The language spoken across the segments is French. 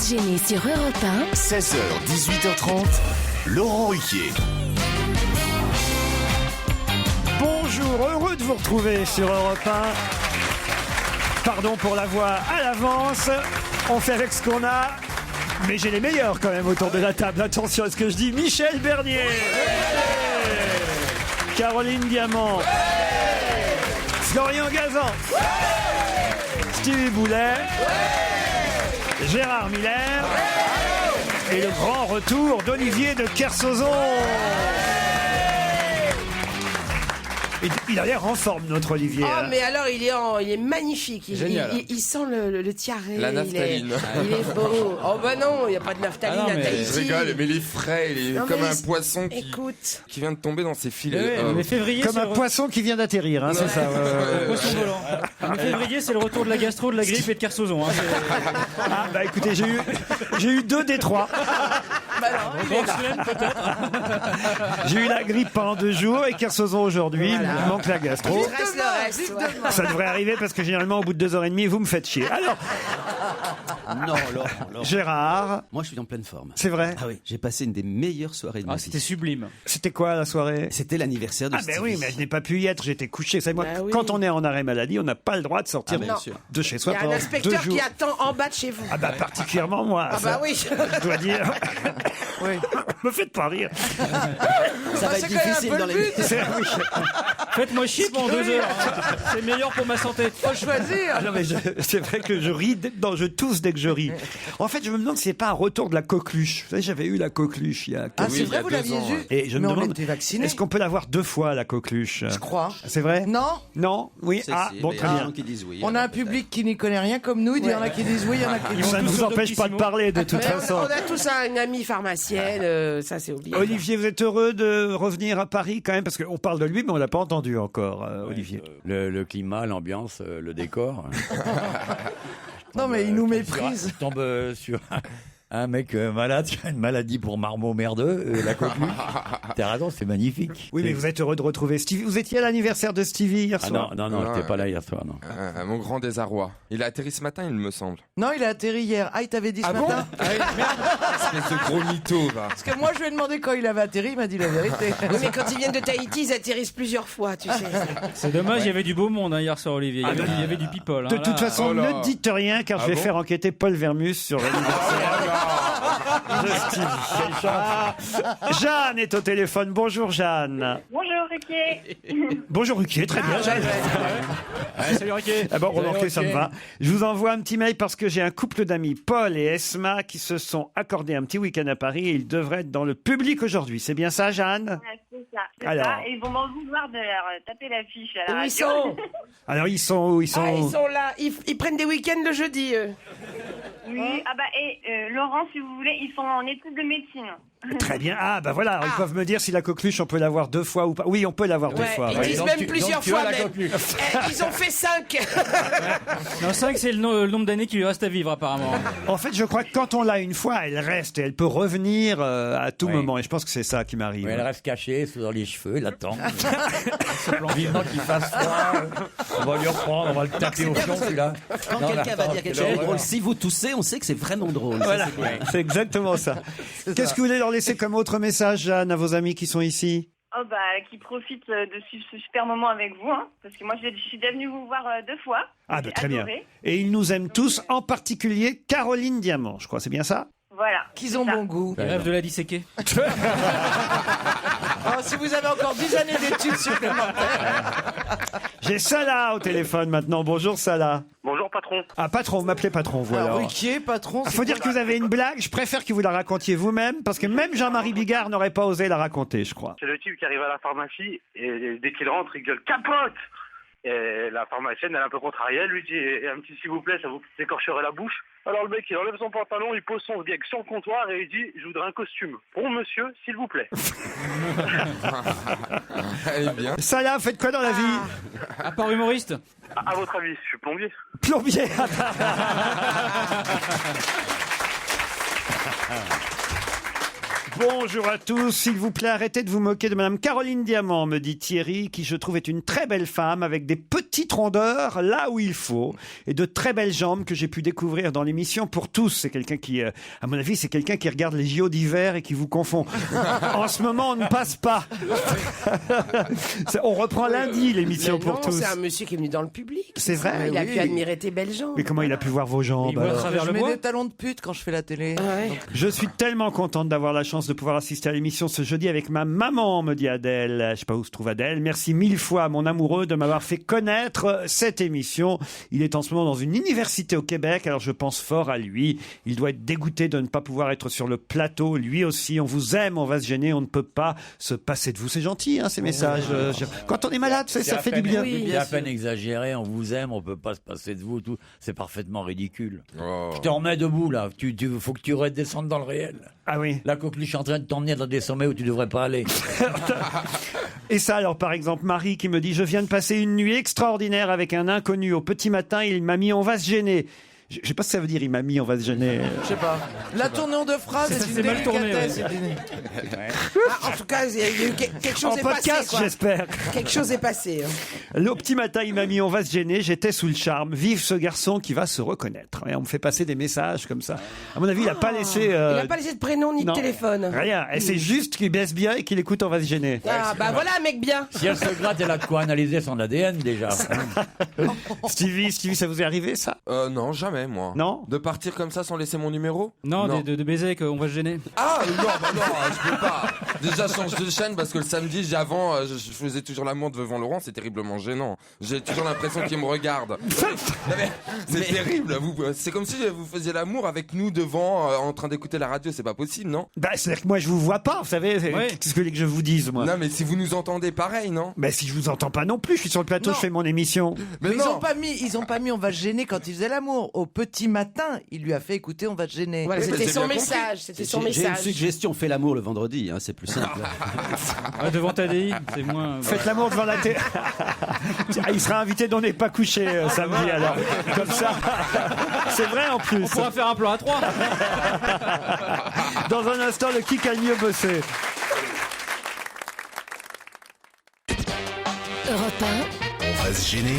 se gêner sur Europe 1. 16h, 18h30, Laurent Ruquier. Bonjour, heureux de vous retrouver sur Europe 1. Pardon pour la voix à l'avance. On fait avec ce qu'on a. Mais j'ai les meilleurs quand même autour de la table. Attention à ce que je dis. Michel Bernier. Caroline Diamant. Florian Gazan. Stevie Boulet. Gérard Miller. Et le grand retour d'Olivier de Kersauzon. Il a l'air en forme, notre Olivier. Oh, mais alors, il est magnifique. Il sent le tiaré. La naphtaline. Il est beau. Oh, bah non, il n'y a pas de naphtaline à Tahiti. Je rigole, mais il est frais. Il est comme un poisson qui vient de tomber dans ses filets. Mais février, comme un poisson qui vient d'atterrir, hein, c'est ça. Poisson volant. Le février, c'est le retour de la gastro, de la grippe et de Kersauzon. Hein, ah, bah écoutez, j'ai eu 2 des 3. Bah non, peut-être. J'ai eu la grippe pendant 2 jours et Kersauzon aujourd'hui. Voilà. Il manque la gastro. Il reste le reste. Ouais. Ça devrait arriver parce que généralement, au bout de 2h30, vous me faites chier. Alors, Non, Laurent. Gérard, Moi, je suis en pleine forme. c'est vrai. Ah oui, j'ai passé une des meilleures soirées de ma vie. C'était sublime. C'était quoi la soirée? C'était l'anniversaire de Ah ben Stevie. oui, mais je n'ai pas pu y être, j'étais couché. Vous savez, moi, Bah oui. quand on est en arrêt maladie, on n'a pas le droit de sortir Ah, bien sûr. de chez Il soi y a un pendant 2 inspecteur jours. qui attend en bas de chez vous. Ah bah particulièrement moi. Ah ça, bah oui. je dois dire. Oui. Me faites pas rire. Ça va être difficile dans les... Oui. Faites-moi chier pendant 2 heures. Hein. C'est meilleur pour ma santé. Faut choisir. Ah non mais c'est vrai que je ris, je tousse dès que je ris. En fait, je me demande si c'est pas un retour de la coqueluche. Vous savez, j'avais eu la coqueluche il y a quelques Ah, c'est il y vrai, a vous 2 l'aviez ans, eu ouais. Et je me Mais on demande, était vaccinés. est-ce qu'on peut l'avoir 2 fois la coqueluche? Je crois. C'est vrai? Non. Non? Oui? C'est- Ah, c'est- bon, mais il y très a des bien. gens qui disent oui. On a un public qui n'y connaît rien comme nous. Il y en a qui disent oui, il y en a qui disent Ça ne tous nous sur empêche pas de Doctissimo. parler de toute Mais façon. on a tous une amie pharmacienne, ça c'est oublié. Olivier, vous êtes heureux de revenir à Paris quand même? Parce qu'on parle de lui, mais on l'a pas entendu encore, Olivier. Le climat, l'ambiance, le décor. Non mais il nous méprise. Je tombe sur un mec malade qui a une maladie pour marmot merdeux, la coqueluche. T'as raison, c'est magnifique. Oui, mais vous êtes heureux de retrouver Stevie. Vous étiez à l'anniversaire de Stevie hier Ah soir? non, j'étais pas là hier soir, non. À mon grand désarroi. Il a atterri ce matin, il me semble. Non, il a atterri hier. Ah, il t'avait dit ce matin. Espèce de gros mytho, va. Parce que moi je lui ai demandé quand il avait atterri, il m'a dit la vérité. Oui, mais quand ils viennent de Tahiti, ils atterrissent plusieurs fois, tu sais. C'est dommage, il y avait du beau monde hier soir, Olivier. Il y avait du people. De hein, toute là. façon, Oh là. ne dites rien car je vais bon faire enquêter Paul Vermus sur l'anniversaire de Stevie. Quelle chance. Jeanne est au téléphone. Bonjour Jeanne. Bonjour Ruquier. Bonjour Ruquier, très bien. Jeanne. Ouais, salut Riquet. Ah bon, remarquez, ça me va. Je vous envoie un petit mail parce que j'ai un couple d'amis, Paul et Esma, qui se sont accordés un petit week-end à Paris et ils devraient être dans le public aujourd'hui. C'est bien ça, Jeanne? Ouais, c'est ça. C'est Alors. ça. Et ils vont m'en vouloir de leur taper l'affiche à la Où radio. ils sont? Alors, ils sont où? Ils sont Ah, où? ils sont là. Ils prennent des week-ends le jeudi, eux. Oui. Ah bah et Laurent, si vous voulez, ils sont en études de médecine. Très bien. Ah, bah voilà, alors ils peuvent me dire si la coqueluche, on peut l'avoir 2 fois ou pas. Oui, on peut l'avoir 2 Ouais, fois. ils ouais. disent Donc même tu- plusieurs donc tu as fois la même. coqueluche. Ils ont fait 5. Non, 5, c'est le nombre d'années qu'il lui reste à vivre, apparemment. En fait, je crois que quand on l'a une fois, elle reste et elle peut revenir à tout Oui. moment. Et je pense que c'est ça qui m'arrive. Oui, elle reste cachée dans les cheveux, elle attend. Vivement qu'il fasse froid. On va lui reprendre, on va le taper au fion, celui-là. Quand Non, quelqu'un va attends, dire quelque c'est chose de drôle. drôle, si vous toussez, on sait que c'est vraiment drôle. Ça, Voilà, c'est bien. c'est exactement ça. Qu'est-ce que vous voulez leur laisser comme autre message, Jeanne, à vos amis qui sont ici? Oh bah qui profitent de ce super moment avec vous, hein, parce que moi je suis déjà venue vous voir 2 fois. Ah, J'ai bah, très bien. adoré. Et ils nous aiment tous, en particulier Caroline Diamant, je crois, c'est bien ça? Voilà. Qu'ils ont bon goût. Il rêve de la disséquer. Oh, si vous avez encore 10 années d'études supplémentaires. J'ai Salah au téléphone maintenant. Bonjour Salah. Bonjour patron. Ah, patron, vous m'appelez patron, vous Alors, alors. Ruquier, patron. Faut dire que vous avez une blague, je préfère que vous la racontiez vous-même, parce que même Jean-Marie Bigard n'aurait pas osé la raconter, je crois. C'est le type qui arrive à la pharmacie et dès qu'il rentre, il gueule capote. Et la pharmacienne, elle est un peu contrariée, elle lui dit un petit s'il vous plaît, ça vous écorcherait la bouche. Alors le mec, il enlève son pantalon, il pose son gag sur le comptoir et il dit je voudrais un costume. Pour monsieur, s'il vous plaît. Elle est bien. Salah, faites quoi dans la vie? À part humoriste. À votre avis, je suis plombier. Plombier. Bonjour à tous, s'il vous plaît, arrêtez de vous moquer de Madame Caroline Diamant, me dit Thierry, qui je trouve est une très belle femme avec des petites rondeurs là où il faut et de très belles jambes que j'ai pu découvrir dans l'émission Pour tous. C'est quelqu'un qui, à mon avis, c'est quelqu'un qui regarde les JO d'hiver et qui vous confond. En ce moment, on ne passe pas. On reprend lundi l'émission Pour tous. C'est un monsieur qui est venu dans le public. C'est vrai. Il a pu admirer tes belles jambes. Mais comment il a pu voir vos jambes alors ? Je mets des talons de pute quand je fais la télé. Je suis tellement contente d'avoir la chance de pouvoir assister à l'émission ce jeudi avec ma maman, me dit Adèle. Je sais pas où se trouve Adèle. Merci 1000 fois à mon amoureux de m'avoir fait connaître cette émission. Il est en ce moment dans une université au Québec, alors je pense fort à lui. Il doit être dégoûté de ne pas pouvoir être sur le plateau. Lui aussi, on vous aime, on va se gêner, on ne peut pas se passer de vous. C'est gentil, hein, ces messages. Quand on est malade, ça fait du bien. C'est à peine exagéré, on vous aime, on peut pas se passer de vous, tout. C'est parfaitement ridicule. Je te remets debout, là. Faut que tu redescendes dans le réel. Ah oui. La coqueluche est en train de t'emmener dans des sommets où tu devrais pas aller. Et ça, alors, par exemple, Marie qui me dit « Je viens de passer une nuit extraordinaire avec un inconnu. Au petit matin, il m'a mis « On va se gêner ». Je sais pas ce que ça veut dire, il m'a mis, on va se gêner. Je sais pas. La tournure de phrase est une délicatesse. En tout cas, il y a eu quelque chose est podcast, passé. J'espère. Quelque chose est passé. Le petit matin, il m'a mis, on va se gêner. J'étais sous le charme. Vive ce garçon qui va se reconnaître. Et on me fait passer des messages comme ça. À mon avis, il a pas laissé. Il n'a pas laissé de prénom ni de téléphone. Rien. Et c'est juste qu'il baisse bien et qu'il écoute, on va se gêner. Ah, bah voilà, mec bien. Si elle se gratte, elle a de quoi analyser son ADN déjà. Stevie, ça vous est arrivé ça ? Non, jamais, moi. Non ? De partir comme ça sans laisser mon numéro ? Non. De baiser avec on va se gêner. Ah non, je peux pas. Déjà, change de chaîne parce que le samedi, je faisais toujours l'amour devant Laurent, c'est terriblement gênant. J'ai toujours l'impression qu'il me regarde. C'est terrible. C'est comme si vous faisiez l'amour avec nous devant, en train d'écouter la radio, c'est pas possible, non ? Bah, c'est-à-dire que moi, je vous vois pas, vous savez. Ouais. Qu'est-ce que vous voulez que je vous dise, moi ? Non, mais si vous nous entendez, pareil, non ? Bah, si je vous entends pas non plus, je suis sur le plateau, Non. je fais mon émission. Mais ils ont pas mis on va se gêner quand il faisait l'amour. Au petit matin, il lui a fait écouter on va se gêner. Voilà, c'était j'ai son bien message. C'était son J'ai une message. suggestion, fais l'amour le vendredi, hein, c'est plus simple. Devant ta DI, c'est moins. Faites l'amour devant la télé. Il sera invité d'On n'est pas couché samedi alors. Comme ça. C'est vrai en plus. On pourra faire un plan à 3. Dans un instant, le qui a le mieux bossé. Europe 1. On va se gêner.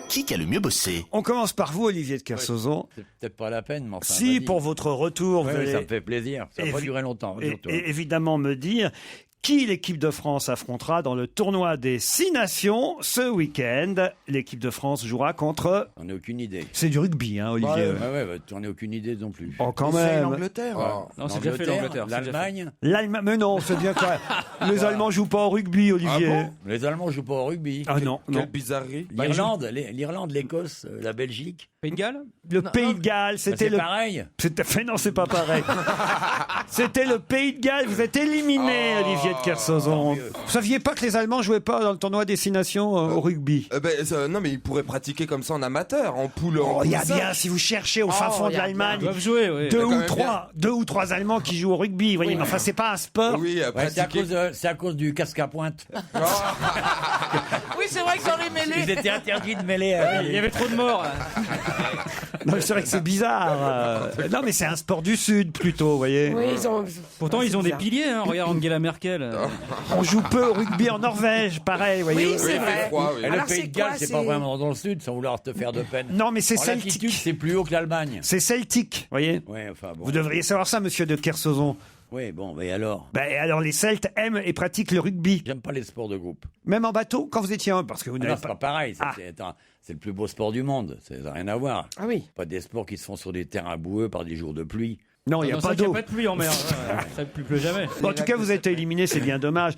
Qui a le mieux bossé ? On commence par vous, Olivier de Kersauzon. C'est peut-être pas la peine, mais enfin. Si, vas-y. pour votre retour, vous allez ça me fait plaisir. Ça va pas durer longtemps. évidemment me dire qui l'équipe de France affrontera dans le tournoi des 6 nations ce week-end. L'équipe de France jouera contre... On n'a aucune idée. C'est du rugby, hein, Olivier. On n'a aucune idée non plus. Oh, quand C'est même. l'Angleterre. Non, c'est déjà fait l'Angleterre. L'Allemagne. L'Allemagne, mais non, c'est bien quoi. Les Allemands jouent pas au rugby, Olivier. Les Allemands jouent pas au rugby. Ah non, Quelle non. bizarrerie. L'Irlande, l'Écosse, la Belgique. Pays de Galles. Le Pays de Galles, c'était C'est le... pareil. Non, c'est pas pareil. C'était le Pays de Galles. Vous êtes éliminé, Olivier de Kersauzon. Vous saviez pas que les Allemands jouaient pas dans le tournoi des 6 nations au rugby? Non, mais ils pourraient pratiquer comme ça en amateur, en poule. Oh, il y a bien, si vous cherchez au fin fond de l'Allemagne, Ils doivent jouer, oui. deux ou trois Allemands qui jouent au rugby. Vous voyez, mais enfin, c'est pas un sport. Oui, C'est à cause du casque à pointe. Oui, c'est vrai que dans les mêlées. Ils étaient interdits de mêler. Il y avait trop de morts. Non, c'est vrai que c'est bizarre. Non, mais c'est un sport du Sud plutôt, vous voyez. Oui, Pourtant, ils ont des piliers. Hein. Regarde Angela Merkel. On joue peu au rugby en Norvège, pareil, vous voyez. Oui, c'est vrai. froid, oui. Et Alors, le Pays c'est de Galles, quoi, c'est c'est- pas vraiment dans le sud, sans vouloir te faire de peine. Non, mais c'est En latitude, celtique. c'est plus haut que l'Allemagne. C'est celtique, vous voyez. Ouais, enfin bon. Vous devriez savoir ça, monsieur de Kersauzon. Oui, bon, mais alors. Ben, alors, les Celtes aiment et pratiquent le rugby. J'aime pas les sports de groupe. Même en bateau, quand vous étiez parce que vous Ah n'avez non, c'est pas pareil. C'est le plus beau sport du monde. Ça n'a rien à voir. Ah oui. Pas des sports qui se font sur des terrains boueux par des jours de pluie. Non, il n'y a pas d'eau. pas de pluie en mer. Ça ne pleut jamais. Bon, en tout cas, vous êtes éliminé, c'est bien dommage.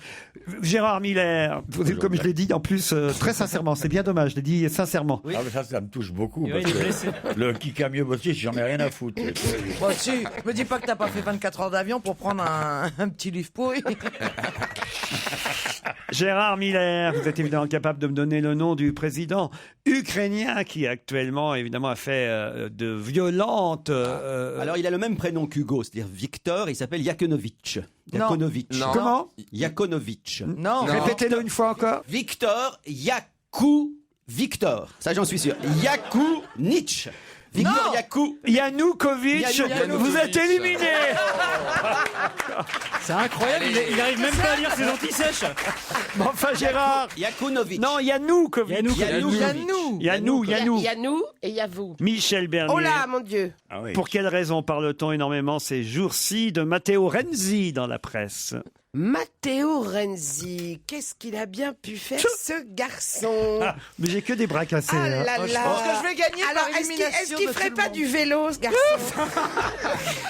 Gérard Miller, comme je l'ai dit, en plus, très sincèrement, c'est bien dommage, je l'ai dit sincèrement. Ah, mais ça me touche beaucoup. Il Parce est que blessé. le qui a mieux bossé, j'en ai rien à foutre. Bon, si, me dis pas que t'as pas fait 24 heures d'avion pour prendre un petit livre pourri. Gérard Miller, vous êtes évidemment capable de me donner le nom du président ukrainien qui actuellement, évidemment, a fait de violentes... Alors, il a le même prénom qu'Hugo, c'est-à-dire Victor, il s'appelle Yakonovitch. Yakonovitch. Non. Comment Yakonovitch. Non. Répétez-le une fois encore. Victor Victor. Ça, j'en suis sûr. Yakounitch. Victor Yakou. Yanukovych, vous êtes éliminé. C'est incroyable, il arrive même pas à lire ses antisèches. Bon, enfin, Gérard. Yakunovic. Non, Yanukovych. Yanou. Yanou et Yavou. Michel Bernier. Oh là, mon Dieu. Pour quelle raison parle-t-on énormément ces jours-ci de Matteo Renzi dans la presse? Matteo Renzi, qu'est-ce qu'il a bien pu faire ce garçon? Mais j'ai que des bras cassés. Ah hein. là là. Je pense que je vais gagner Alors, par élimination. est-ce qu'il de ferait tout pas le monde. du vélo, ce garçon?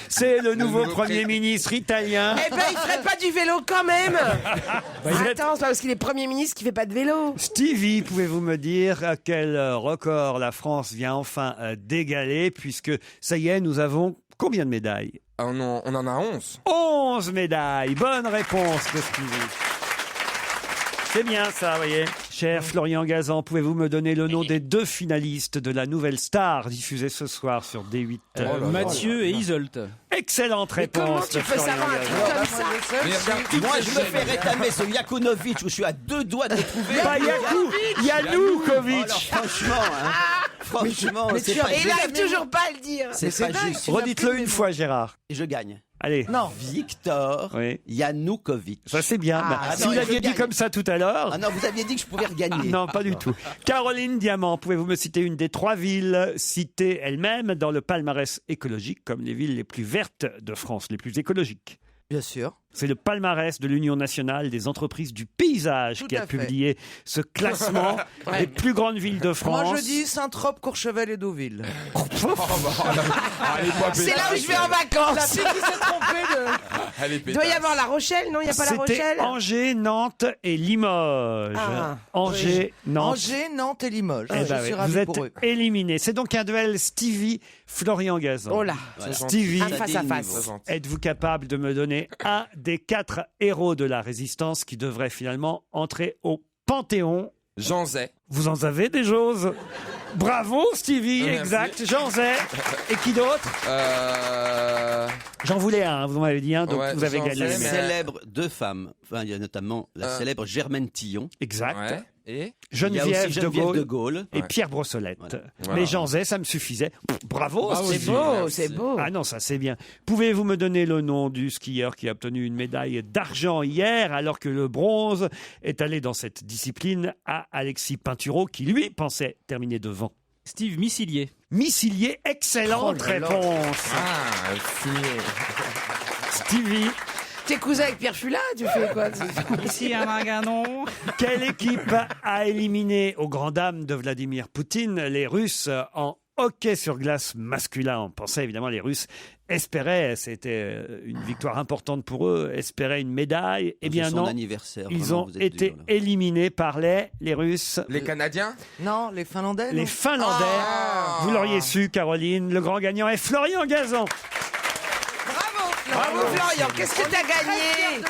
C'est le nouveau Premier ministre italien. Eh ben, il ferait pas du vélo quand même. Attends, c'est pas parce qu'il est Premier ministre qu'il fait pas de vélo. Stevie, pouvez-vous me dire à quel record la France vient enfin d'égaler, puisque ça y est, nous avons combien de médailles? On en a 11. 11 médailles. Bonne réponse de Stevie. C'est bien ça, vous voyez. Cher Florian Gazan, pouvez-vous me donner le nom des 2 finalistes de la Nouvelle Star diffusée ce soir sur D8? Mathieu et Isolt. Excellente réponse. Comment tu de peux Florian savoir un Gazan. truc comme ça? Moi, je me fais réclamer ce Yakunovic où je suis à 2 doigts de le trouver. Pas Yanukovych. Alors, franchement, franchement, c'est pas Et il juste. arrive toujours pas à le dire. C'est pas juste. Redites-le une fois, Gérard. Et je gagne. Allez. Non. Victor Yanukovych. Ça, c'est bien. Si non, vous je l'aviez dit gagne. comme ça tout à l'heure. Ah non, vous aviez dit que je pouvais regagner. Non, pas du tout. Caroline Diamant, pouvez-vous me citer une des 3 villes citées elles-mêmes dans le palmarès écologique comme les villes les plus vertes de France, les plus écologiques? Bien sûr. C'est le palmarès de l'Union nationale des entreprises du paysage Tout qui a à fait. publié ce classement des plus grandes villes de France. Moi, je dis Saint-Trope, Courchevel et Deauville. C'est là où je vais en La vacances. fille qui s'est trompée de... Elle est Il doit y pétasse. avoir La Rochelle, non? Il n'y a pas La C'était Rochelle? Angers, Nantes et Limoges. Ah, Angers, Nantes. Angers, Nantes et Limoges. Eh ben je oui, suis vous ravi êtes pour eux. éliminés. C'est donc un duel Stevie-Florian Gazan. Oh là. Stevie, Un face à C'est face. gentil. êtes-vous capable de me donner un des 4 héros de la résistance qui devrait finalement entrer au Panthéon? Jean Zay. Vous en avez des choses? Bravo Stevie, Merci. exact. Jean Zay. Et qui d'autre? J'en voulais un, vous m'avez dit un, donc Ouais, vous avez Jean gagné. Zay, Il mais- célèbre 2 femmes. Enfin, il y a notamment la célèbre Germaine Tillon. Exact. Ouais. Et Il y a Geneviève, aussi Geneviève de Gaulle. Et Ouais. Pierre Brossolette. Voilà. Mais Jean Zay, ça me suffisait. Bravo, C'est Stevie. beau, Merci. c'est beau. Ah non, ça c'est bien. Pouvez-vous me donner le nom du skieur qui a obtenu une médaille d'argent hier, alors que le bronze est allé dans cette discipline à Alexis Pinturault, qui lui pensait terminer devant? Steve Missilier. Missilier, excellente Oh là là. réponse. Ah, fumier. Stevie, T'es cousin avec Pierre Fula, tu fais quoi? Ici un maganon. quelle équipe a éliminé aux grandes dames de Vladimir Poutine les Russes en hockey sur glace masculin? On pensait évidemment les Russes espéraient, c'était une victoire importante pour eux, espéraient une médaille. Eh bien C'est son non, anniversaire. ils vraiment, ont vous êtes été dur, là. éliminés par les Russes. Les Canadiens. Non, les Finlandais. Les non Finlandais, vous l'auriez su, Caroline. Le grand gagnant est Florian Gazan. Bravo Florian, qu'est-ce que t'as gagné?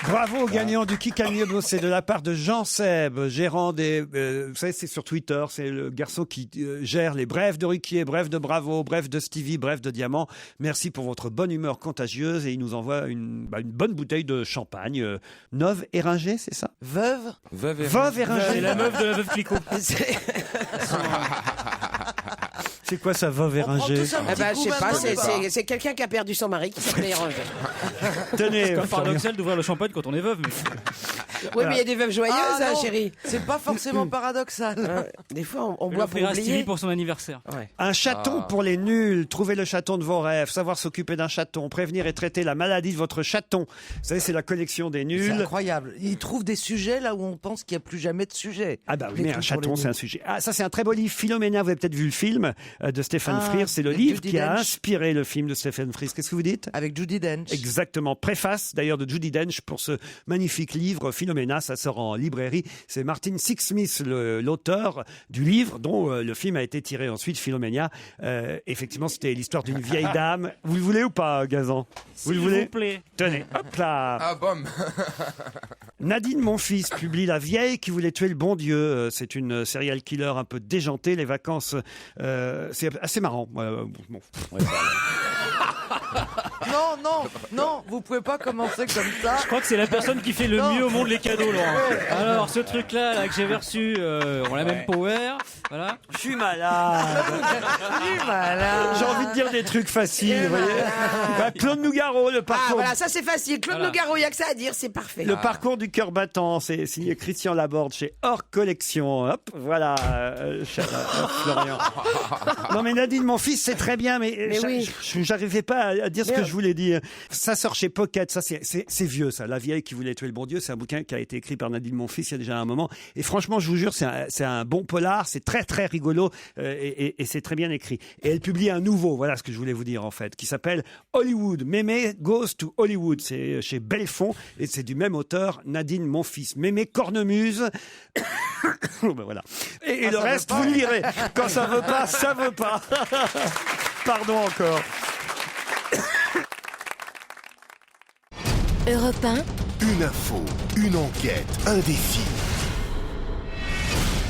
Bravo au gagnant du Qui gagne mieux, c'est de la part de Jean Seb, gérant des... vous savez, c'est sur Twitter, c'est le garçon qui gère les brefs de Ruquier, brefs de Bravo, brefs de Stevie, brefs de Diamant. Merci pour votre bonne humeur contagieuse et il nous envoie une bonne bouteille de champagne. Neuve Éringer, c'est ça? Veuve. Veuve et Veuve C'est Éringer. la meuf de la veuve Clicquot. C'est quoi ça, Veuve Éringer? tous un Eh ben, je sais pas, Gouvernement, c'est quelqu'un qui a perdu son mari qui s'appelait Éranger. Tenez, C'est comme Florian. paradoxal d'ouvrir le champagne quand on est veuve. Mais... Oui, mais il y a des veuves joyeuses, Ah, hein, non, chérie. C'est pas forcément paradoxal. Des fois, on On boit pour l'offrira à Stevie oublier. pour son anniversaire. Un chaton pour les nuls. Trouvez le chaton de vos rêves. Savoir s'occuper d'un chaton. Prévenir et traiter la maladie de votre chaton. Vous savez, c'est la collection des C'est nuls. incroyable. Ils trouvent des sujets là où on pense qu'il n'y a plus jamais de sujet. Ah bah oui, Les mais un trucs pour chaton, les c'est un nuls. sujet. Ah, ça c'est un très beau livre. Philomena, vous avez peut-être vu le film de Stéphane Ah, Frears. C'est le avec livre Judi qui a Dench. inspiré le film de Stéphane Frears. Qu'est-ce que vous dites? Avec Judi Dench. Exactement. Préface d'ailleurs de Judi Dench pour ce magnifique livre Philomena. Ça sort en librairie. C'est Martin Sixsmith, l'auteur du livre dont le film a été tiré ensuite, Philomena. Effectivement, c'était l'histoire d'une vieille dame. Vous le voulez ou pas, Gazan? Vous le S'il voulez? vous plaît. Tenez, hop là. Ah, bom. Nadine Monfils publie La vieille qui voulait tuer le bon Dieu. C'est une serial killer un peu déjantée. Les vacances, c'est assez marrant. Bon. non, vous pouvez pas commencer comme ça. Je crois que c'est la personne qui fait le mieux au monde les cadeaux, Laurent. Alors, ce truc-là là, que j'ai reçu, on l'a même Power. Voilà. Je suis malade. J'ai envie de dire des trucs faciles, vous voyez. Claude Nougaro, le parcours. Ah, voilà, ça c'est facile. Claude Nougaro, il n'y a que ça à dire, c'est parfait. Le parcours du cœur battant, c'est signé Christian Laborde chez Hors Collection. Hop, voilà, cher Florian. Non mais Nadine, mon fils, c'est très bien, mais j'arrivais pas à dire ce que je voulais dire. Ça sort chez Pocket, ça c'est vieux, ça. La vieille qui voulait tuer le bon Dieu, c'est un bouquin qui a été écrit par Nadine, mon fils, il y a déjà un moment. Et franchement, je vous jure, c'est un bon polar, c'est très très rigolo et c'est très bien écrit. Et elle publie un nouveau, voilà ce que je voulais vous dire en fait, qui s'appelle Hollywood. Mémé Goes to Hollywood, c'est chez Belfond et c'est du même auteur, Nadine, mon fils. Mémé Cornemuse. Ben voilà. Et le reste, vous lirez. Quand ça veut pas, ça veut pas. Pardon encore. Europe 1. Une info, une enquête, un défi.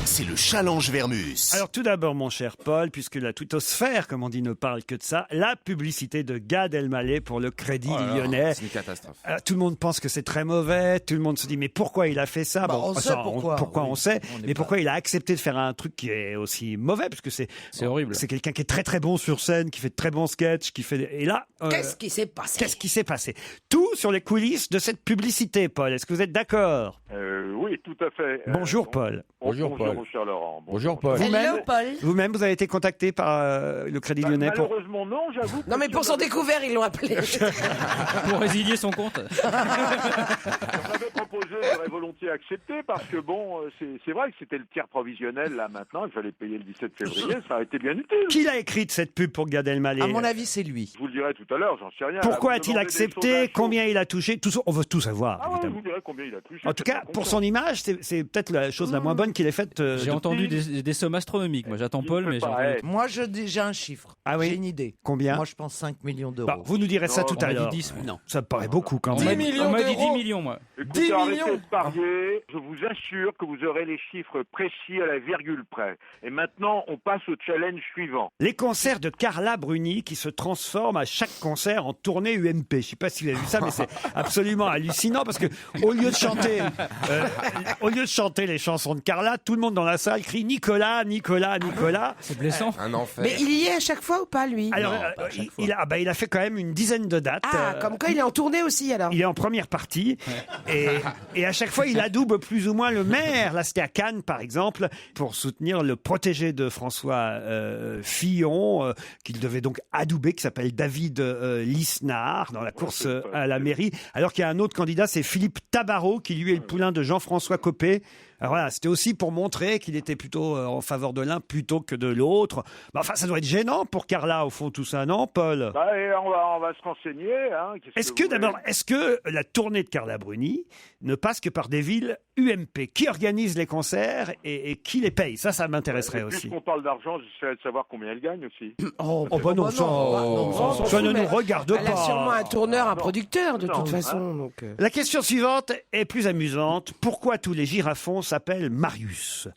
C'est le challenge Vermus. Alors tout d'abord, mon cher Paul, puisque la twittosphère, comme on dit, ne parle que de ça, la publicité de Gad Elmaleh pour le Crédit Lyonnais. C'est une catastrophe. Tout le monde pense que c'est très mauvais, tout le monde se dit mais pourquoi il a fait ça? On sait pourquoi. On sait, mais pourquoi il a accepté de faire un truc qui est aussi mauvais, parce que c'est horrible. C'est quelqu'un qui est très très bon sur scène, qui fait de très bons sketchs, qui fait et là Qu'est-ce qui s'est passé? Qu'est-ce qui s'est passé? Tout sur les coulisses de cette publicité, Paul. Est-ce que vous êtes d'accord? Oui, tout à fait. Bonjour Paul. Bonjour, Paul. Bonjour, cher Laurent. Bonjour, Paul. Vous-même, vous avez été contacté par le Crédit Lyonnais pour... Malheureusement, non, j'avoue. Non, mais pour son découvert, ils l'ont appelé. Pour résilier son compte. On m'avait proposé, j'aurais volontiers accepté, parce que bon, c'est vrai que c'était le tiers provisionnel, là, maintenant, il fallait payer le 17 février, ça aurait été bien utile. Qui l'a écrite, cette pub pour Gad Elmaleh? À mon avis, c'est lui. Je vous le dirai tout à l'heure, j'en sais rien. Pourquoi Là, vous a-t-il demandez des accepté? sondages Combien il a touché? Tout ça, on veut tout savoir. Ah ouais, je évidemment. vous dirai combien il a touché. En tout cas, pour son image, c'est peut-être la chose la moins bonne qu'il ait faite. J'ai entendu des sommes astronomiques. Moi, j'attends Paul, mais Moi, j'ai un chiffre. Ah oui? J'ai une idée. Combien? Moi, je pense 5 millions d'euros. Bah, vous nous direz ça tout on à m'a dit l'heure. 10. Non, ça me paraît beaucoup quand On même. m'a dit 10 millions, moi. Écoutez, 10 arrêtez millions. de parier. Je vous assure que vous aurez les chiffres précis à la virgule près. Et maintenant, on passe au challenge suivant. Les concerts de Carla Bruni qui se transforment à chaque concert en tournée UMP. Je ne sais pas si vous avez vu ça, mais c'est absolument hallucinant parce que au lieu de chanter les chansons de Carla, tout le monde dans la salle crie Nicolas, Nicolas, Nicolas. C'est blessant. Un enfer. Mais il y est à chaque fois ou pas, lui? Alors, il a fait quand même une dizaine de dates. Ah, comme quoi il est en tournée aussi, alors. Il est en première partie et à chaque fois il adoube plus ou moins le maire. Là c'était à Cannes par exemple pour soutenir le protégé de François Fillon qu'il devait donc adouber, qui s'appelle David Lisnard dans la course à la mairie, alors qu'il y a un autre candidat, c'est Philippe Tabarot qui lui est le poulain de Jean-François Copé. Alors voilà, c'était aussi pour montrer qu'il était plutôt en faveur de l'un plutôt que de l'autre. Bah, enfin, ça doit être gênant pour Carla, au fond, tout ça, non, Paul? Bah, et on va se renseigner. Hein. Est-ce que la tournée de Carla Bruni ne passe que par des villes UMP? Qui organise les concerts et qui les paye? Ça m'intéresserait aussi. Puisqu'on parle d'argent, j'essaierai de savoir combien elle gagne aussi. Bah non, ça ne nous regarde pas. Elle a sûrement un tourneur, un producteur, de toute façon. Donc, La question suivante est plus amusante. Pourquoi tous les girafons s'appellent Marius?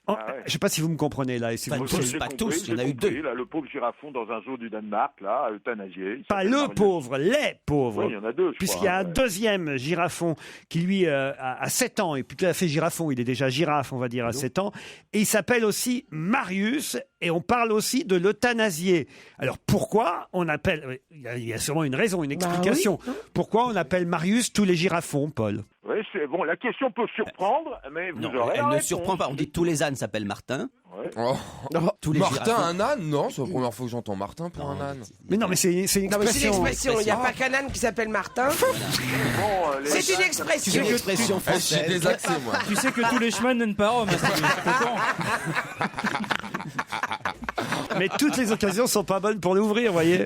Je ne sais pas si vous me comprenez là. Et si vous pas tous, il y en a eu deux. Là, le pauvre girafon dans un zoo du Danemark, là, euthanasié. Pas le pauvre, les pauvres. Oui, il y en a deux. Puisqu'il y a un deuxième girafon qui, lui, a 7 ans. Et puis tout à fait girafon, il est déjà girafe, on va dire, à 7 ans. Et il s'appelle aussi Marius. Et on parle aussi de l'euthanasier. Alors pourquoi on appelle... Il y a sûrement une raison, une explication. oui. Pourquoi on appelle Marius tous les girafons, Paul? Oui, c'est bon. La question peut surprendre, mais vous aurez la elle ne réponse. surprend pas. On dit tous les ânes s'appellent Martin. Ouais. Oh. Tous les Martin, girafes. un âne? Non, c'est la première fois que j'entends Martin pour un âne. Mais non, mais c'est une non, mais c'est une expression. expression. Il n'y a pas qu'un âne qui s'appelle Martin. Bon, C'est une expression. C'est une expression Je suis française. désaxé, moi. Tu sais que tous les chemins ne mènent pas à Rome. Mais toutes les occasions sont pas bonnes pour l'ouvrir, vous voyez.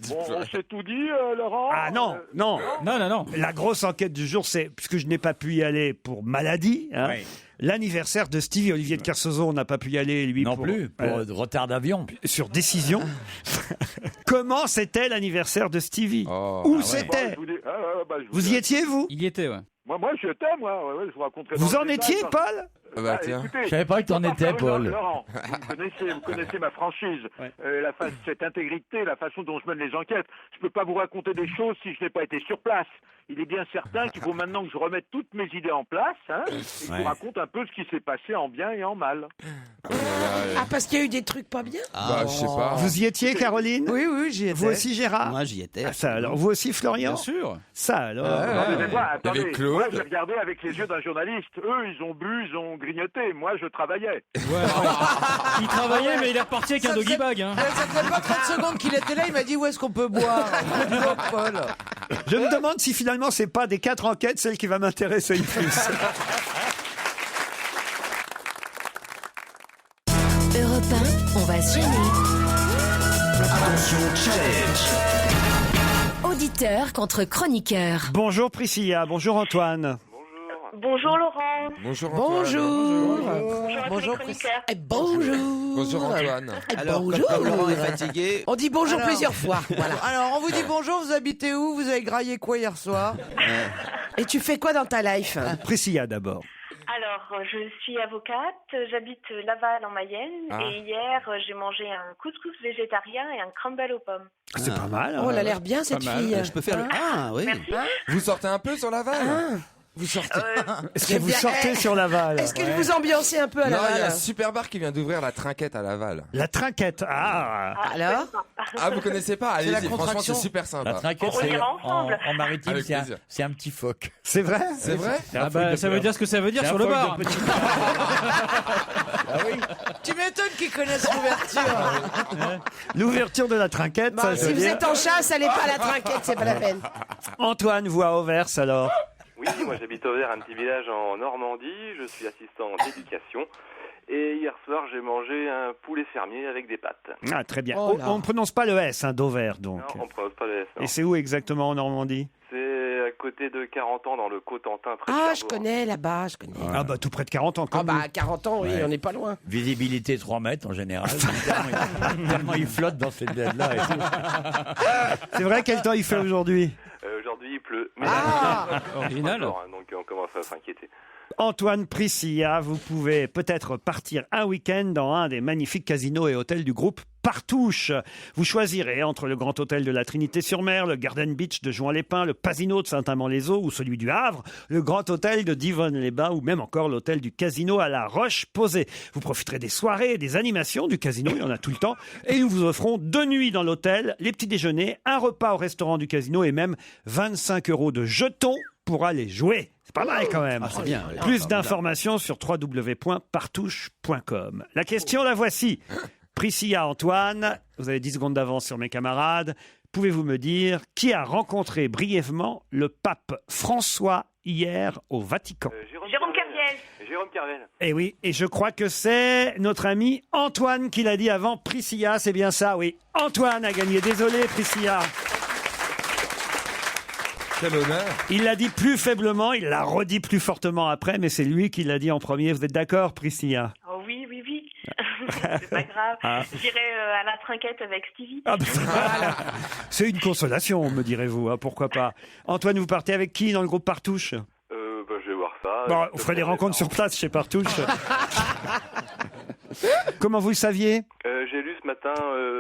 Bon, on s'est tout dit, Laurent. Ah non. Non. La grosse enquête du jour, c'est, puisque je n'ai pas pu y aller pour maladie, l'anniversaire de Stevie. Olivier de Kersauzon n'a pas pu y aller, lui, Non plus, pour retard d'avion. sur décision. Comment c'était l'anniversaire de Stevie? Où c'était? Je Vous y étiez, vous? Il y était, ouais. Moi, j'y étais, moi. Ouais, je vous raconterai. Vous dans en le étiez, détail, Paul? Bah tiens. Je savais pas que t'en étais, Paul. Laurent, vous connaissez ma franchise, cette intégrité, la façon dont je mène les enquêtes. Je peux pas vous raconter des choses si je n'ai pas été sur place. Il est bien certain qu'il faut maintenant que je remette toutes mes idées en place, et que je vous raconte un peu ce qui s'est passé en bien et en mal. Ah, parce qu'il y a eu des trucs pas bien. Bah, je sais pas. Vous y étiez, Caroline? Oui, j'y étais. Vous aussi, Gérard? Moi, j'y étais. Ah, ça alors. Vous aussi, Florian? Bien sûr. Ça alors. Attendez, Avec Claude. moi j'ai regardé avec les yeux d'un journaliste. Eux, ils ont bu, ils ont grignoté. Moi, je travaillais. Il travaillait, mais il est reparti avec un doggy bag. Hein. Ça fait pas 30 secondes qu'il était là, il m'a dit où est-ce qu'on peut boire. Dis donc, Paul. Je me demande si finalement c'est pas des 4 enquêtes celle qui va m'intéresser le plus. Europe 1, on va se gêner. Attention, challenge. Auditeur contre chroniqueur. Bonjour Priscilla, bonjour Antoine. Bonjour Laurent. Bonjour Antoine. Bonjour chroniqueurs. Bonjour. Bonjour Antoine. Alors, Bonjour. comme Laurent est fatigué, On dit bonjour Alors. plusieurs fois. Voilà. Alors, on vous dit bonjour, vous habitez où? Vous avez graillé quoi hier soir? Et tu fais quoi dans ta life? Priscilla d'abord. Alors, je suis avocate, j'habite Laval en Mayenne et hier, j'ai mangé un couscous végétarien et un crumble aux pommes. C'est pas mal. Oh, elle a l'air bien cette fille. je peux faire le... Ah, oui. Vous sortez un peu sur Laval? Vous sortez. Est-ce que vous sortez sur Laval? Est-ce que vous ambiancez un peu à Non, il y a un Laval? super bar qui vient d'ouvrir, la Trinquette à Laval. La Trinquette. Ah. Alors? Ah, vous connaissez pas? C'est la Allez-y, franchement, contraction. c'est super sympa. La trinquette, On c'est ira ensemble. en maritime, Avec plaisir. c'est un petit phoque. C'est vrai? C'est vrai? C'est un Ah phoque bah, de ça veut pleurs. dire ce que ça veut dire C'est sur un le phoque bar. de petit- Tu m'étonnes qu'ils connaissent l'ouverture. L'ouverture de la Trinquette, ça Si veut vous dire. êtes en chasse, allez pas à la trinquette, c'est pas la peine. Antoine, vous à Auvers alors. Oui, moi j'habite Auvers, un petit village en Normandie. Je suis assistant d'éducation. Et hier soir, j'ai mangé un poulet fermier avec des pâtes. Ah, très bien. Oh là. On ne prononce pas le S d'Auvers donc. Non, on ne prononce pas le S. non. Et c'est où exactement en Normandie? C'est à côté de 40 ans dans le Cotentin. Près de Ah, je Cherbourg. connais là-bas, je connais. Ah bah tout près de 40 ans Ah comme bah 40 ans, oui, Ouais. on n'est pas loin. Visibilité 3 mètres en général. Tellement il flotte dans cette bled-là. et tout. vous. C'est vrai, quel temps il fait aujourd'hui? Aujourd'hui, il pleut. Mais Original. donc on commence à s'inquiéter. Antoine, Priscilla, vous pouvez peut-être partir un week-end dans un des magnifiques casinos et hôtels du groupe Partouche. Vous choisirez entre le Grand Hôtel de la Trinité-sur-Mer, le Garden Beach de Juan-les-Pins, le Pasino de Saint-Amand-les-Eaux ou celui du Havre, le Grand Hôtel de Divonne-les-Bains ou même encore l'hôtel du Casino à la Roche-Posay. Vous profiterez des soirées et des animations du casino, il y en a tout le temps, et nous vous offrons 2 nuits dans l'hôtel, les petits déjeuners, un repas au restaurant du casino et même 25 € de jetons pour aller jouer. C'est pas mal quand même. Ah, c'est bien. Plus d'informations sur www.partouche.com. La question, la voici. Priscilla, Antoine, vous avez 10 secondes d'avance sur mes camarades. Pouvez-vous me dire qui a rencontré brièvement le pape François hier au Vatican? Jérôme Kerviel. Jérôme Kerviel. Eh oui, et je crois que c'est notre ami Antoine qui l'a dit avant Priscilla, c'est bien ça, oui. Antoine a gagné, désolé Priscilla. Quel honneur. Il l'a dit plus faiblement, il l'a redit plus fortement après, mais c'est lui qui l'a dit en premier. Vous êtes d'accord, Priscilla? Oh oui. C'est pas grave. J'irai à la trinquette avec Stevie. Ah ben, voilà. C'est une consolation, me direz-vous, hein, pourquoi pas. Antoine, vous partez avec qui dans le groupe Partouche? Je vais voir ça. Bon, on ferait des rencontres sur place chez Partouche. Comment vous le saviez? J'ai lu ce matin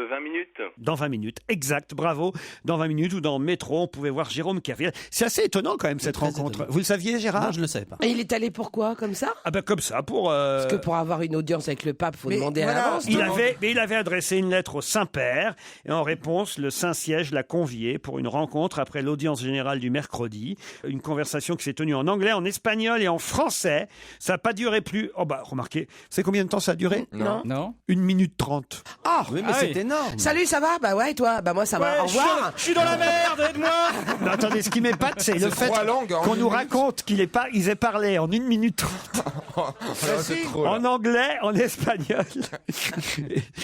20 minutes. Dans 20 minutes, exact, bravo. Dans 20 minutes ou dans Métro, on pouvait voir Jérôme Kerviel. C'est assez étonnant quand même cette très rencontre. étonnant. Vous le saviez, Gérard? Non, je ne le savais pas. Et il est allé pourquoi, comme ça? Ah ben comme ça, pour... Parce que pour avoir une audience avec le pape, faut Mais demander voilà, à l'avance. Il avait adressé une lettre au Saint-Père et en réponse, le Saint-Siège l'a convié pour une rencontre après l'audience générale du mercredi. Une conversation qui s'est tenue en anglais, en espagnol et en français. Ça n'a pas duré plus... Oh bah, remarquez, c'est combien de temps ça a duré? Non. 1 minute 30. Ah, Oui, mais c'est énorme. salut, ça va? Bah ouais, et toi? Bah moi, ça va. Au revoir. Je suis dans la merde, aide-moi. Mais attendez, ce qui m'épate, c'est le fait 3 langues en qu'on 1 nous minute. raconte qu'ils aient parlé en 1 minute 30, C'est trop, là. en anglais, en espagnol.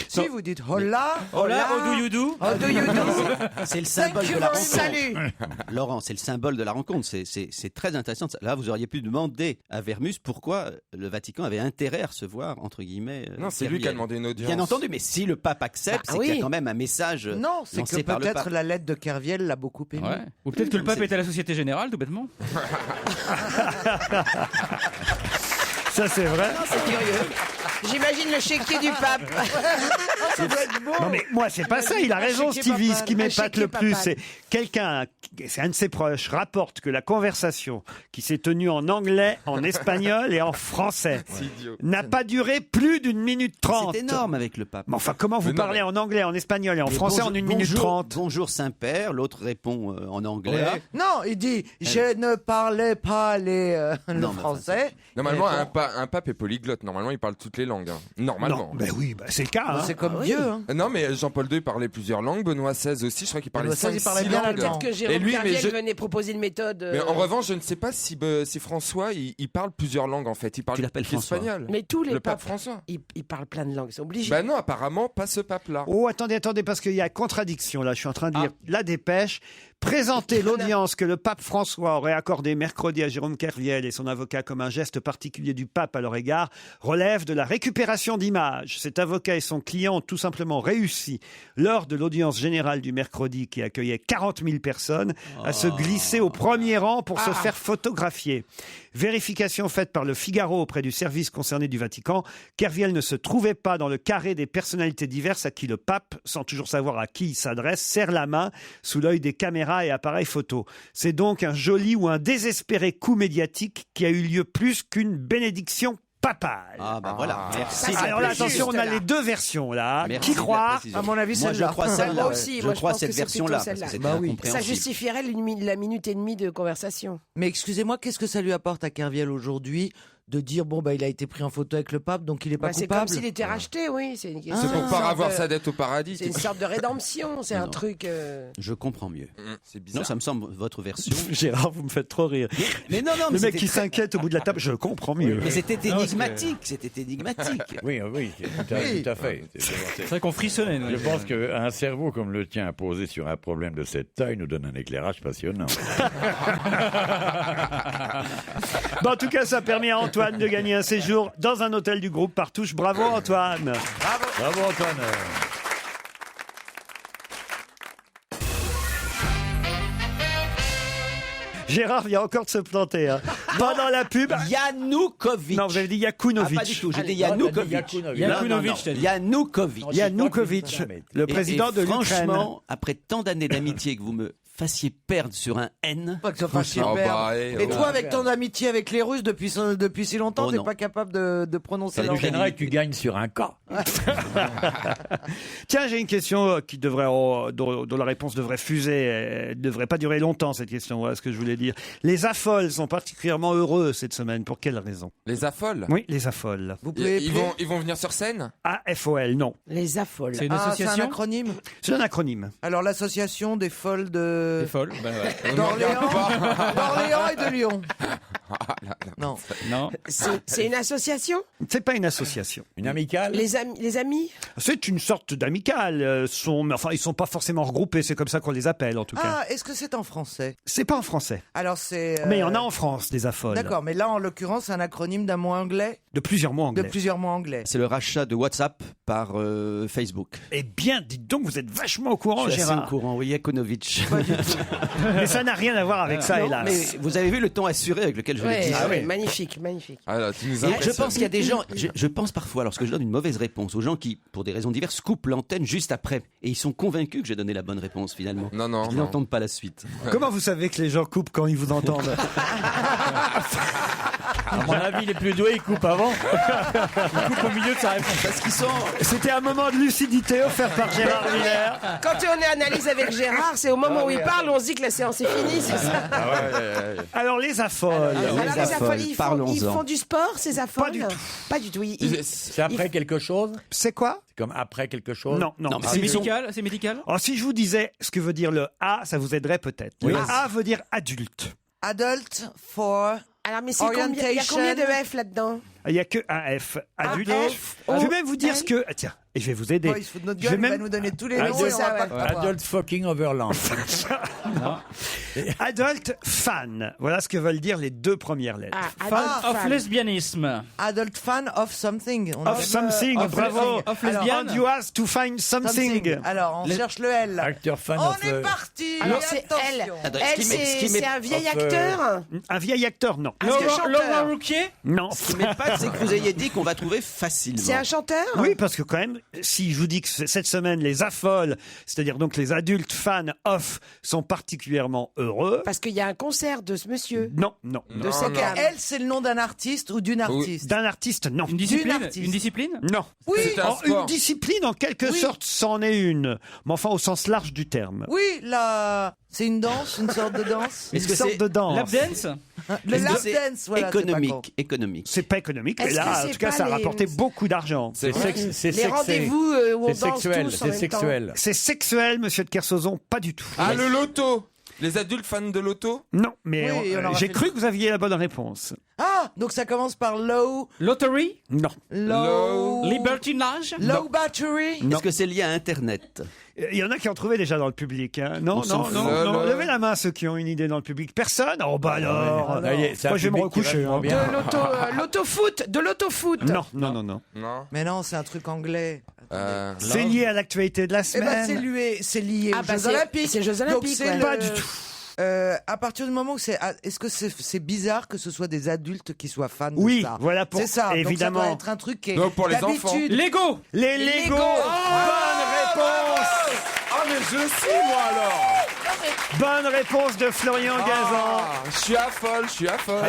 Si vous dites hola, Hola, how do you do? how do you do? C'est le symbole Thank de you la very rencontre. Salut. Laurent, c'est le symbole de la rencontre. C'est très intéressant. Là, vous auriez pu demander à Vermus pourquoi le Vatican avait intérêt à recevoir, entre guillemets. Non, c'est lui qui a demandé une audience. Bien entendu, mais si le pape accepte, Bah c'est qu'il y oui. a quand même un message Non, c'est lancé que par le peut-être pape. la lettre de Kerviel l'a beaucoup aimé. Ouais. Ou peut-être que le pape c'est- est à la Société Générale, tout bêtement. Ça, c'est vrai. Non, c'est curieux. J'imagine le chéquier du pape. Ça doit être beau. Non mais moi c'est pas ça, il a raison chéquier Stevie, papal. ce qui m'épate chéquier le plus papal. c'est quelqu'un, c'est un de ses proches, rapporte que la conversation qui s'est tenue en anglais, en espagnol et en français n'a pas duré plus d'1 minute 30. C'est énorme avec le pape. Mais enfin comment vous Mais non, parlez mais- en anglais, en espagnol et en Mais français en 1 minute 30? Bonjour Saint-Père, l'autre répond en anglais. Non, il dit je ne parlais pas le Non, mais français. Normalement, Mais bon, un pape est polyglotte. Normalement, il parle toutes les langues. hein. Normalement. Non, ben oui, ben c'est le cas. hein. c'est comme Dieu. Hein. Non, mais Jean-Paul II parlait plusieurs langues. Benoît XVI aussi. Je crois qu'il parlait Benoît XVI, 5 il parlait 6 bien langues. l'allemand. Peut-être que Jérôme mais Carviel je- venait proposer une méthode. Mais en revanche, je ne sais pas si François, il parle plusieurs langues en fait. Il parle Tu l'appelles François. espagnol. Mais tous les Le pape papes, François. ils parlent plein de langues, c'est obligé. Bah non, apparemment, pas ce pape-là. Oh, attendez, parce qu'il y a contradiction là. Je suis en train de lire la dépêche. Présenter l'audience que le pape François aurait accordée mercredi à Jérôme Kerviel et son avocat comme un geste particulier du pape à leur égard relève de la récupération d'images. Cet avocat et son client ont tout simplement réussi, lors de l'audience générale du mercredi qui accueillait 40 000 personnes, à se glisser au premier rang pour se faire photographier. Vérification faite par le Figaro auprès du service concerné du Vatican, Kerviel ne se trouvait pas dans le carré des personnalités diverses à qui le pape, sans toujours savoir à qui il s'adresse, serre la main sous l'œil des caméras et appareils photo. C'est donc un joli ou un désespéré coup médiatique qui a eu lieu plus qu'une bénédiction papale. Ah bah voilà, merci. Alors là, attention, on a les deux versions là. Merci Qui de la croit? précision. À mon avis, Moi je celle-là. crois celle-là. Moi aussi, je moi, je crois pense cette que c'est version-là plutôt parce que celle-là. c'était Bah oui. Ça incompréhensible. justifierait la minute et demie de conversation. Mais excusez-moi, qu'est-ce que ça lui apporte à Kerviel aujourd'hui de dire bon bah il a été pris en photo avec le pape donc il est pas Bah, c'est comme coupable. s'il était racheté, oui. C'est une C'est question- pour une pas sorte avoir de- sa dette au paradis. C'est une sorte de rédemption, c'est un truc. Je comprends mieux. C'est bizarre. Non, ça me semble votre version. Gérard, vous me faites trop rire. Mais non, Le mec c'était qui très- s'inquiète au bout de la table, je comprends mieux. Mais c'était Non, parce énigmatique, c'était énigmatique. Oui, oui, tout à fait. C'est vrai qu'on frissonnait. nous. Je pense qu'un cerveau comme le tien posé sur un problème de cette taille nous donne un éclairage passionnant. Bon, en tout cas, ça a permis à Antoine de gagner un séjour dans un hôtel du groupe Partouche. Bravo Antoine. Bravo Antoine. Gérard vient encore de se planter. Hein. Pendant la pub. Yanukovych. Non, vous avez dit Yakunovitch. Ah, pas du tout, j'ai dit Yanukovych. Yanukovych. Yanukovych, t'as dit. Yanukovych. Yanukovych, le président de l'Ukraine. Franchement, après tant d'années d'amitié que vous me fassiez perdre sur un N. Pas que ça fasse chier Oh, perdre. bah, Et toi, avec ton amitié avec les Russes depuis si longtemps, Oh, t'es non. pas capable de prononcer Ça leur nous gênerait que tu gagnes sur un cas. Tiens, j'ai une question qui devrait, dont la réponse devrait fuser. Elle devrait pas durer longtemps, cette question. Voilà ce que je voulais dire. Les affoles sont particulièrement heureux cette semaine. Pour quelle raison? Les affoles. Oui, les affoles. Vous pouvez Ils vont venir sur scène. AFOL, non. Les affoles. C'est une c'est un association acronyme. C'est un acronyme. Alors l'association des folles de Des folles. Ben ouais. d'Orléans et de Lyon. Non. Non. C'est une association. C'est pas une association. Une amicale. Les amis. C'est une sorte d'amicale. Mais enfin, ils sont pas forcément regroupés. C'est comme ça qu'on les appelle, en tout cas. Ah, est-ce que c'est en français? C'est pas en français. Alors c'est. Mais il y en a en France, des affoles. D'accord, mais là en l'occurrence c'est un acronyme d'un mot anglais, De plusieurs mots de anglais. plusieurs mots anglais. C'est le rachat de WhatsApp par Facebook. Eh bien, dites donc, vous êtes vachement au courant, Je suis assez Gérard. au courant, oui, Yakunovych. Mais ça n'a rien à voir avec ça, hélas. Mais vous avez vu le ton assuré avec lequel je l'ai dit. Magnifique, magnifique. Ah, là, tu nous Et je impressionnes. pense qu'il y a des gens, je pense parfois, lorsque je donne une mauvaise réponse, aux gens qui, pour des raisons diverses, coupent l'antenne juste après. Et ils sont convaincus que j'ai donné la bonne réponse finalement. Non. Ils n'entendent pas la suite. Comment vous savez que les gens coupent quand ils vous entendent? À mon avis, les plus doués, ils coupent avant. Il coupe au milieu de sa réponse. Parce qu'ils sont. C'était un moment de lucidité offert par Gérard Miller. Quand on est analyse avec Gérard, c'est au moment où il parle, on se dit que la séance est finie, c'est ça. Alors, les affoles. Alors les affoles, ils parlons-en. font du sport, ces affoles? Pas du tout. Pas du tout. C'est après quelque chose. C'est quoi? C'est comme après quelque chose. Non. Non, mais C'est ils sont- médical. C'est médical. Alors, si je vous disais ce que veut dire le A, ça vous aiderait peut-être. Oui. Le A veut dire adulte. Adult for. Alors, mais c'est combien, il y a combien de F là-dedans? Il n'y a que un F. Adulte. F, Je vais O, même vous dire ce que. Ah, tiens, et je vais vous aider. Oh, il se fout de notre Je vais gueule, il va même- nous donner tous les Ah, noms c'est et on ça, va ouais. pas le savoir. Adult fucking overland. Adult fan. Voilà ce que veulent dire les deux premières lettres. Fan Ah, of fan. lesbianisme. Adult fan of something. On Of a- something, of bravo. of Alors, lesbienne. and you has to find something. Alors on cherche le L. Acteur fan On of. est parti. Alors c'est elle. Attention. Attends, Elle, ce qui m'est c'est un vieil of, acteur. Un vieil acteur, non. Ah, c'est un chanteur. Laurent Ruquier. Non. Ce qui m'épate, c'est que vous ayez dit qu'on va trouver facilement. C'est un chanteur? Oui, parce que quand même, si je vous dis que cette semaine, les affoles, c'est-à-dire donc les adultes fans off, sont particulièrement heureux. Parce qu'il y a un concert de ce monsieur. Non. De cette dame. Elle, c'est le nom d'un artiste ou d'une artiste? D'un artiste, non. Une discipline? D'une artiste. Une discipline? Non. Oui, C'est un sport. Une discipline, en quelque sorte, c'en est une. Mais enfin, au sens large du terme. oui, là, c'est une danse, une sorte de danse. Une sorte de danse. Lap dance? Le Est-ce que lap c'est dance, voilà. économique. C'est pas économique, mais Est-ce là, que en c'est tout cas, pas ça a les- rapporté beaucoup d'argent. C'est Les sexy. rendez-vous où on C'est danse sexuel. tous en C'est même temps. sexuel. C'est sexuel, monsieur de Kersauzon, pas du tout. Ah, le loto. Les adultes fans de loto? Non, mais Oui, on aura j'ai fait cru le- que vous aviez la bonne réponse. Ah, donc ça commence par low, Lottery? Non. low, Libertinage? low battery. Est-ce que c'est lié à Internet? Il y en a qui ont trouvé déjà dans le public. Hein. Non, On s'en fout. Levez la main ceux qui ont une idée dans le public. Personne? Oh bah alors. Là, c'est un Moi, je vais me public qui est recoucher. vachement Hein. bien. De l'autofoot. Non. Non. Mais non, c'est un truc anglais. C'est lié à l'actualité de la Eh ben, semaine. c'est lié Ah, aux bah, Jeux c'est- Olympiques. c'est les Jeux Donc, Olympiques, c'est ouais. Pas du tout. À partir du moment où est-ce que c'est bizarre que ce soit des adultes qui soient fans de Oui, ça? voilà pour- C'est ça. évidemment. Donc ça doit être un truc qui est Donc, pour les d'habitude. enfants. Lego? Les Lego. Bonne réponse. Ah, mais je sais, moi, alors. Bonne réponse de Florian Gazan. Je suis à folle.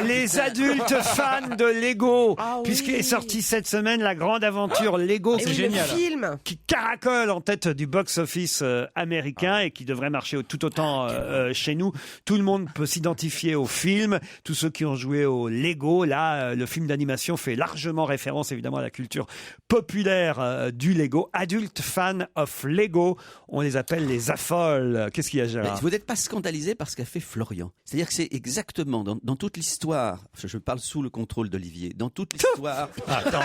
Les adultes fans de Lego, Ah oui. puisqu'il est sorti cette semaine la grande aventure Lego Et oui, génial. le film. qui caracole en tête du box-office américain et qui devrait marcher tout autant chez nous. Tout le monde peut s'identifier au film. Tous ceux qui ont joué au Lego, là, le film d'animation fait largement référence évidemment à la culture populaire du Lego. Adultes fans of Lego, on les appelle les affoles. Qu'est-ce qu'il y a, Mais Gérard? vous n'êtes pas scandalisé par ce qu'a fait Florian. C'est-à-dire que c'est exactement dans toute l'histoire, je parle sous le contrôle d'Olivier, dans toute l'histoire,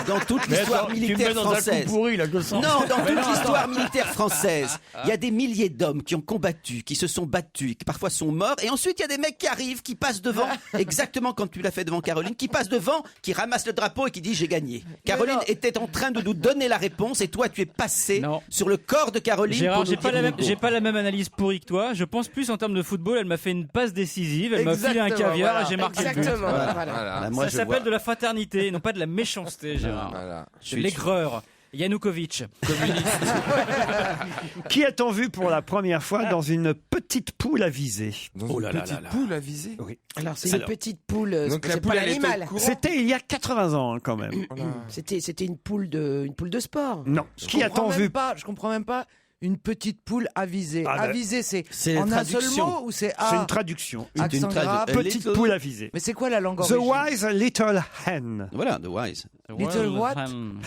dans toute Mais l'histoire attends, tu me mets militaire dans un coup française. pourri, là, je sens. Non, dans Mais toute non, l'histoire militaire française, il y a des milliers d'hommes qui ont combattu, qui se sont battus, qui parfois sont morts, et ensuite il y a des mecs qui arrivent, qui passent devant, exactement comme tu l'as fait devant Caroline, qui passent devant, qui ramassent le drapeau et qui disent j'ai gagné. Caroline était en train de nous donner la réponse, et toi tu es passé Non. sur le corps de Caroline. Gérard, pour nous j'ai pas, dire la même, Nico. j'ai pas la même analyse pourrie que toi. Je pense plus en termes de football. Elle m'a fait une passe décisive. Elle m'a filé un Exactement, caviar voilà. et j'ai marqué le but. Exactement. Voilà. Voilà. Voilà, moi, Ça je s'appelle vois. de la fraternité, non pas de la méchanceté, Gérard. Voilà. C'est l'aigreur. Yanukovych. Qui a-t-on vu pour la première fois dans une petite poule à viser? Dans une petite poule à viser. Oui. Alors, c'est une petite poule. Donc c'est la pas poule, elle est l'animal. au courant. C'était il y a 80 ans quand même. C'était une poule de sport. Non. Qui a-t-on vu? Je comprends même pas. Une petite poule avisée. Ah, bah, avisée, c'est c'est en la un seul traduction. mot ou c'est C'est A une traduction. accent grave. Petite poule à viser. Mais c'est quoi la langue The originale? Wise Little Hen. Voilà, The Wise. Little what?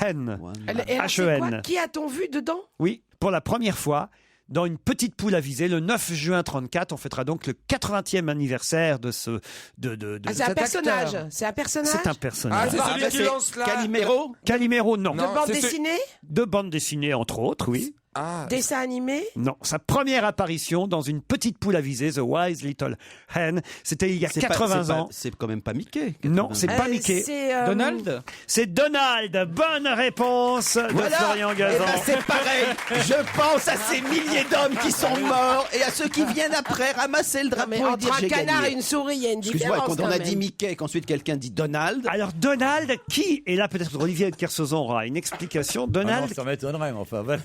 Hen. Et alors, c'est quoi? H-E-N. Qui a-t-on vu dedans? Oui, pour la première fois, dans une petite poule à viser, le 9 juin 34, on fêtera donc le 80e anniversaire de ce... Ah, c'est un cet personnage. acteur. C'est un personnage. C'est un Ah, personnage. c'est celui bah, qui c'est lance là. Calimero. Calimero, non. De Non, bande c'est ce- dessinée? De bande dessinée, entre autres, oui. Ah, Dessin animé? Non, sa première apparition dans une petite poule à viser, The Wise Little Hen, c'était il y a C'est 80 pas- ans. C'est quand même pas Mickey. Non, c'est pas Mickey. C'est Donald? C'est Donald. Bonne réponse de Florian Eh Gazan. ben, c'est pareil. Je pense à ces milliers d'hommes qui sont morts et à ceux qui viennent après ramasser le Non, drapeau mais et entre dire un j'ai canard gagné. et une souris, il y a une Excuse-moi, différence. quand on quand a même. dit Mickey, qu'ensuite quelqu'un dit Donald. Alors Donald, qui, et là peut-être Olivier de Kersauzon aura une explication, Ah non, Donald, ça m'étonnerait, mais enfin. bref.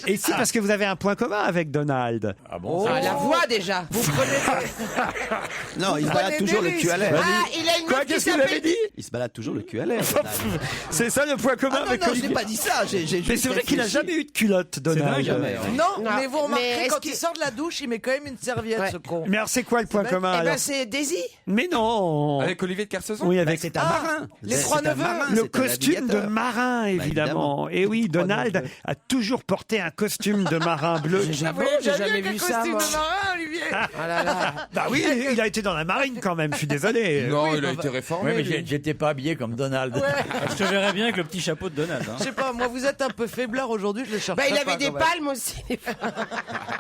et si parce que vous avez un point commun avec Donald. Ah bon Ah, la voix déjà. Vous prenez. Non, il se balade toujours le cul à l'air. Ah, il a une Quoi, meuf qui qu'est-ce que vous avez s'appelle. dit? Il se balade toujours le cul à l'air. Donald. C'est ça le point commun Ah non, avec non, je Olivier. n'ai pas dit ça. J'ai Mais juste c'est vrai qu'il n'a réfléchi. jamais eu de culotte, Donald. vrai, jamais. Non, Non, mais vous mais remarquerez, est-ce quand qu'il- il sort de la douche, il met quand même une serviette, Ouais. ce con. Mais alors c'est quoi le point vrai. commun Eh alors ben, c'est Daisy. Mais non. avec Olivier de Kersauzon. Oui, avec C'est un marin. les C'est trois un neveux. marin, le c'est un costume de navigateur. marin, évidemment. Et oui, Donald a toujours porté un costume de marin bleu. J'avoue, j'ai jamais vu ça, moi. marin, Olivier. Oh là là. Bah oui, il a été dans la marine quand même, je suis désolé. Non, il a été réformé. Oui, mais lui. j'étais pas habillé comme Donald. Je te verrais bien avec le petit chapeau de Donald. hein. Je sais pas, moi vous êtes un peu faiblard aujourd'hui, je le cherche Bah, il pas avait des quand même. palmes aussi.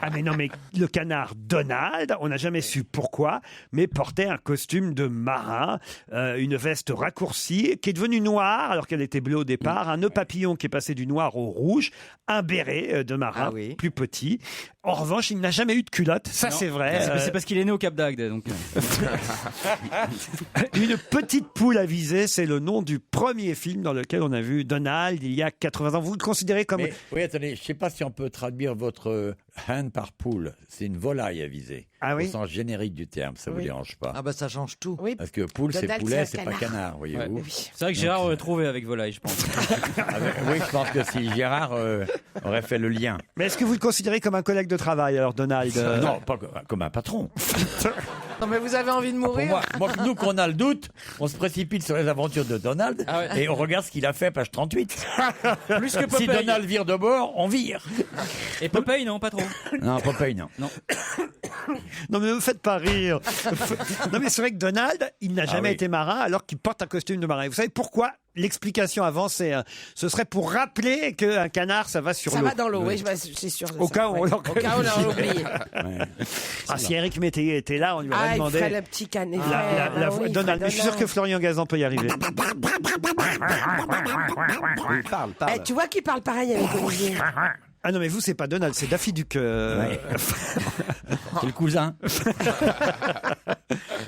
Ah mais non, mais le canard Donald, on n'a jamais su pourquoi, mais portait un costume de marin, une veste raccourcie qui est devenue noire alors qu'elle était bleue au départ, un nœud papillon qui est passé du noir au rouge, un béret de marin Ah oui. plus petit. En revanche, il n'a jamais eu de culotte. Ça, Non. c'est vrai. C'est parce qu'il est né au Cap d'Agde. Donc... Une petite poule avisée, c'est le nom du premier film dans lequel on a vu Donald il y a 80 ans. Vous le considérez comme... Mais, oui, attendez, je ne sais pas si on peut traduire votre hen par poule. C'est une volaille avisée. Ah oui. Au sens générique du terme, ça ne vous dérange pas. Ah bah ça change tout. Oui. Parce que poule, c'est Donald, poulet, c'est c'est un pas canard. canard, voyez-vous. Ouais. C'est vrai que Gérard aurait trouvé avec volaille, je pense. Oui, je pense que si Gérard aurait fait le lien. Mais est-ce que vous le considérez comme un collègue de travail, alors, Donald Non, pas comme un patron. Non mais vous avez envie de Pour mourir. nous, qu'on a le doute, on se précipite sur les aventures de Donald et on regarde ce qu'il a fait, page 38. Plus que Si Popeye. Donald vire de bord, on vire. Et Popeye, non, pas trop. Non, Popeye, non. Non, mais ne me faites pas rire. Non, mais c'est vrai que Donald, il n'a jamais oui. été marin alors qu'il porte un costume de marin. Et vous savez pourquoi? L'explication avant, ce serait pour rappeler qu'un canard, ça va sur l'eau. Ça va dans l'eau, oui, c'est sûr. Au cas où on l'en- Au cas où on l'a oublié. Ah, si Eric Métayer était là, on lui aurait Ah, il demandé. ferait le petit canet. Donald, mais je suis sûr que Florian Gazan peut y arriver. Il parle. Tu vois qu'il parle pareil avec Olivier. Ah non, mais vous, c'est pas Donald, c'est Daffy Duck. C'est le cousin.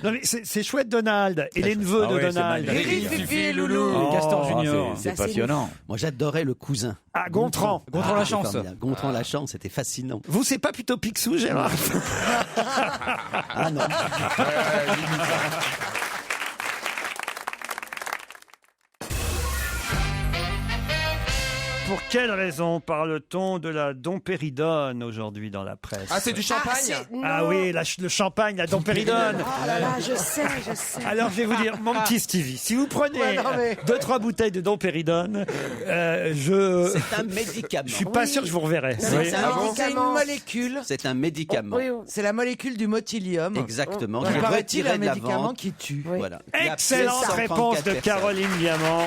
Non, mais c'est chouette, Donald. Et les neveux Ah de ouais, c'est Donald. magnifique. Riri, Fifi, Loulou. Oh, Castor Junior. C'est passionnant. Moi, j'adorais le cousin. Ah, Gontran. Gontran la c'est chance. formidable. Gontran la chance, c'était fascinant. Vous, c'est pas plutôt Picsou, Gérard? Ah non. Pour quelle raison parle-t-on de la dompéridone aujourd'hui dans la presse? Ah, c'est du champagne. Ah oui, le champagne, la dompéridone. Oh là là, je sais. Alors je vais vous dire, mon petit Stevie, si vous prenez Ouais, non, mais- 2-3 bouteilles de dompéridone, C'est un médicament. je suis pas sûr que je vous reverrai. Vous voyez? c'est un C'est une médicament. molécule. C'est un médicament. C'est la molécule du motilium. Exactement. Qui Qui est paraît-il retiré un de la médicament vente. qui tue. Voilà. Il y a Excellente 134 réponse de personnes. Caroline Diamant.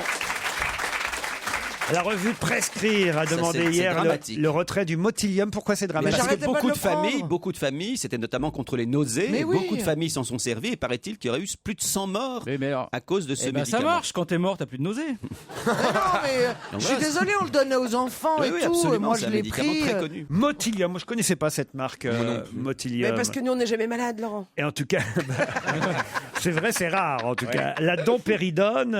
La revue Prescrire a Ça, demandé c'est hier dramatique. le retrait du motilium. Pourquoi c'est Mais dramatique? parce que j'arrêtais pas de le prendre. beaucoup de familles, c'était notamment contre les nausées, Mais et oui. beaucoup de familles s'en sont servies, et paraît-il qu'il y aurait eu plus de 100 morts Mais alors, à cause de ce eh ben, ça médicament. marche. Quand t'es mort, t'as plus de nausée. Non, mais Donc je suis voilà, désolé, on le donnait aux enfants Oui, et oui, tout. absolument, Moi, c'est je un l'ai médicament pris. très connu. Motilium, moi je connaissais pas cette marque Motilium. Mais parce que nous, on n'est jamais malade, Laurent. Et en tout cas, c'est vrai, c'est rare en tout cas. La dompéridone,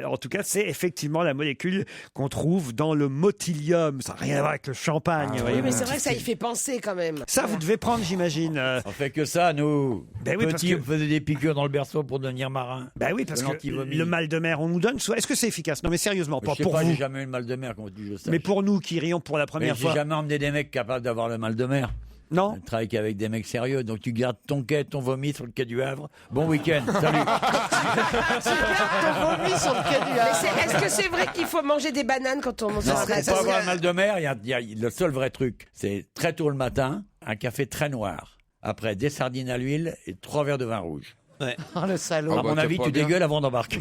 en tout cas, c'est effectivement la molécule qu'on trouve dans le motilium. Ça n'a rien à voir avec le champagne. vous voyez, Oui, mais mon c'est vrai petit que ça y Steve. fait penser quand même. Ça, vous devez prendre, j'imagine. On fait que ça, nous. Ben oui, parce Petits, que- on faisait des piqûres dans le berceau pour devenir marin. Ben oui, parce De que l'antivomi. le mal de mer, on nous donne. Est-ce que c'est efficace? Non, mais sérieusement, Mais pas je sais pour pas, vous. j'ai jamais eu le mal de mer, comme tu le sais. Mais pour nous qui rions pour la Mais première j'ai fois. jamais emmené des mecs capables d'avoir le mal de mer. Non. Je travaille qu'avec des mecs sérieux, donc tu gardes ton quai, ton vomi sur le quai du Havre. Bon week-end, salut. Ton vomi sur le quai du Mais Havre. est-ce que c'est vrai qu'il faut manger des bananes quand on mange Non, la pour glace pas avoir le mal de mer, il y a le seul vrai truc, c'est très tôt le matin, un café très noir. Après, des sardines à l'huile et 3 verres de vin rouge. Oh, le salaud. À mon t'es avis, pas tu bien. dégueules avant d'embarquer.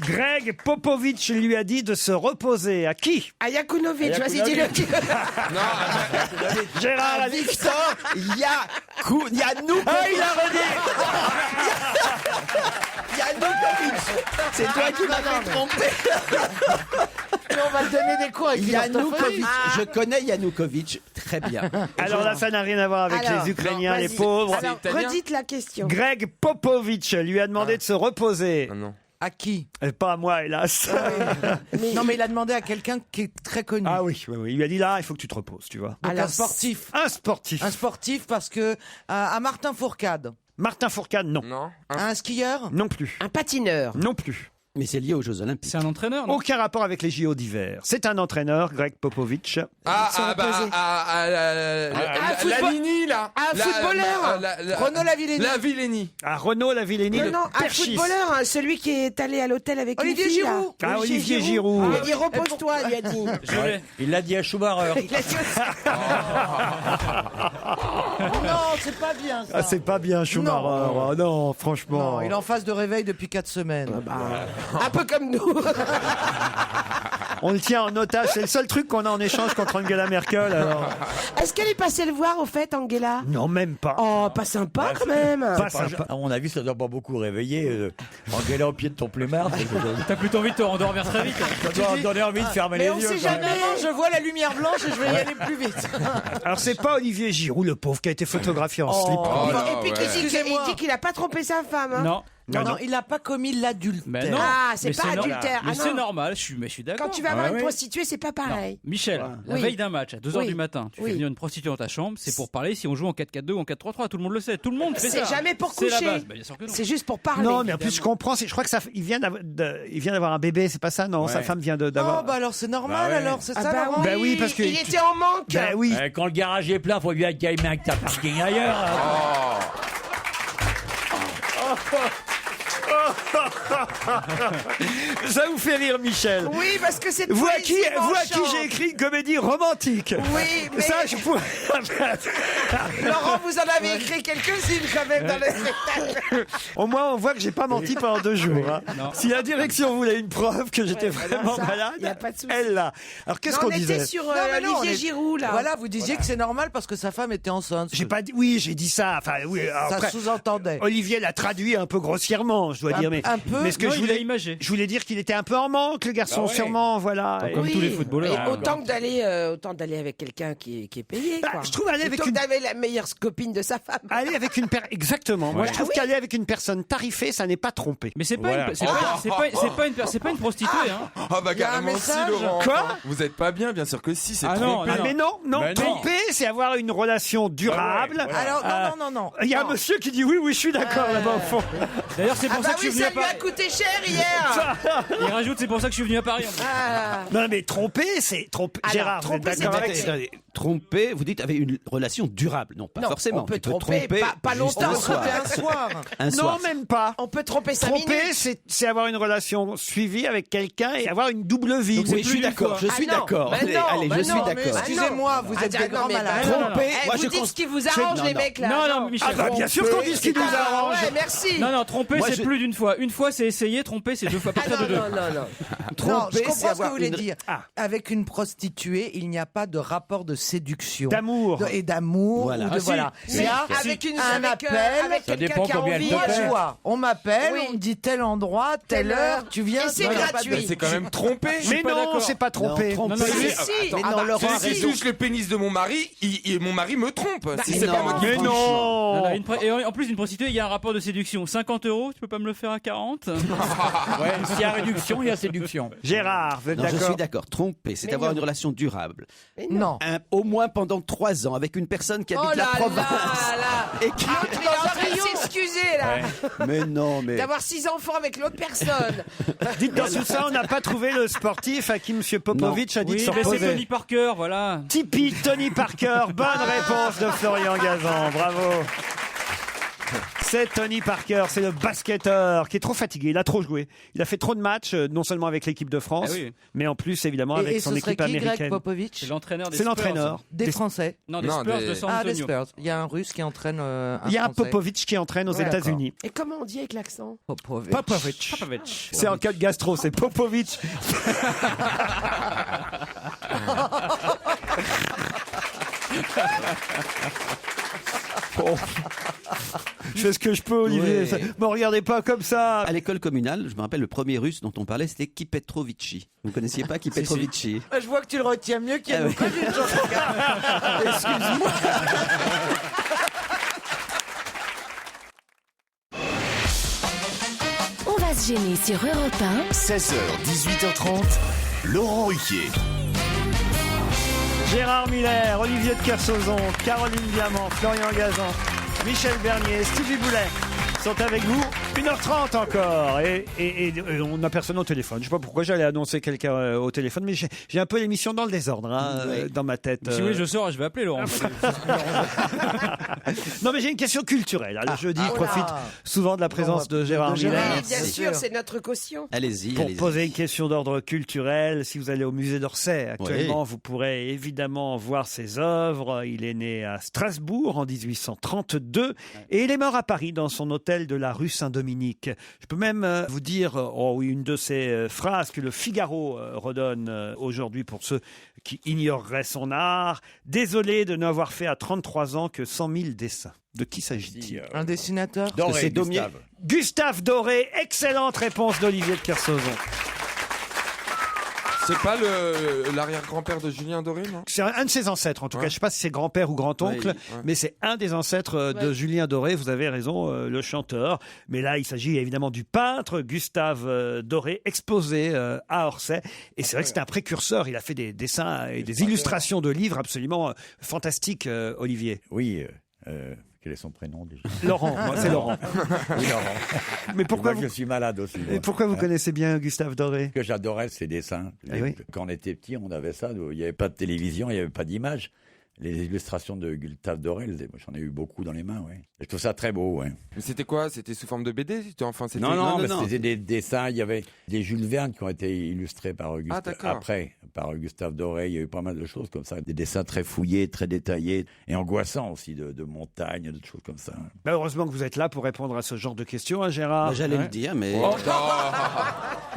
Greg Popovich lui a dit de se reposer. À qui? À Yakunovic, vas-y, dis-le. Gérard a dit. Victor Yanukovych. Ah, il a redit. Yanukovych. C'est toi qui m'as fait tromper. Mais on va le donner des cours avec Yanukovych. Je connais Yanukovych très bien. Alors là, ça n'a rien à voir avec Alors, les Ukrainiens, non, les vas-y. pauvres. Alors, italien redites la question. Greg Popovich lui a demandé de se reposer. Ah non. À qui? Pas à moi, hélas. Non, mais il a demandé à quelqu'un qui est très connu. Ah oui, oui, oui. Il lui a dit là, il faut que tu te reposes, tu vois. Donc Alors, un sportif. Un sportif. Un sportif parce que à Martin Fourcade. Martin Fourcade, non. Non. Un skieur. Non plus. Un patineur. Non plus. Mais c'est lié aux Jeux Olympiques. C'est un entraîneur, non? Aucun rapport avec les JO d'hiver. C'est un entraîneur, Greg Popovich. Ah, Ils sont reposés. la Nini, là. Un footballeur. Renaud Lavillenie. La Villenie. À Renaud Lavillenie, Non, le non, un perchiste. footballeur, hein, celui qui est allé à l'hôtel avec Olivier une fille, là. Giroud. Ah, Olivier Giroud. Il a dit repose-toi, il a dit. Je l'ai. Il l'a dit à Schumacher. Il a dit aussi. Non, c'est pas bien ça. Ah, c'est pas bien, Schumacher. Non. Oh, non, franchement. Non, il est en phase de réveil depuis 4 semaines. Un peu comme nous. On le tient en otage. C'est le seul truc qu'on a en échange contre Angela Merkel. Alors. Est-ce qu'elle est passée le voir, au fait, Angela? Non, même pas. Oh, pas sympa, quand même. Pas sympa. À mon avis, ça doit pas beaucoup réveiller. Angela au pied de ton plumard. T'as plutôt envie de te rendormir très vite. Ça doit donner envie de fermer les Mais on yeux. sait jamais. Je vois la lumière blanche et je vais y aller plus vite. Alors, c'est pas Olivier Giroud, le pauvre, qui a été photographié en slip. Oh là, Et puis ouais. il dit qu'il a pas trompé sa femme. Hein. Non. Non, il n'a pas commis l'adultère. Mais non. Ah, c'est Mais pas normal. adultère. Mais Ah, c'est non. normal, je suis d'accord. Quand tu vas voir une prostituée, c'est pas pareil. Michel, la Oui. veille d'un match, à 2h Oui. du matin, tu Oui. fais venir une prostituée dans ta chambre, c'est pour parler si on joue en 4-4-2 ou en 4-3-3, tout le monde le sait, tout le monde fait ça. C'est jamais pour C'est la coucher. base. Bah, bien sûr que non. C'est juste pour parler. Non, mais en plus, je comprends. Je crois que il vient d'avoir un bébé, c'est pas ça? Non, sa femme vient d'avoir. Oh, bah alors c'est normal, alors, c'est Ah ça, bah Laurent? Bah oui, parce que. Il était en manque. Bah oui. Quand le garage est plein, faut bien qu'il y ait un que t'as parking ailleurs. Hein. Ça vous fait rire, Michel. Oui, parce que c'est Vous à qui poésie j'ai écrit une comédie romantique. Oui, mais Ça, je pourrais. Laurent, vous en avez écrit quelques-unes quand même dans le spectacle. Au moins, on voit que j'ai pas menti pendant 2 jours. Hein. Si la direction voulait une preuve que j'étais vraiment ça, malade, y a pas de souci. elle l'a. Alors qu'est-ce Non, qu'on on était disait sur Non, mais non, Olivier on est- Giroud, là. Voilà, vous disiez que c'est normal parce que sa femme était enceinte. J'ai pas dit. Oui, j'ai dit ça. Enfin, oui. Ça Après, sous-entendait. Olivier l'a traduit un peu grossièrement, je dois dire. Mais un peu. Mais ce que Non, je il l'a voulais, imagé. je voulais dire qu'il était un peu en manque, le garçon, Bah ouais. sûrement. Voilà. Et- Comme Oui. tous les footballeurs. Et Ah, autant d'aller avec quelqu'un qui est payé. Bah, quoi. je trouve aller avec Plutôt une- que d'aller la meilleure copine de sa femme. Aller avec une personne. Exactement. Moi, je trouve qu'aller avec une personne tarifée, ça n'est pas trompé. Mais c'est pas, Voilà. c'est pas une prostituée, hein. Ah bah Il y a un carrément si, message. Laurent. Quoi Vous êtes pas bien, bien sûr que si, c'est Ah non, trompé. Ah, mais non, Mais non. tromper, c'est avoir une relation durable. Ah ouais, voilà. Alors, non. Il y a un monsieur qui dit oui, je suis d'accord là-bas au fond. D'ailleurs, c'est pour Ah ça bah que je oui, suis venu ça à lui a Paris. coûté cher hier. Il rajoute, c'est pour ça que je suis venu à Paris. Ah. Non, mais tromper, c'est tromper. Alors, Gérard, vous êtes tromper, c'est d'accord pas avec ça? Attendez, tromper, vous dites avec une relation durable. Non, pas Non, forcément. on peut Tu tromper, pas juste longtemps. un On soir. tromper un soir. Un Non, soir. même pas. On peut tromper 5 Tromper, minutes. c'est avoir une relation suivie avec quelqu'un et avoir une double vie. Oui, je suis d'accord. Je suis Ah non, d'accord. bah Allez, non, allez, bah je suis non, d'accord. mais Excusez-moi, vous êtes des grands malades. Tromper, moi, vous je dites cons- ce qui vous arrange, non, les non. mecs, là. Non, Michel. Ah bah bien sûr qu'on dit ce qui nous arrange. Ouais, merci. Non, tromper, Moi, c'est je- plus d'une fois. Une fois, c'est essayer, tromper, c'est 2 fois. À Ah partir de non, 2. non. Non, Tromper, je comprends c'est ce que avoir vous voulez une- dire. Ah. Avec une prostituée, il n'y a pas de rapport de séduction. D'amour. Et d'amour. Voilà. ou de- Ah, si. voilà. Si. Il y a Avec une un avec, appel. avec Ça quelqu'un dépend qui a combien envie. elle te Moi, paie. je vois. On m'appelle, Oui. on me dit tel endroit, telle heure, tu viens. Et c'est non, il y a pas gratuit. de- C'est quand même trompé. Mais pas non, d'accord. c'est pas tromper. Non, Non, tromper. non, Si, mais- si. Mais Ah non, bah, Laurent a si raison. touche le pénis de mon mari, mon mari me trompe. si c'est mais pas non. moi qui Mais touche. non. Et en plus, une prostituée, il y a un rapport de séduction. 50 €, tu peux pas me le faire à 40? Ouais, s'il y a réduction, il y a séduction. Gérard, vous êtes Non, je d'accord? suis d'accord. Tromper, c'est Mais avoir non. une relation durable. Non. Au moins pendant 3 ans avec une personne qui habite Oh la là province. là. Et qui- L'autre, il est en train de s'excuser, là. Mais non, mais. D'avoir 6 enfants avec l'autre personne. Dites dans tout ça, on n'a pas trouvé le sportif à qui M. Popovic a dit de Oui, se mais c'est reposer. Tony Parker, voilà. Tipeee, Tony Parker. Bonne réponse de Florian Gazan. Bravo. C'est Tony Parker, c'est le basketteur qui est trop fatigué. Il a trop joué. Il a fait trop de matchs, non seulement avec l'équipe de France, Ah oui. mais en plus, évidemment, avec Et son ce serait équipe qui, Greg américaine. Popovich? C'est l'entraîneur des C'est Spurs. l'entraîneur. Des Français. Non, des Non, Spurs des- de San Ah, des Antonio. Spurs. Il y a un Russe qui entraîne un Il y a un Français. Popovic qui entraîne aux Ouais, d'accord. États-Unis. Et comment on dit avec l'accent? Popovic. Popovic. Popovich. C'est en cas de gastro, c'est Popovic. Bon. Je fais ce que je peux, Olivier. Ouais. Ça- Me regardez pas comme ça. À l'école communale, je me rappelle le premier russe dont on parlait, c'était Kipetrovici. Vous ne connaissiez pas Kipetrovici? Je vois que tu le retiens mieux qu'il y a Ah nous oui. connu, Jean-Pierre. Excuse-moi. On va se gêner sur Europe 1. 16h, 18h30, Laurent Ruquier. Gérard Miller, Olivier de Kersauzon, Caroline Diamant, Florian Gazan, Michel Bernier, Stevie Boulet sont avec vous. 1h30 encore. Et on n'a personne au téléphone. Je sais pas pourquoi j'allais annoncer quelqu'un au téléphone, mais j'ai un peu l'émission dans le désordre dans ma tête. Si oui, je sors, je vais appeler Laurent. Non, mais j'ai une question culturelle. Le jeudi, je Oh là. profite souvent de la présence de Gérard de Gérard. Miller Oui, bien c'est sûr, sûr. c'est notre caution. Allez-y, pour allez-y. poser une question d'ordre culturel. Si vous allez au musée d'Orsay actuellement, vous pourrez évidemment voir ses œuvres. Il est né à Strasbourg en 1832 et il est mort à Paris dans son hôtel celle de la rue Saint-Dominique. Je peux même vous dire une de ces phrases que le Figaro redonne aujourd'hui pour ceux qui ignoreraient son art. Désolé de n'avoir fait à 33 ans que 100 000 dessins. De qui s'agit-il? Un dessinateur? Doré, Gustave Doré, excellente réponse d'Olivier de Kersauzon. C'est pas l'arrière-grand-père de Julien Doré, non? C'est un de ses ancêtres, en tout cas. Je ne sais pas si c'est grand-père ou grand-oncle, mais c'est un des ancêtres de Julien Doré. Vous avez raison, le chanteur. Mais là, il s'agit évidemment du peintre Gustave Doré, exposé à Orsay. Et c'est vrai que c'était un précurseur. Il a fait des dessins et des illustrations de livres absolument fantastiques, Olivier. Oui. Quel est son prénom déjà? Laurent, moi c'est Laurent. Oui, Laurent. Mais pourquoi je suis malade aussi. Et pourquoi vous connaissez bien Gustave Doré? Que j'adorais ses dessins. Quand on était petit, on avait ça. Il n'y avait pas de télévision, il n'y avait pas d'image. Les illustrations de Gustave Doré, j'en ai eu beaucoup dans les mains, ouais. Je trouve ça très beau, ouais. Mais c'était quoi? C'était sous forme de BD? Non, c'était des dessins. Il y avait des Jules Verne qui ont été illustrés par Gustave Doré. Il y a eu pas mal de choses comme ça. Des dessins très fouillés, très détaillés et angoissants aussi, de montagnes, de choses comme ça. Heureusement que vous êtes là pour répondre à ce genre de questions, hein, Gérard. J'allais le dire, mais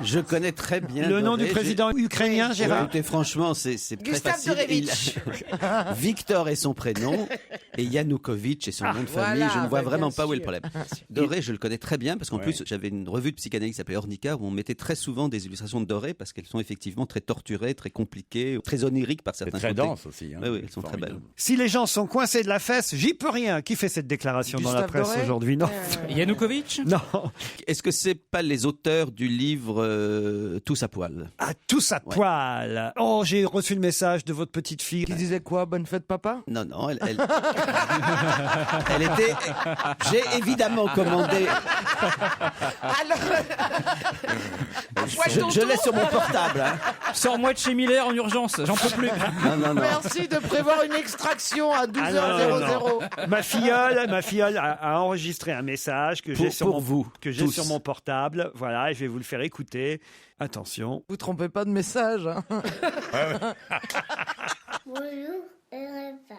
je connais très bien le nom Doré. du président ukrainien, Gérard. Écoutez, franchement, c'est très facile. Victor est son prénom et Yanukovych est son nom de famille. Je ne vois vraiment pas où est le problème. Doré, je le connais très bien parce qu'en plus, j'avais une revue de psychanalyse qui s'appelait Ornica où on mettait très souvent des illustrations de Doré parce qu'elles sont effectivement très torturées, très compliquées, très oniriques par certains côtés. Très denses aussi. Hein. Oui, elles sont très belles. Si les gens sont coincés de la fesse, j'y peux rien. Qui fait cette déclaration dans la presse aujourd'hui? Non. Yanukovych? Non. Est-ce que c'est pas les auteurs du livre Tous à poil? Ah, Tous à poil. Oh, j'ai reçu le message de votre petite fille. Qui disait quoi? Bonne fête, papa? Non, elle était... J'ai évidemment commandé... Je l'ai sur mon portable. Hein. Sors-moi de chez Miller en urgence, j'en peux plus. Non. Merci de prévoir une extraction à 12h00. Ma filleule a enregistré un message que j'ai sur mon portable. Voilà, et je vais vous le faire écouter. Attention. Vous trompez pas de message. Hein. Bonjour, Europe 1.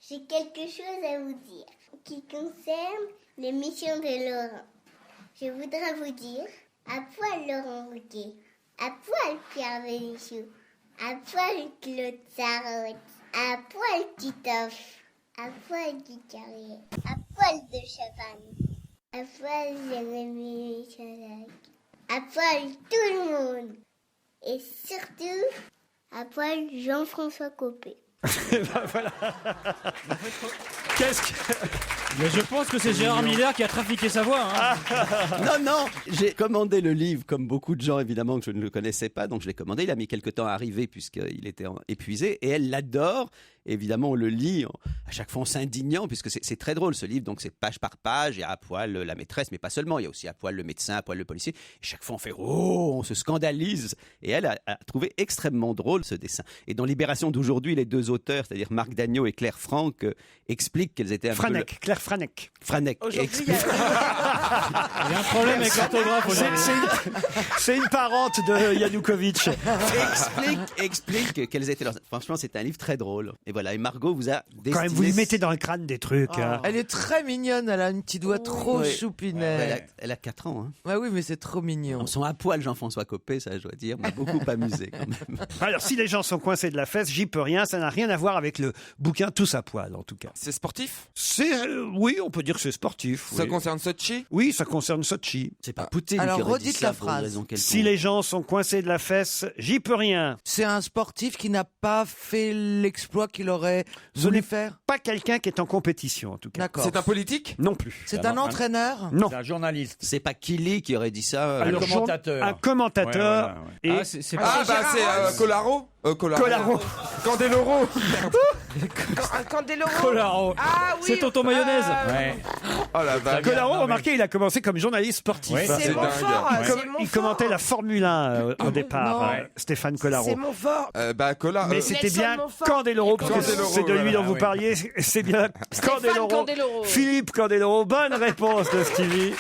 J'ai quelque chose à vous dire qui concerne l'émission de Laurent. Je voudrais vous dire, à poil Laurent Ruquier, à poil Pierre Bénichou, à poil Claude Sarraute, à poil Titoff, à poil Guy Carrier, à poil de Chavannes, à poil Jérémy Chalac, à poil tout le monde. Et surtout, à poil Jean-François Copé. Voilà. Qu'est-ce que... Mais je pense que c'est Gérard Miller qui a trafiqué sa voix. Hein. Non, j'ai commandé le livre, comme beaucoup de gens évidemment que je ne le connaissais pas, donc je l'ai commandé. Il a mis quelque temps à arriver puisqu'il était épuisé et elle l'adore. Évidemment, on le lit à chaque fois en s'indignant puisque c'est très drôle ce livre, donc c'est page par page. Il y a à poil la maîtresse, mais pas seulement. Il y a aussi à poil le médecin, à poil le policier. Et chaque fois, on fait on se scandalise. Et elle a trouvé extrêmement drôle ce dessin. Et dans Libération d'aujourd'hui, les deux auteurs, c'est-à-dire Marc Dagneau et Claire Franck, expliquent qu'elles étaient Claire Franek. Il y a un problème avec l'orthographe aujourd'hui. C'est une parente de Yanukovych. explique quelles étaient leurs... Franchement, c'est un livre très drôle. Et voilà, et Margot vous a destiné... Quand même, vous lui mettez dans le crâne des trucs. Hein. Elle est très mignonne, elle a une petite voix trop choupinet. Elle a 4 ans. Hein. Ouais, oui, mais c'est trop mignon. Son à poil Jean-François Copé, ça je dois dire, m'a beaucoup amusé quand même. Alors, si les gens sont coincés de la fesse, j'y peux rien. Ça n'a rien à voir avec le bouquin Tous à poil, en tout cas. C'est sportif? Oui, on peut dire que c'est sportif. Ça concerne Sochi? Oui, ça concerne Sochi. C'est pas Poutine alors, qui aurait dit redites ça la pour une phrase. raison quelconque. Si les gens sont coincés de la fesse, j'y peux rien. C'est un sportif qui n'a pas fait l'exploit qu'il aurait voulu faire? Pas quelqu'un qui est en compétition, en tout cas. D'accord. C'est un politique? Non plus. C'est un entraîneur? Non. C'est un journaliste. C'est pas Killy qui aurait dit ça. Un commentateur. Un commentateur. Ouais. Et c'est Colaro? Colaro. Candeloro. Candeloro. Colaro. Ah oui. C'est tonton mayonnaise. Ouais. Oh la vache. Colaro, remarquez, il a commencé comme journaliste sportif. Ouais, C'est mon dingue. fort. Il commentait la Formule 1 au départ, non. Stéphane Colaro. C'est mon fort. Mais c'était Nelson bien Montfort. Candeloro, parce que Candeloro, c'est de lui dont voilà, vous oui. parliez. C'est bien Candeloro. Candeloro. Philippe Candeloro. Bonne réponse de Stevie.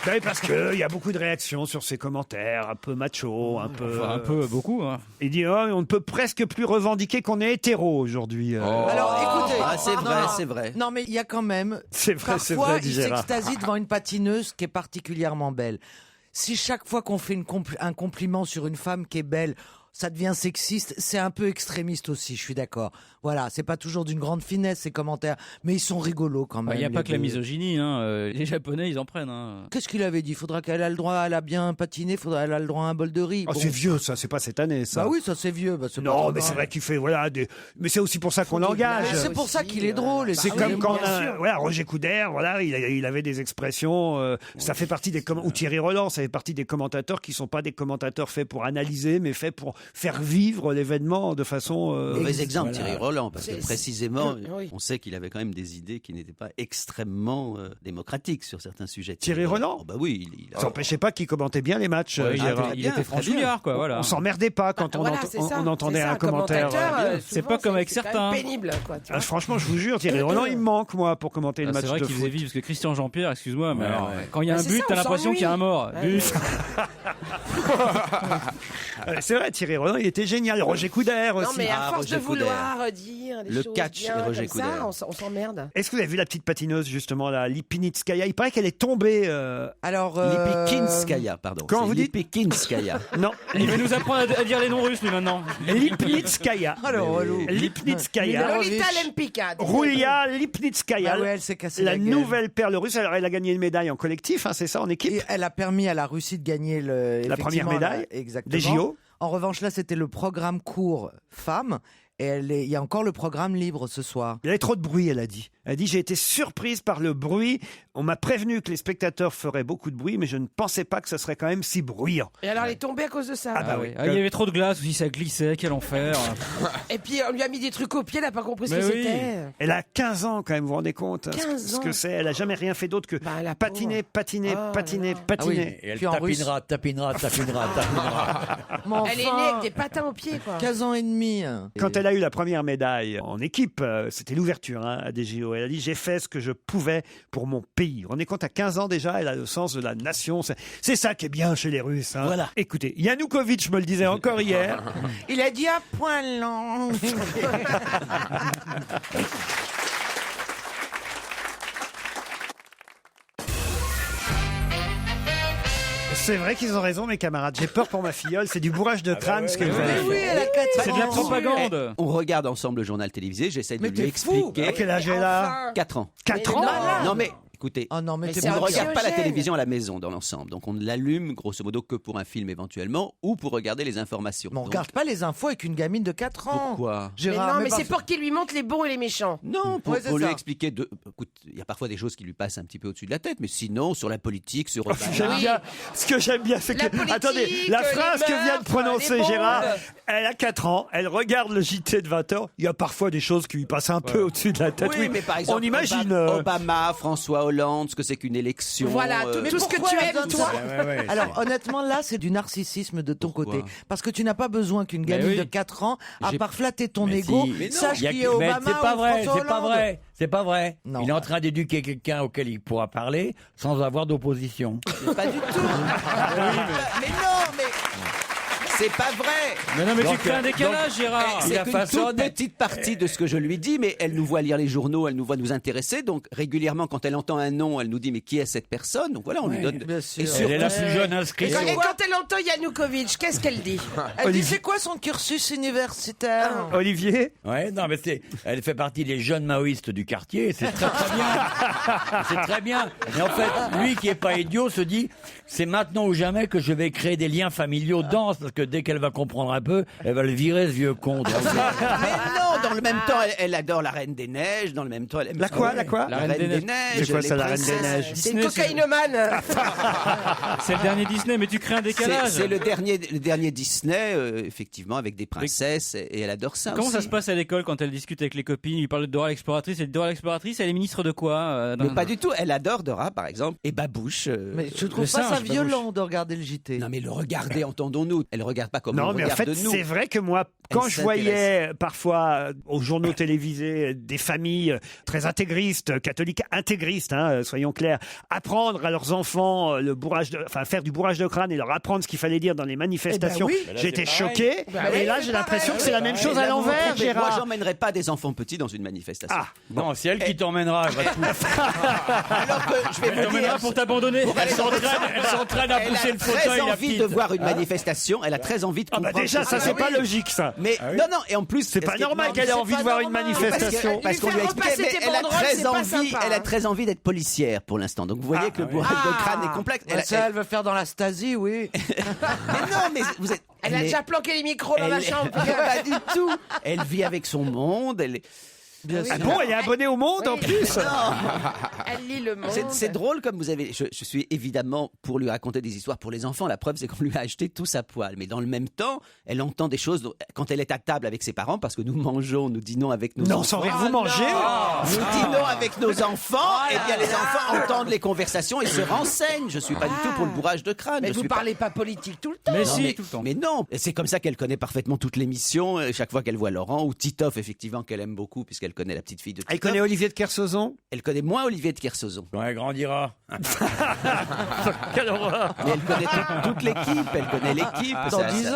Ben oui, parce qu'il y a beaucoup de réactions sur ses commentaires, un peu macho, un peu... beaucoup. Hein. Il dit, on ne peut presque plus revendiquer qu'on est hétéro aujourd'hui. Alors, écoutez... c'est vrai. Non, mais il y a quand même... C'est vrai, parfois, dit il Gérard. s'extasie devant une patineuse qui est particulièrement belle. Si chaque fois qu'on fait un compliment sur une femme qui est belle, ça devient sexiste, c'est un peu extrémiste aussi, je suis d'accord. Voilà, c'est pas toujours d'une grande finesse ces commentaires, mais ils sont rigolos quand même. Il n'y a pas les que la deux. misogynie, hein. Les Japonais, ils en prennent. Hein. Qu'est-ce qu'il avait dit? Faudra qu'elle ait le droit, elle a bien patiné, elle a le droit à un bol de riz. Oh, Bon. c'est vieux, ça, c'est pas cette année, ça. Bah oui, ça c'est vieux. Bah, c'est pas Non, trop mais c'est grave. vrai qu'il fait, mais c'est aussi pour ça qu'on l'engage. Mais c'est pour ça qu'il est drôle. et C'est ça, comme oui, quand bien sûr. Roger Coudert, il avait des expressions. Ça fait partie des ou Thierry Roland, ça fait partie des commentateurs qui sont pas des commentateurs faits pour analyser, mais faits pour faire vivre l'événement de façon. Mauvais exemple, voilà. Thierry Roland, parce que précisément, Oui. on sait qu'il avait quand même des idées qui n'étaient pas extrêmement démocratiques sur certains sujets. Thierry Roland Oh, bah oui, Ça n'empêchait pas qu'il commentait bien les matchs. Ouais, Gérard. il était franchouillard, quoi. Voilà. On s'emmerdait pas quand on entendait un commentaire. C'est pas comme avec certains. C'est pénible, quoi. Tu vois. Franchement, je vous jure, Thierry Roland, il me manque, moi, pour commenter le match C'est vrai de qu'il foot. faisait vivre, parce que Christian Jean-Pierre, excuse-moi, mais Ouais, alors, ouais. quand il y a un c'est but, ça, t'as on l'impression qu'il y a un mort. s'ennuie. But. C'est vrai, Thierry Roland, il était génial. Roger Coudert aussi. Non, mais à Ah, force Roger de vouloir dire des Le choses catch bien et Roger comme ça, Coudert. on s'emmerde. Est-ce que vous avez vu la petite patineuse, justement, la Lipinitskaya? Il paraît qu'elle est tombée. Alors, Lipikinskaya, pardon. Comment C'est vous dites Lipikinskaya. Non, Il veut nous apprendre à dire les noms russes, lui, maintenant. Lipnitskaya. Alors, relou. Lipnitskaya. Lolita Lempicka. Roulia Lipnitskaya. Ah ouais, elle s'est cassée la la gueule. nouvelle perle russe. Alors, elle a gagné une médaille en collectif, hein, c'est ça, en équipe? Et elle a permis à la Russie de gagner La première effectivement, médaille exactement. des JO. En revanche, là, c'était le programme court femmes. Et il y a encore le programme libre ce soir. Il y avait trop de bruit, elle a dit. Elle a dit, j'ai été surprise par le bruit. On m'a prévenu que les spectateurs feraient beaucoup de bruit, mais je ne pensais pas que ce serait quand même si bruyant. Et alors, elle est tombée à cause de ça. Ah bah oui. Ah, il y avait trop de glace aussi, ça glissait, quel enfer. Et puis, on lui a mis des trucs au pied, elle n'a pas compris ce Mais que oui. c'était. Elle a 15 ans quand même, vous vous rendez compte 15 ce que ans. c'est. Elle a jamais rien fait d'autre que Bah, la patiner, patiner, Oh patiner, là là. patiner. Et elle Puis en russe. tapinera. Mais Elle est née enfin, avec des patins aux pieds, quoi. 15 ans et demi. Quand elle a eu la première médaille en équipe, c'était l'ouverture à des JO. Elle a dit, j'ai fait ce que je pouvais pour mon pays. On est compte, à 15 ans déjà, elle a le sens de la nation. C'est ça qui est bien chez les Russes. Hein. Voilà. Écoutez, Yanukovych me le disait encore hier. Il a dit à point lent. C'est vrai qu'ils ont raison, mes camarades. J'ai peur pour ma filleule. C'est du bourrage de crâne ce qu'elle Mais fait. oui, elle a 4 ans. C'est de la propagande. On regarde ensemble le journal télévisé, j'essaie de Mais lui t'es fou. expliquer. À quel âge elle a 4 ans. 4 ans Non mais, écoutez, Oh non, mais Mais t'es c'est on ne pas regarde pas la anxiogène. télévision à la maison dans l'ensemble. Donc on ne l'allume grosso modo que pour un film éventuellement ou pour regarder les informations. Mais on Donc, regarde pas les infos avec une gamine de 4 ans. Pourquoi Mais Gérard, non, mais parce- c'est pour qu'il lui montre les bons et les méchants. Non, pour, Ouais, c'est pour lui ça. expliquer. Écoute, il y a parfois des choses qui lui passent un petit peu au-dessus de la tête, mais sinon, sur la politique, sur. J'aime bien. Ce que j'aime bien, c'est La que. politique, Attendez, la phrase les que vient de meurtres, prononcer les bombes. Gérard, elle a 4 ans, elle regarde le JT de 20h. Il y a parfois des choses qui lui passent un peu au-dessus de la tête. Oui, mais par exemple, on imagine. Obama, François Hollande, ce que c'est qu'une élection. Voilà, tout ce que pourquoi tu elle aimes, donne toi. ça Alors honnêtement là c'est du narcissisme de ton Pourquoi côté parce que tu n'as pas besoin qu'une gamine oui. de 4 ans à J'ai- part flatter ton Mais ego si. Mais non. sache Il y a qui que- est mais Obama c'est pas ou vrai, François c'est pas Hollande. vrai, c'est pas vrai. Non. Il est en train d'éduquer quelqu'un auquel il pourra parler sans avoir d'opposition. Pas du tout. Mais non, mais. C'est pas vrai. Mais non, mais tu Donc, crées un décalage, Gérard. il C'est a qu'une façonné. toute petite partie de ce que je lui dis, mais elle nous voit lire les journaux, elle nous voit nous intéresser. Donc régulièrement, quand elle entend un nom, elle nous dit mais qui est cette personne? Donc voilà, on lui donne. bien sûr. Et Elle surtout, est la plus jeune Et inscrite. quand, et quand elle entend Yanukovych, qu'est-ce qu'elle dit? Elle dit c'est quoi son cursus universitaire Olivier Ouais, non, mais elle fait partie des jeunes maoïstes du quartier. Et c'est très très bien. C'est très bien. Et en fait, lui qui est pas idiot se dit, c'est maintenant ou jamais que je vais créer des liens familiaux denses parce que dès qu'elle va comprendre un peu, elle va le virer ce vieux con. Donc, mais non, dans le même temps, elle adore la Reine des Neiges. Dans le même temps, elle aime La quoi, la quoi La Reine des Neiges. C'est quoi les ça, la Reine des princesses. Neiges C'est une Disney, cocaïnomane. C'est le dernier Disney, mais tu crées un décalage. C'est le dernier Disney, effectivement, avec des princesses, et elle adore ça. Comment aussi. ça se passe à l'école quand elle discute avec les copines? Il parle de Dora l'exploratrice. Et Dora l'exploratrice, elle est ministre de quoi Mais pas du tout. Elle adore Dora, par exemple, et Babouche. mais je trouve le pas ça singe, violent de regarder le JT. Non, mais le regarder, entendons-nous. Elle regarde pas comme Non, on mais en regarde fait, nous. c'est vrai que moi, quand Elle je voyais parfois aux journaux télévisés des familles très intégristes, catholiques intégristes, soyons clairs, apprendre à leurs enfants faire du bourrage de crâne et leur apprendre ce qu'il fallait dire dans les manifestations. J'étais choqué. Et là, j'ai l'impression que c'est la même chose à l'envers, Gérard. Moi, j'emmènerai pas des enfants petits dans une manifestation. Non, c'est elle qui t'emmènera. Elle va tout... Alors que je vais vous dire, pour t'abandonner. Elle s'entraîne à pousser le fauteuil. Elle a très envie de voir une manifestation. Elle a très envie de comprendre. Déjà, ça c'est pas logique, ça. Mais non, et en plus, c'est pas normal qu'elle ait envie de voir une manifestation. Parce qu'on lui a expliqué, mais elle a très envie d'être policière pour l'instant. Donc vous voyez que le bourrage de crâne est complexe. Elle veut faire dans la Stasi, oui. Mais non, mais vous êtes. Elle a déjà planqué les micros dans la chambre. Pas du tout. Elle vit avec son monde. Elle est. Bon, elle est abonnée au Monde en plus. Elle lit le Monde. C'est drôle comme vous avez. Je suis évidemment pour lui raconter des histoires pour les enfants. La preuve, c'est qu'on lui a acheté tous à poil. Mais dans le même temps, elle entend des choses quand elle est à table avec ses parents, parce que nous dînons avec nos enfants. Non, sans rire, vous mangez. Nous dînons avec nos enfants. Et bien les enfants entendent les conversations et se renseignent. Je suis pas du tout pour le bourrage de crâne. Mais vous parlez pas politique tout le temps. Mais si, tout le temps. Mais non. C'est comme ça qu'elle connaît parfaitement toute l'émission. Chaque fois qu'elle voit Laurent ou Titoff, effectivement, qu'elle aime beaucoup puisqu'elle connaît la petite fille de Titoff. Elle connaît Olivier de Kersauzon. Elle connaît moins Olivier de Kersauzon. Quand elle grandira. Quelle horreur. Mais elle connaît toute l'équipe. Elle connaît l'équipe.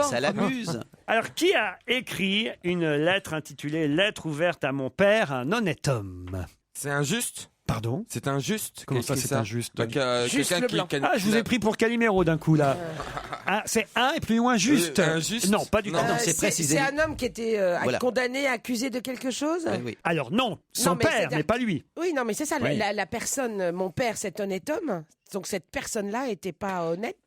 Ça l'amuse. Alors, qui a écrit une lettre intitulée « Lettre ouverte à mon père, un honnête homme » C'est injuste. Pardon ? C'est injuste. Comment ça, c'est injuste ? Juste le blanc. Je vous ai pris pour Calimero d'un coup, là. C'est un et plus loin juste. Injuste. Non, pas du tout. C'est précisé. C'est un homme qui était condamné, accusé de quelque chose. Oui. Alors non, son père, mais pas lui. Oui, non, mais c'est ça. Oui. La personne, mon père, cet honnête homme. Donc cette personne-là était pas honnête.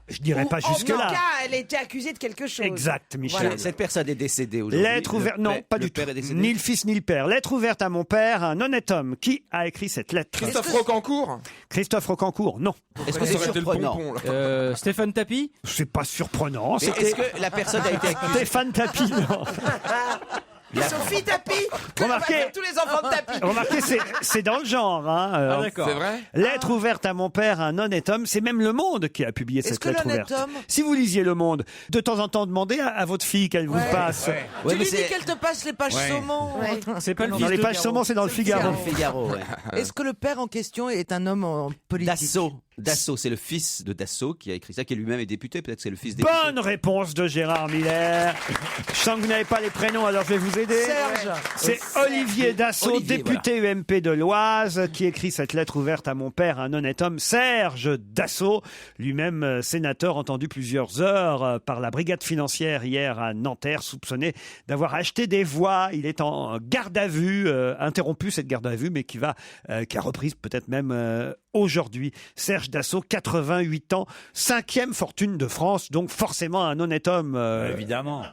Je dirais pas jusque-là. En tout cas, elle était accusée de quelque chose. Exact, Michel. Voilà. Cette personne est décédée aujourd'hui. Lettre ouverte, non, pas du tout. Ni le fils ni le père. Lettre ouverte à mon père, un honnête homme. Qui a écrit cette lettre ? Christophe Rocancourt. Christophe Rocancourt, non. Est-ce que c'est surprenant ? Stéphane Tapi. C'est pas surprenant. Est-ce que la personne a été accusée ? Stéphane Tapi, non. Sophie Tapi. Remarquez, tous les enfants de Tapi. Remarquez, c'est dans le genre. D'accord. C'est vrai. Lettre ouverte à mon père, un honnête homme. C'est même Le Monde qui a publié cette lettre ouverte. Si vous lisiez Le Monde, de temps en temps, demandez à votre fille qu'elle vous passe. Tu lui dis qu'elle te passe les pages saumon. C'est pas le Dans les pages saumon, c'est dans le Figaro. Est-ce que le père en question est un homme politique ? Dassault, c'est le fils de Dassault qui a écrit ça, qui lui-même est député. Peut-être que c'est le fils des. Bonne réponse de Gérard Miller. Je sens que vous n'avez pas les prénoms, alors je vais vous aider. Serge. C'est Olivier Dassault, député UMP de l'Oise, qui écrit cette lettre ouverte à mon père, un honnête homme. Serge Dassault, lui-même sénateur, entendu plusieurs heures par la brigade financière hier à Nanterre, soupçonné d'avoir acheté des voix. Il est en garde à vue, interrompu cette garde à vue, mais qui a repris peut-être même aujourd'hui. Serge Dassault, 88 ans, 5e fortune de France, donc forcément un honnête homme. Évidemment.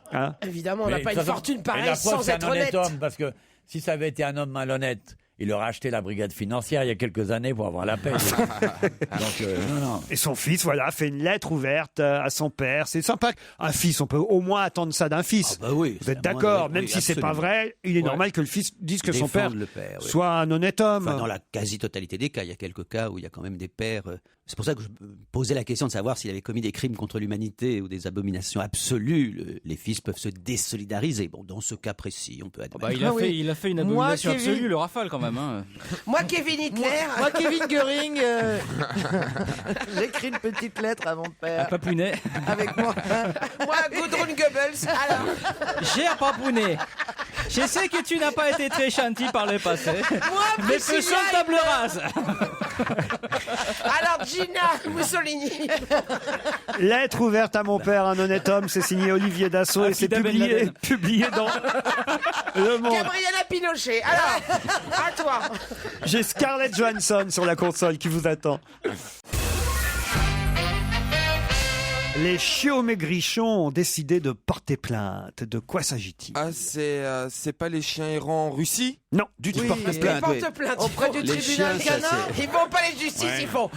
Évidemment, on n'a pas une fortune pareille sans être honnête. Homme, parce que si ça avait été un homme malhonnête, il aurait acheté la brigade financière il y a quelques années pour avoir la paix. Donc, non. Et son fils, voilà, fait une lettre ouverte à son père. C'est sympa. Un fils, on peut au moins attendre ça d'un fils. Ah bah oui, vous êtes d'accord, même si c'est pas vrai, il est normal que le fils dise que son père soit un honnête homme. Enfin, dans la quasi-totalité des cas, il y a quelques cas où il y a quand même des pères. C'est pour ça que je posais la question de savoir s'il avait commis des crimes contre l'humanité ou des abominations absolues. Les fils peuvent se désolidariser. Bon, dans ce cas précis, on peut admettre. Il a fait une abomination absolue, le Rafale quand même. Moi, Kevin Hitler. Moi, Kevin Göring. J'écris une petite lettre à mon père. À Papounet. Avec moi. Moi, Gudrun Goebbels. Alors. J'ai à Papounet. Je sais que tu n'as pas été très gentil par le passé. Moi, mais faisons table rase. Alors, Gina Mussolini. Lettre ouverte à mon père, un honnête homme, c'est signé Olivier Dassault et c'est publié dans Le Monde. Gabriela Pinochet. Alors, à toi. J'ai Scarlett Johansson sur la console qui vous attend. Les chiots maigrichons ont décidé de porter plainte. De quoi s'agit-il ? Ah, c'est pas les chiens errants en Russie ? Non, du tout. Ils portent plainte auprès du tribunal canin. Ils vont pas les justice, ils font.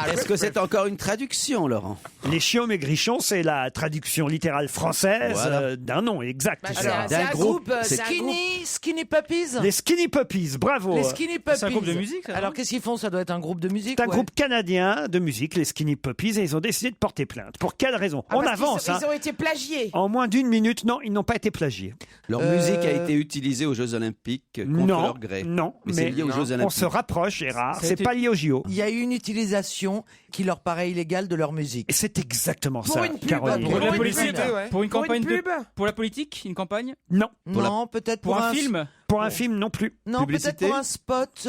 Est-ce que c'est encore une traduction, Laurent ? Les chiots maigrichons, c'est la traduction littérale française d'un nom exact. C'est un groupe. Skinny Puppies. Les Skinny Puppies, bravo. Les Skinny Puppies. C'est un groupe de musique, ça, alors qu'est-ce qu'ils font ? Ça doit être un groupe de musique. C'est un groupe canadien de musique, les Skinny Skinny Puppies et ils ont décidé de porter plainte. Pour quelle raison? On parce avance. qu'ils ils ont été plagiés. En moins d'une minute, non, ils n'ont pas été plagiés. Leur musique a été utilisée aux Jeux Olympiques contre leur gré. Non, mais c'est lié aux Jeux Olympiques. on se rapproche, Gérard. C'est pas lié aux JO. Il y a eu une utilisation qui leur paraît illégale de leur musique. Et c'est exactement Pour ça, une pub, Caroline. Pour la une politique, pub. pour une Pour campagne une pub. pour la politique, une campagne. Non. Non, peut-être Pour un film. Pour un film, non plus. Non, peut-être Publicité. pour un spot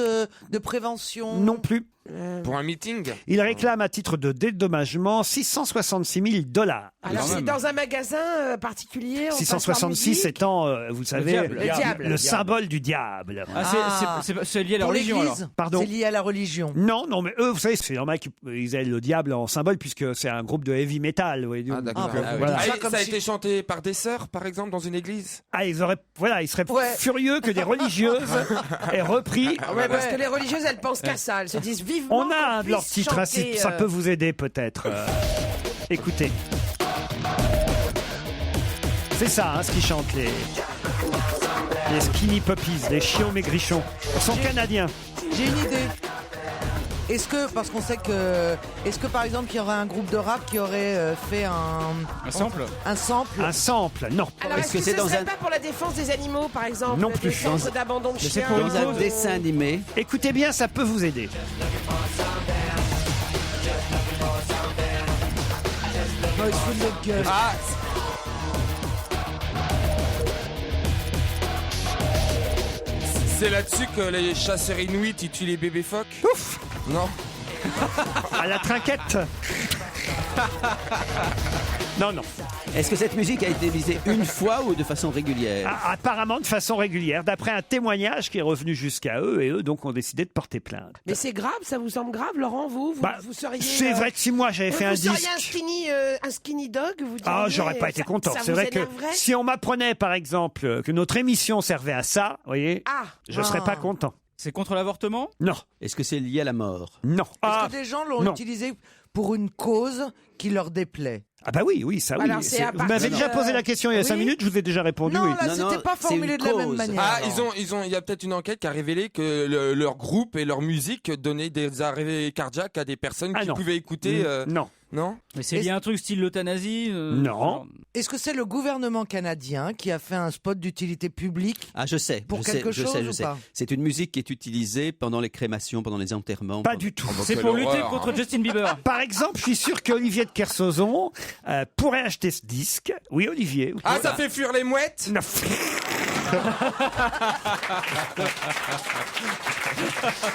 de prévention. Non plus. Pour un meeting. Il réclame à titre de dédommagement $666 000. Alors c'est dans un magasin particulier. on passe leur 666 musique. étant, vous savez, diable. Le diable. le symbole du diable. C'est lié à la Pour religion alors. l'église. Pardon. C'est lié à la religion. Non, mais eux, vous savez, c'est normal qu'ils aient le diable en symbole puisque c'est un groupe de heavy metal. Vous voyez. Ah d'accord. Donc, voilà. Ça a été chanté par des sœurs, par exemple, dans une église. Ah, ils seraient Ouais. furieux que des religieuses aient repris. Ouais, parce que les religieuses, elles pensent qu'à ça. Elles se disent vivement. On a un de leurs puisse titres, chanter, ça peut vous aider peut-être. Écoutez. C'est ça, ce qu'ils chantent, les Skinny Puppies, les chiots maigrichons. Ils sont canadiens. J'ai une idée. Est-ce que, parce qu'on sait que, est-ce que par exemple il y aurait un groupe de rap qui aurait fait un sample Un sample. Un sample, non. Alors, est-ce que ce serait pas pour la défense des animaux, par exemple? Non des plus. centres d'abandon de chiens. Dans un dessin animé. Écoutez bien, ça peut vous aider. Oh, ils se foutent de notre gueule. Ah. C'est là-dessus que les chasseurs inuits ils tuent les bébés phoques. Ouf. Non. À la trinquette. Non. Est-ce que cette musique a été visée une fois ou de façon régulière? Apparemment de façon régulière, d'après un témoignage qui est revenu jusqu'à eux, et eux donc ont décidé de porter plainte. Mais c'est grave, ça vous semble grave, Laurent? Vous seriez. C'est vrai que si moi j'avais fait un vous disque. seriez un skinny dog, vous diriez, J'aurais pas été content. Ça C'est vous vrai que énerverait si on m'apprenait par exemple que notre émission servait à ça, vous voyez, je serais pas content. C'est contre l'avortement? Non. Est-ce que c'est lié à la mort? Non. Est-ce que des gens l'ont utilisé pour une cause qui leur déplaît? Ah bah oui, ça oui. Alors, c'est à Vous m'avez partir déjà posé la question il y a 5 Oui. minutes, je vous ai déjà répondu. Non, oui. là, c'était pas formulé de la même manière. Ah, il y a peut-être une enquête qui a révélé que leur groupe et leur musique donnaient des arrêts cardiaques à des personnes qui pouvaient écouter. Non. Non. Mais c'est lié à un truc style l'euthanasie Non. Est-ce que c'est le gouvernement canadien qui a fait un spot d'utilité publique? Ah, je sais. Pour je quelque sais, chose je sais, je ou sais. pas? C'est une musique qui est utilisée pendant les crémations, pendant les enterrements. Pas du tout. C'est pour lutter contre Justin Bieber. Par exemple, je suis sûr qu'Olivier de Kersauzon pourrait acheter ce disque. Oui, Olivier. Ah, ça fait fuir les mouettes? Non.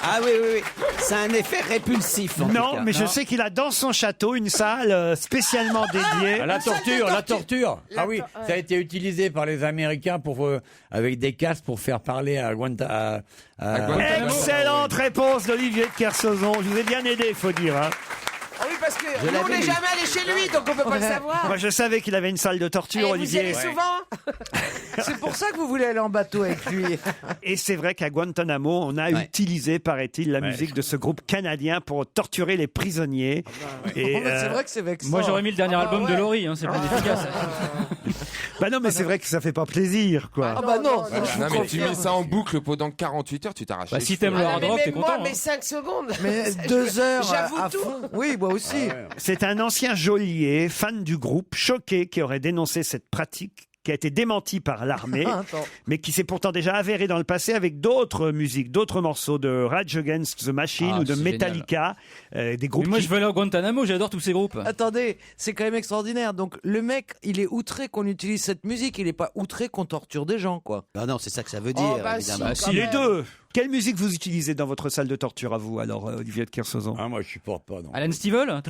Ah oui. C'est un effet répulsif. En tout Non, cas. mais je sais qu'il a dans son château une salle spécialement dédiée. La torture. Ah oui, ça a été utilisé par les Américains pour avec des casques pour faire parler à Guantanamo. Excellente réponse d'Olivier de Kersauzon. Je vous ai bien aidé, il faut dire. Hein. Ah oui, parce que nous, on n'est jamais allé chez lui, donc on peut pas le savoir. Moi, je savais qu'il avait une salle de torture, Et vous y Olivier. allez souvent? C'est pour ça que vous voulez aller en bateau avec lui. Et c'est vrai qu'à Guantanamo, on a utilisé, paraît-il, la musique de ce groupe canadien pour torturer les prisonniers. Et, C'est vrai que c'est vexant. Moi j'aurais mis le dernier album de Laurie, c'est plus efficace. Bah non, mais c'est vrai que ça fait pas plaisir, quoi. Ah bah non. Non, mais tu mets ça en boucle pendant 48 heures, tu t'arraches. Bah, si t'aimes le hard rock, t'es Mais moi, content. mais 5 secondes. Mais 2 heures J'avoue à tout. fond. Oui, moi aussi. C'est un ancien geôlier, fan du groupe, choqué, qui aurait dénoncé cette pratique, qui a été démentie par l'armée, Attends. mais qui s'est pourtant déjà avérée dans le passé avec d'autres musiques, d'autres morceaux de Rage Against the Machine ou de c'est Metallica, des groupes Mais moi qui- je veux aller au Guantanamo, j'adore tous ces groupes. Attendez, c'est quand même extraordinaire. Donc le mec, il est outré qu'on utilise cette musique, il est pas outré qu'on torture des gens, quoi. Ah non, c'est ça que ça veut dire, bah évidemment. si, quand Les même. deux. Quelle musique vous utilisez dans votre salle de torture à vous, alors, Olivier de Kersauzon? Ah, moi, je supporte pas, non. Alan Stivell,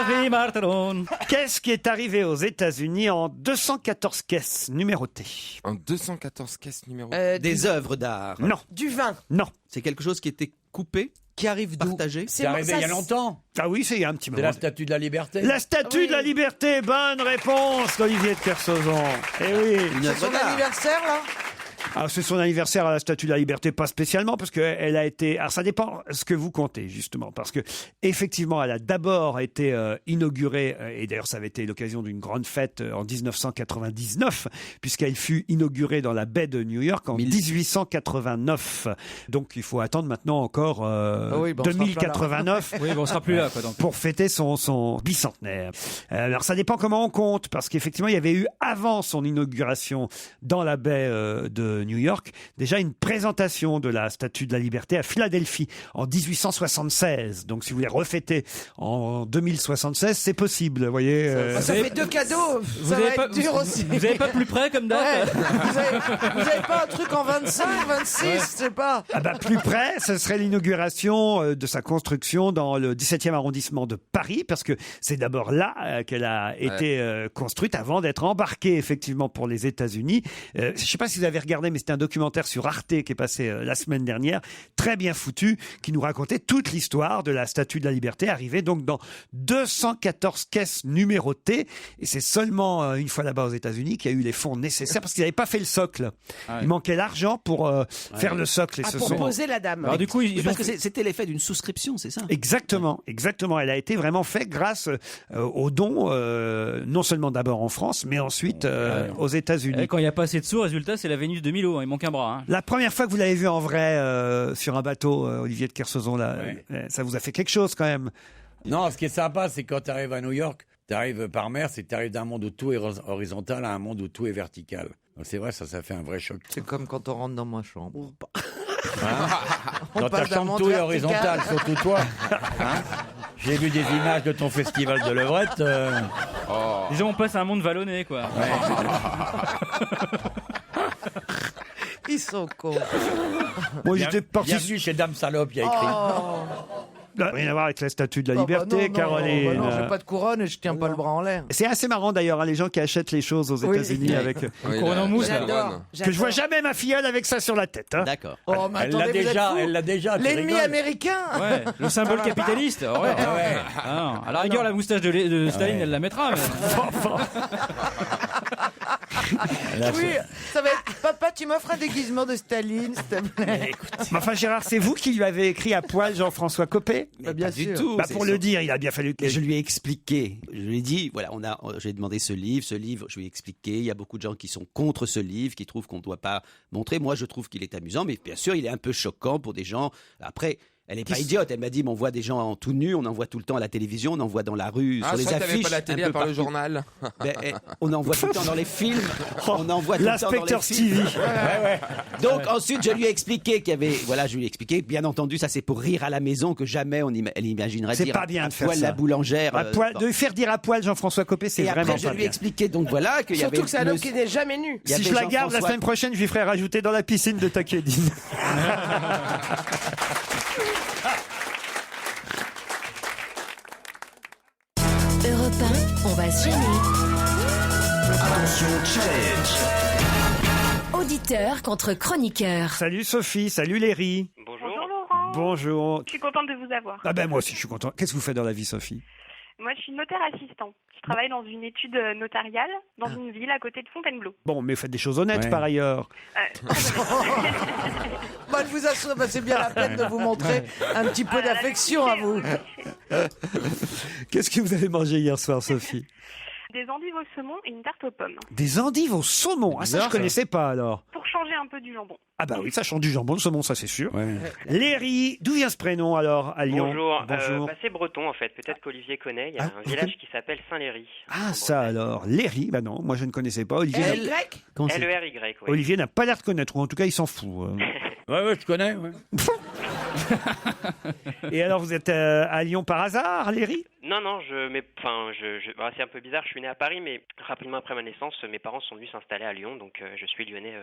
Trimartelon. Qu'est-ce qui est arrivé aux États-Unis en 214 caisses numérotées? En 214 caisses numéro. Des œuvres d'art. Non, Du vin. non. C'est quelque chose qui était coupé, Qui arrive d'où? partagé. C'est arrivé il y a longtemps. Ah oui, c'est il y a un petit C'est moment. la statue de la liberté. La statue de la liberté, bonne réponse d'Olivier de Kersauzon. Eh oui. Une C'est œuvre son d'art. anniversaire, là? Alors, c'est son anniversaire à la Statue de la Liberté, pas spécialement, parce qu'elle a été... Alors, ça dépend ce que vous comptez, justement, parce que effectivement, elle a d'abord été inaugurée, et d'ailleurs, ça avait été l'occasion d'une grande fête en 1999, puisqu'elle fut inaugurée dans la baie de New York en 1889. Donc, il faut attendre maintenant encore 2089 Oui, on sera plus là, quoi, donc. pour fêter son bicentenaire. Alors, ça dépend comment on compte, parce qu'effectivement, il y avait eu, avant son inauguration dans la baie de New York, déjà une présentation de la Statue de la Liberté à Philadelphie en 1876. Donc, si vous voulez refêter en 2076, c'est possible, vous voyez. Ça fait 2 cadeaux, ça va être dur aussi. Vous avez pas plus près comme date? Vous avez pas un truc en 25, 26, je sais pas. Ah bah, plus près, ce serait l'inauguration de sa construction dans le 17e arrondissement de Paris, parce que c'est d'abord là qu'elle a été construite avant d'être embarquée effectivement pour les États-Unis. Je ne sais pas si vous avez regardé, mais c'était un documentaire sur Arte qui est passé la semaine dernière, très bien foutu, qui nous racontait toute l'histoire de la Statue de la Liberté, arrivée donc dans 214 caisses numérotées. Et c'est seulement une fois là-bas aux États-Unis qu'il y a eu les fonds nécessaires, parce qu'ils n'avaient pas fait le socle. Il manquait l'argent pour faire le socle. Et pour poser la dame. Alors du coup, Parce que c'était l'effet d'une souscription, c'est ça? Exactement. Elle a été vraiment faite grâce aux dons, non seulement d'abord en France, mais ensuite aux États-Unis. Quand il n'y a pas assez de sous, résultat, c'est la Vénus de Milo. Il manque un bras. Hein. La première fois que vous l'avez vu en vrai sur un bateau, Olivier de Kersauzon, là, ça vous a fait quelque chose quand même? Non, ce qui est sympa, c'est quand tu arrives à New York, tu arrives par mer, c'est que tu arrives d'un monde où tout est horizontal à un monde où tout est vertical. Donc c'est vrai, ça fait un vrai choc. C'est comme quand on rentre dans ma chambre. Dans ta chambre, tout est horizontal, surtout toi. Hein, j'ai vu des images de ton festival de levrette. Disons, on passe à un monde vallonné, quoi. Ils sont cons. Moi, j'étais parti. Bienvenue chez Dame Salope, il y a écrit. Rien à voir avec la Statue de la Liberté, Caroline. Non, j'ai pas de couronne et je tiens pas le bras en l'air. C'est assez marrant d'ailleurs, hein, les gens qui achètent les choses aux États-Unis avec une couronne en mousse. que je vois jamais ma filleule avec ça sur la tête. Hein. D'accord. Oh, mais attendez, Elle l'a déjà. tu l'ennemi rigoles. américain. Ouais, le symbole capitaliste. Ouais. Ah non, à la rigueur, la moustache de Staline, elle la mettra. Mais... Oui, ça va être... Papa, tu m'offres un déguisement de Staline, s'il te plaît. Mais enfin, Gérard, c'est vous qui lui avez écrit à poil Jean-François Copé? Bien Du sûr. tout. Bah, c'est pour le dire, il a bien fallu que... Je lui ai expliqué. Je lui ai dit, voilà, j'ai demandé ce livre, je lui ai expliqué. Il y a beaucoup de gens qui sont contre ce livre, qui trouvent qu'on ne doit pas montrer. Moi, je trouve qu'il est amusant, mais bien sûr, il est un peu choquant pour des gens. Après, elle n'est pas idiote. Elle m'a dit, mais on voit des gens en tout nu, on en voit tout le temps à la télévision, on en voit dans la rue, sur les affiches. Pas la télé un à peu part le partout. journal. On en voit tout le temps dans les films. On en voit tout le temps dans les L'inspecteur films. Stevie. Donc ensuite, je lui ai expliqué qu'il y avait, je lui ai expliqué. Bien entendu, ça c'est pour rire à la maison que jamais elle imaginerait C'est dire pas bien à de faire poil ça. la boulangère. À poil, de faire dire à poil Jean-François Copé, c'est Et vraiment après, je pas lui ai bien. expliqué donc voilà qu'il y avait. Surtout que c'est un homme qui n'est jamais nu. Il y Si avait je la garde la Jean-François- semaine prochaine, je lui ferai rajouter dans la piscine de Takedine. Europe 1, on va se gêner. Attention, challenge. Auditeur contre chroniqueur. Salut Sophie, salut Léry. Bonjour. Bonjour Laurent. Bonjour. Je suis contente de vous avoir. Ah ben moi aussi je suis content. Qu'est-ce que vous faites dans la vie Sophie? Moi, je suis notaire assistant. Je travaille dans une étude notariale dans une ville à côté de Fontainebleau. Bon, mais vous faites des choses honnêtes Ouais. par ailleurs. Bah, je vous assure, c'est bien la peine de vous montrer un petit peu d'affection à vous. Qu'est-ce que vous avez mangé hier soir Sophie? Des endives au saumon et une tarte aux pommes. Des endives au saumon. Ah ça je connaissais pas alors. Pour changer un peu du jambon. Ah bah oui, ça change du jambon, le saumon, ça c'est sûr. Léry, d'où vient ce prénom alors à Lyon? Bonjour. C'est breton en fait, peut-être qu'Olivier connaît. Il y a un village qui s'appelle Saint-Léry. Ah ça alors, Léry, bah non, moi je ne connaissais pas. Olivier, L-E-R-Y, oui. Olivier n'a pas l'air de connaître, ou en tout cas il s'en fout. Ouais, je connais. Ouais. Et alors vous êtes à Lyon par hasard, Léry? Non, c'est un peu bizarre. Je suis né à Paris, mais rapidement après ma naissance, mes parents sont venus s'installer à Lyon, donc je suis lyonnais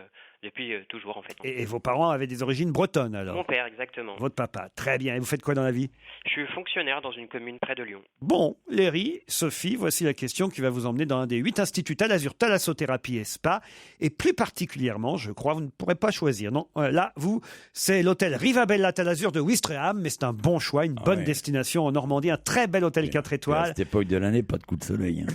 depuis toujours en fait. Et vos parents avaient des origines bretonnes alors? Mon père, exactement. Votre papa, très bien. Et vous faites quoi dans la vie? Je suis fonctionnaire dans une commune près de Lyon. Bon, Léry, Sophie, voici la question qui va vous emmener dans un des 8 instituts Talazur, Thalassothérapie et Spa. Et plus particulièrement, je crois, vous ne pourrez pas choisir. Non, là, vous, c'est l'hôtel Rivabella Talazur Azur de Ouistreham, mais c'est un bon choix, une bonne destination en Normandie, un très bel hôtel 4 À étoiles. cette époque de l'année, pas de coup de soleil.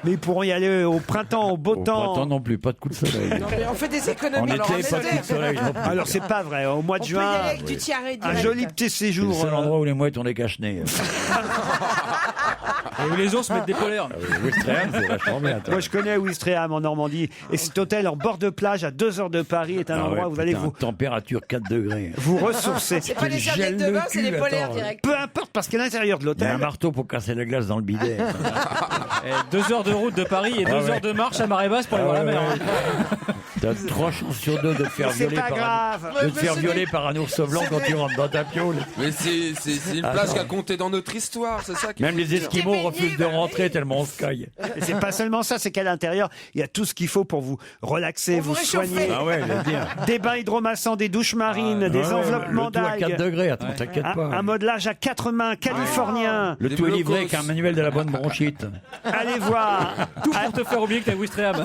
Mais ils pourront y aller au printemps, au beau Au temps. printemps non plus, pas de coup de soleil. Non, mais on fait des En économies. été, pas de coup de soleil non plus. Alors c'est pas vrai, au mois de On peut y juin, aller avec du tiare un direct. joli petit C'est le séjour. seul endroit où les mouettes ont des cache-nez. Et où les ours mettent des polaires. Ouistreham, c'est vachement bien. Moi je connais Ouistreham en Normandie et cet hôtel en bord de plage à 2 heures de Paris est un endroit où vous allez Température 4 degrés. vous ressourcer. C'est pas les serviettes de bain, c'est les polaires direct. Peu importe parce qu'à l'intérieur de Il y a un l'hôtel, marteau pour casser la glace dans le bidet. Et 2 heures de route de Paris et 2 heures de marche à marée basse pour aller voir la mer. T'as 3 chances sur 2 de te faire c'est violer pas grave. par un ours blanc quand tu rentres dans ta piole. Mais c'est une place qui a compté dans notre histoire, c'est ça qui Même fait les dire. Esquimaux refusent de rentrer tellement on se caille. Et c'est pas seulement ça, c'est qu'à l'intérieur, il y a tout ce qu'il faut pour vous relaxer, vous soigner. Ah ouais, j'aime bien. Des bains hydromassants, des douches marines, des enveloppements Le tout à 4 d'algues. degrés, attends, t'inquiète pas. Un modelage à 4 mains californien. Le tout est livré avec un manuel de la bonne bronchite. Allez voir. Tout pour te faire oublier que t'es à Ouistreham.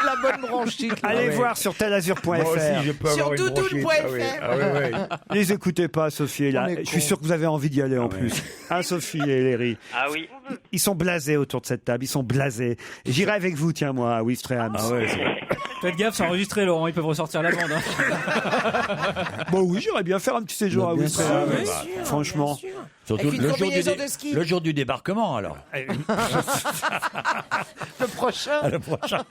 La bonne branchite. Allez voir sur telazur.fr. Moi aussi, je peux avoir Sur une bronchite. doudoune.fr. Ah oui. Les écoutez pas, Sophie et là. Je suis sûr que vous avez envie d'y aller en plus. Hein, Sophie et Léry. Ah oui. Ils sont blasés autour de cette table. Ils sont blasés. Et j'irai avec vous, tiens, moi, à Ouistreham. Ah ouais, Faites gaffe, c'est enregistré, Laurent. Ils peuvent ressortir la bande. Bon, oui, j'aimerais bien faire un petit séjour à Ouistreham. sûr, bien sûr, Franchement. Surtout Avec une combinaison de ski. le jour du débarquement, alors. Le prochain. Le prochain.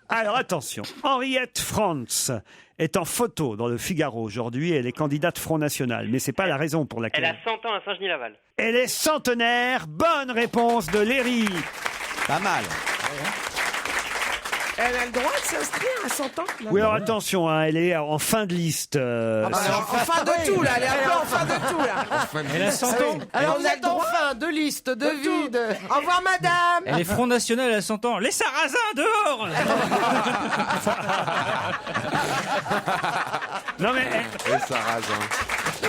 Alors attention, Henriette Frantz est en photo dans le Figaro aujourd'hui. Elle est candidate Front National, mais c'est pas la raison pour laquelle. Elle a 100 ans à Saint-Genis-Laval. Elle est centenaire. Bonne réponse de Léry. Pas mal. Elle a le droit de s'inscrire à 100 ans. là. Oui, alors attention, hein, elle est en fin de liste. Ah bah, en fin de tout, là. Elle est un peu en fin de tout, là. Elle a 100 ans. Alors, on a le droit. Fin de liste, de vie, de... Au revoir, madame. Elle est Front National à 100 ans. Les Sarrasins dehors. Non mais Et ça rase, hein.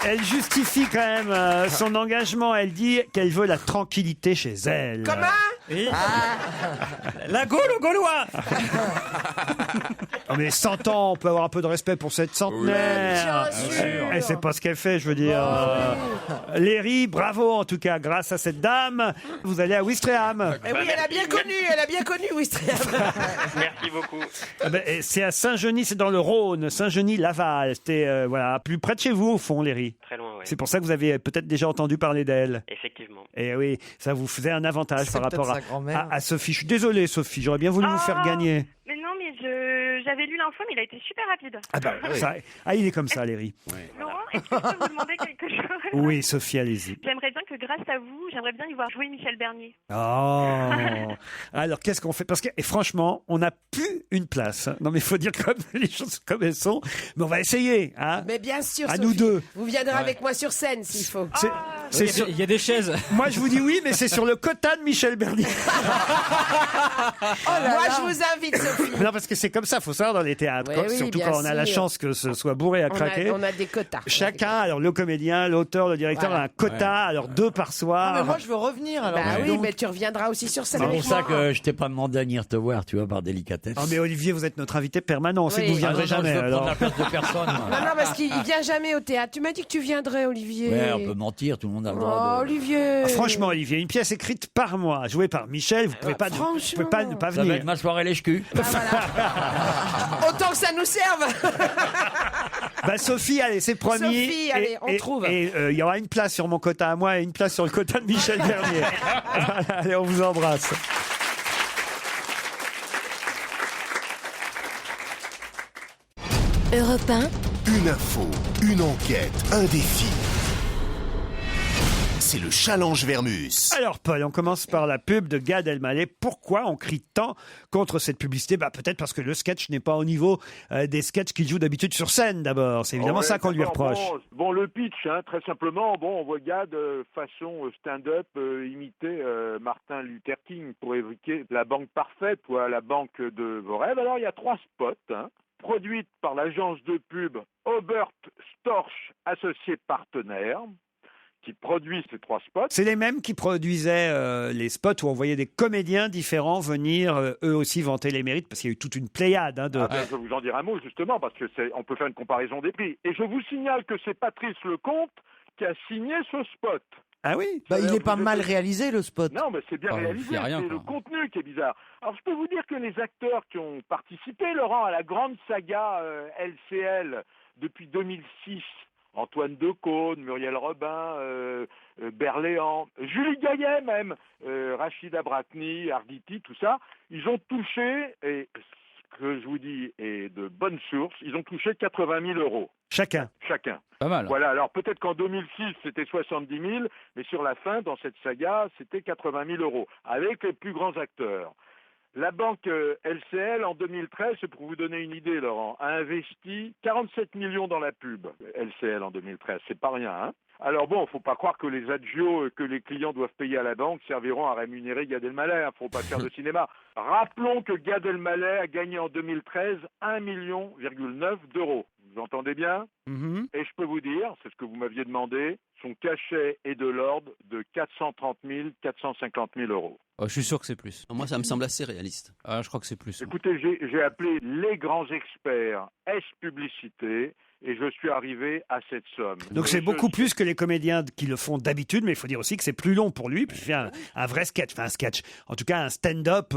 elle justifie quand même son engagement. Elle dit qu'elle veut la tranquillité chez elle. Comment? Oui. La Gaule aux Gaulois. Non mais 100 ans, on peut avoir un peu de respect pour cette centenaire. Bien sûr. Elle sait pas ce qu'elle fait, je veux dire. Léry, bravo en tout cas, grâce à cette dame, vous allez à Ouistreham. Eh oui, elle a bien connu, Ouistreham. Merci beaucoup. Ah ben, et c'est à Saint-Genis, c'est dans le Rhône, Saint-Genis-Laval. C'était voilà, plus près de chez vous au fond, Léry. Très loin, oui. C'est pour ça que vous avez peut-être déjà entendu parler d'elle. Effectivement. Et oui, ça vous faisait un avantage C'est par rapport peut-être sa grand-mère. à Sophie. Je suis désolé, Sophie, j'aurais bien voulu vous faire gagner. Mais non, mais j'avais lu l'info, mais il a été super rapide. Ah, bah, il est comme ça, Léry. Laurent, est-ce que je peux vous demander quelque chose? Oui, Sophie, allez-y. J'aimerais bien que grâce à vous, j'aimerais bien y voir jouer Michel Bernier. Oh. Alors, qu'est-ce qu'on fait? Parce que, et franchement, on n'a plus une place. Non, mais il faut dire comme les choses comme elles sont. Mais on va essayer, hein. Mais bien sûr, À Sophie, nous deux. vous viendrez avec moi sur scène s'il faut. Il y a des chaises. Moi, je vous dis oui, mais c'est sur le quota de Michel Bernier. Moi, je vous invite, Sophie. Non, parce que c'est comme ça, faut savoir dans les théâtres. Oui, oui, surtout bien quand on a la sûr. chance que ce soit bourré à craquer. On a des quotas. Chacun, alors le comédien, l'auteur, le directeur a un quota, alors 2 par soir. Mais moi, je veux revenir. Alors, Bah oui, donc- mais tu reviendras aussi sur scène C'est avec pour ça moi. que je t'ai pas demandé à venir te voir, tu vois, par délicatesse. Oh, mais Olivier, vous êtes notre invité permanent. C'est Oui. que vous viendrez Ah non, jamais. je veux alors. prendre la place de personne. moi. Non, parce qu'il vient jamais au théâtre. Tu m'as dit que tu viendrais, Olivier. Ouais, on peut mentir, tout le monde a le droit Oh, de... Olivier. Ah, franchement, Olivier, une pièce écrite par mois, jouée par Michel, vous pouvez pas, vous pouvez pas ne pas Ça va venir. être ma soirée lèche-cul. Autant que ça nous serve. Bah Sophie, allez, c'est promis. Sophie, allez, on trouve. Et il y aura une place sur mon quota à moi et une place sur le quota de Michel Bernier. Voilà, allez, on vous embrasse. Europe 1, Une info, une enquête, un défi. C'est le challenge Vermus. Alors Paul, on commence par la pub de Gad Elmaleh. Pourquoi on crie tant contre cette publicité? Bah peut-être parce que le sketch n'est pas au niveau des sketchs qu'il joue d'habitude sur scène d'abord. C'est évidemment Ouais, ça qu'on lui d'accord. reproche. Bon, le pitch, hein, très simplement, on voit Gad façon stand-up imiter Martin Luther King pour évoquer la banque parfaite ou la banque de vos rêves. Alors il y a 3 spots, produites par l'agence de pub Aubert Storch Associés Partenaires, qui produisent ces 3 spots. C'est les mêmes qui produisaient les spots où on voyait des comédiens différents venir eux aussi vanter les mérites, parce qu'il y a eu toute une pléiade de... Je vais vous en dire un mot justement, parce que on peut faire une comparaison des prix. Et je vous signale que c'est Patrice Lecomte qui a signé ce spot. Ah oui? Il est pas mal réalisé, le spot. Non, mais c'est bien réalisé, c'est le contenu qui est bizarre. Alors, je peux vous dire que les acteurs qui ont participé, Laurent, à la grande saga LCL depuis 2006, Antoine Decaune, Muriel Robin, Berléand, Julie Gaillet même, Rachida Brakni, Arditi, tout ça, ils ont touché, et ce que je vous dis est de bonnes sources, ils ont touché 80 000 euros. Chacun. Pas mal. Voilà, alors peut-être qu'en 2006, c'était 70 000, mais sur la fin, dans cette saga, c'était 80 000 euros, avec les plus grands acteurs. La banque LCL, en 2013, c'est pour vous donner une idée, Laurent, a investi 47 millions dans la pub. LCL en 2013, c'est pas rien, hein. Alors bon, faut pas croire que les adios que les clients doivent payer à la banque serviront à rémunérer Gad Elmaleh, hein, faut pas faire de cinéma. Rappelons que Gad Elmaleh a gagné en 2013 1,9 million d'euros. Vous entendez bien? Et je peux vous dire, c'est ce que vous m'aviez demandé, son cachet est de l'ordre de 430 000, 450 000 euros. Je suis sûr que c'est plus. Moi, ça me semble assez réaliste. Je crois que c'est plus. Écoutez, j'ai appelé les grands experts S-Publicité et je suis arrivé à cette somme. Donc c'est beaucoup plus que les comédiens qui le font d'habitude, mais il faut dire aussi que c'est plus long pour lui, puis il fait un vrai sketch, enfin un sketch, en tout cas un stand-up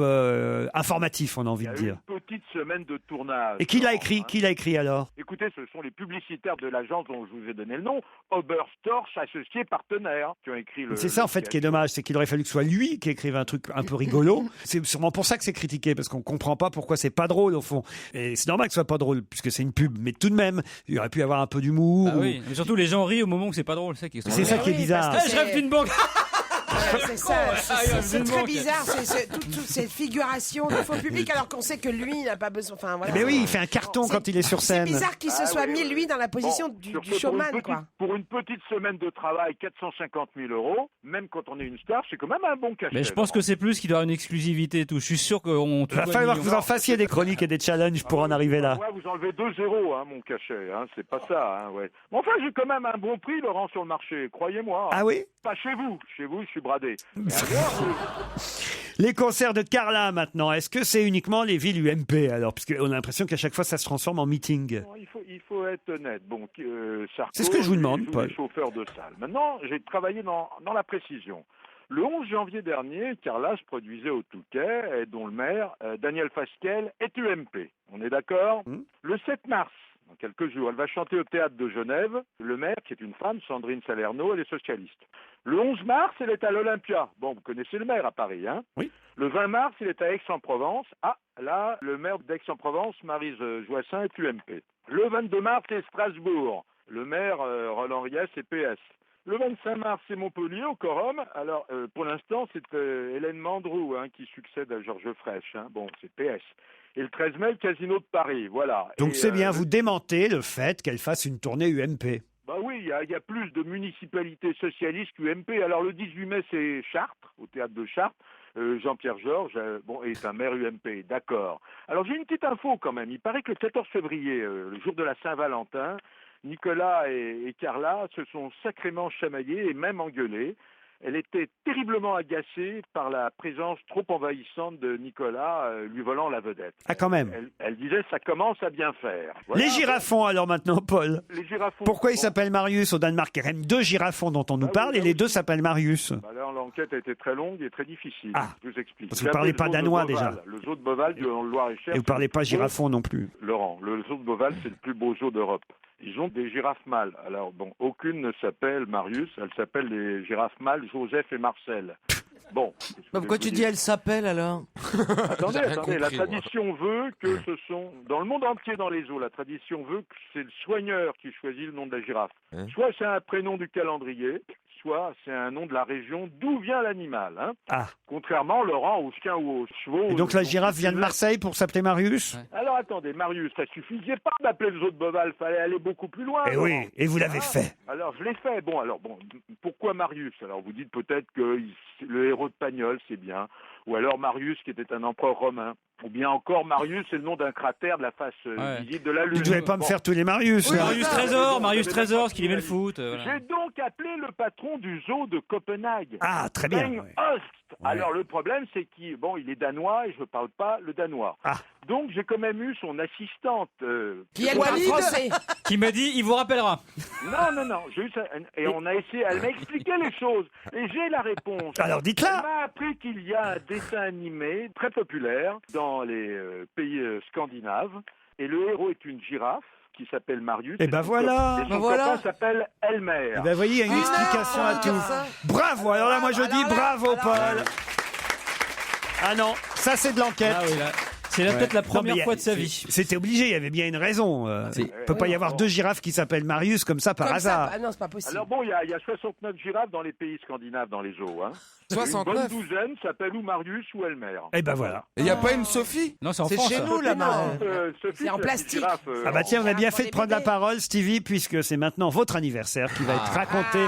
informatif, on a envie de dire. Une petite semaine de tournage. Et qui l'a écrit? Qui l'a écrit alors? Écoutez, ce sont les publicitaires de l'agence dont je vous ai donné le nom, Oberstorch Associés Partenaires, qui ont écrit le... C'est ça en fait qui est dommage, c'est qu'il aurait fallu que ce soit lui qui écrive un truc un peu rigolo. C'est sûrement pour ça que c'est critiqué, parce qu'on comprend pas pourquoi c'est pas drôle au fond. Et c'est normal que ce soit pas drôle, puisque c'est une pub, mais tout de même, il aurait pu y avoir un peu d'humour. Oui, mais surtout les gens rient au moment où c'est pas drôle, c'est ça qui est... C'est ça qui est bizarre. parce que je rêve d'une banque. C'est ça, c'est très bizarre, c'est toute cette figuration de faux public, alors qu'on sait que lui n'a pas besoin. Enfin, voilà. Mais oui, il fait un carton quand il est sur scène. C'est bizarre qu'il se soit mis, lui, dans la position du showman, quoi. Pour une petite semaine de travail, 450 000 euros, même quand on est une star, c'est quand même un bon cachet. Mais je pense que c'est plus qu'il doit avoir une exclusivité et tout. Je suis sûr qu'on... Il va falloir que vous en fassiez des chroniques et des challenges pour en arriver là. Ouais, vous enlevez 2 zéros, hein, mon cachet, hein, c'est pas ça, hein, ouais. Mais enfin, j'ai quand même un bon prix, Laurent, sur le marché, croyez-moi. Ah oui? Pas chez vous, je suis bradé. Les concerts de Carla maintenant, est-ce que c'est uniquement les villes UMP alors? Parce qu'on a l'impression qu'à chaque fois ça se transforme en meeting. Bon, il faut être honnête. Bon, Sarko, c'est ce que je vous demande, Paul. Chauffeur de salle. Maintenant, j'ai travaillé dans la précision. Le 11 janvier dernier, Carla se produisait au Touquet, dont le maire, Daniel Fasquelle, est UMP. On est d'accord? Le 7 mars, dans quelques jours, elle va chanter au théâtre de Genève. Le maire, qui est une femme, Sandrine Salerno, elle est socialiste. Le 11 mars, elle est à l'Olympia. Bon, vous connaissez le maire à Paris, hein? Oui. Le 20 mars, il est à Aix-en-Provence. Ah, là, le maire d'Aix-en-Provence, Maryse Joissin, est UMP. Le 22 mars, c'est Strasbourg. Le maire, Roland Riès, est PS. Le 25 mars, c'est Montpellier, au Quorum. Alors, pour l'instant, c'est Hélène Mandroux qui succède à Georges Frêche. Bon, c'est PS. Et le 13 mai, le Casino de Paris, voilà. Donc c'est bien, vous démentez le fait qu'elle fasse une tournée UMP. Bah oui, il y a plus de municipalités socialistes qu'UMP. Alors le 18 mai, c'est Chartres, au théâtre de Chartres. Jean-Pierre Georges est un maire UMP, d'accord. Alors j'ai une petite info quand même. Il paraît que le 14 février, le jour de la Saint-Valentin, Nicolas et Carla se sont sacrément chamaillés et même engueulés. Elle était terriblement agacée par la présence trop envahissante de Nicolas lui volant la vedette. Ah, quand même. Elle disait ça commence à bien faire. Voilà. Les girafons alors maintenant, Paul. Les girafons. Pourquoi ils s'appellent Marius au Danemark? Il y a quand même 2 girafons dont on nous parle et les 2 s'appellent Marius. Alors l'enquête a été très longue et très difficile. Je vous explique. Parce que vous ne parlez pas danois déjà. Le zoo de Beauval du Loir-et-Cher. Et vous ne parlez pas girafon non plus. Laurent, le zoo de Beauval, c'est le plus beau zoo d'Europe. Ils ont des girafes mâles. Alors bon, aucune ne s'appelle Marius, elles s'appellent les girafes mâles Joseph et Marcel. Bon. Pourquoi tu dis elles s'appellent alors? Attendez, la tradition veut que ce sont, dans le monde entier dans les zoos, la tradition veut que c'est le soigneur qui choisit le nom de la girafe. Soit c'est un prénom du calendrier, soit c'est un nom de la région d'où vient l'animal. Contrairement, Laurent, aux chiens ou aux chevaux. Et donc la girafe vient de Marseille pour s'appeler Marius? Alors attendez, Marius, ça suffisait pas d'appeler le zoo de Beauval, fallait aller beaucoup plus loin. Et oui, et vous l'avez fait. Alors je l'ai fait. Bon, pourquoi Marius? Alors vous dites peut-être que le héros de Pagnol, c'est bien. ou alors Marius qui était un empereur romain. Ou bien encore Marius, c'est le nom d'un cratère de la face visible de la Lune. Tu ne devais pas me faire tous les Marius. Oui, là. Marius Trésor, parce qu'il aimait le foot. Voilà. J'ai donc appelé le patron du zoo de Copenhague. Ah, très bien. Bengt Holst. Alors le problème, c'est qu'il est danois et je ne parle pas le danois. Ah. Donc j'ai quand même eu son assistante. Qui est français. Qui m'a dit, il vous rappellera. Non. J'ai eu ça, et on a essayé. Elle m'a expliqué les choses et j'ai la réponse. Alors dites-la. Elle m'a appris qu'il y a un dessin animé très populaire dans les pays scandinaves et le héros est une girafe qui s'appelle Marius. Et ben voilà. Et son copain s'appelle Elmer. Et ben voyez, il y a une explication à tout. Bravo. Alors là, moi je dis bravo, Paul. Ah non, ça c'est de l'enquête. Ah oui, là. C'est peut-être la première fois de sa vie. C'était obligé, il y avait bien une raison. Il ne peut pas y avoir deux girafes qui s'appellent Marius comme ça par hasard. Ah non, c'est pas possible. Alors bon, il y a 69 girafes dans les pays scandinaves dans les zoos. Hein. 69. Une bonne douzaine s'appelle ou Marius ou Elmer. Et ben voilà. Et il n'y a pas une Sophie? Non, c'est en France. C'est chez nous là-bas. C'est en plastique. Ah bah tiens, on a bien fait de prendre la parole, Stevie, puisque c'est maintenant votre anniversaire qui va être raconté,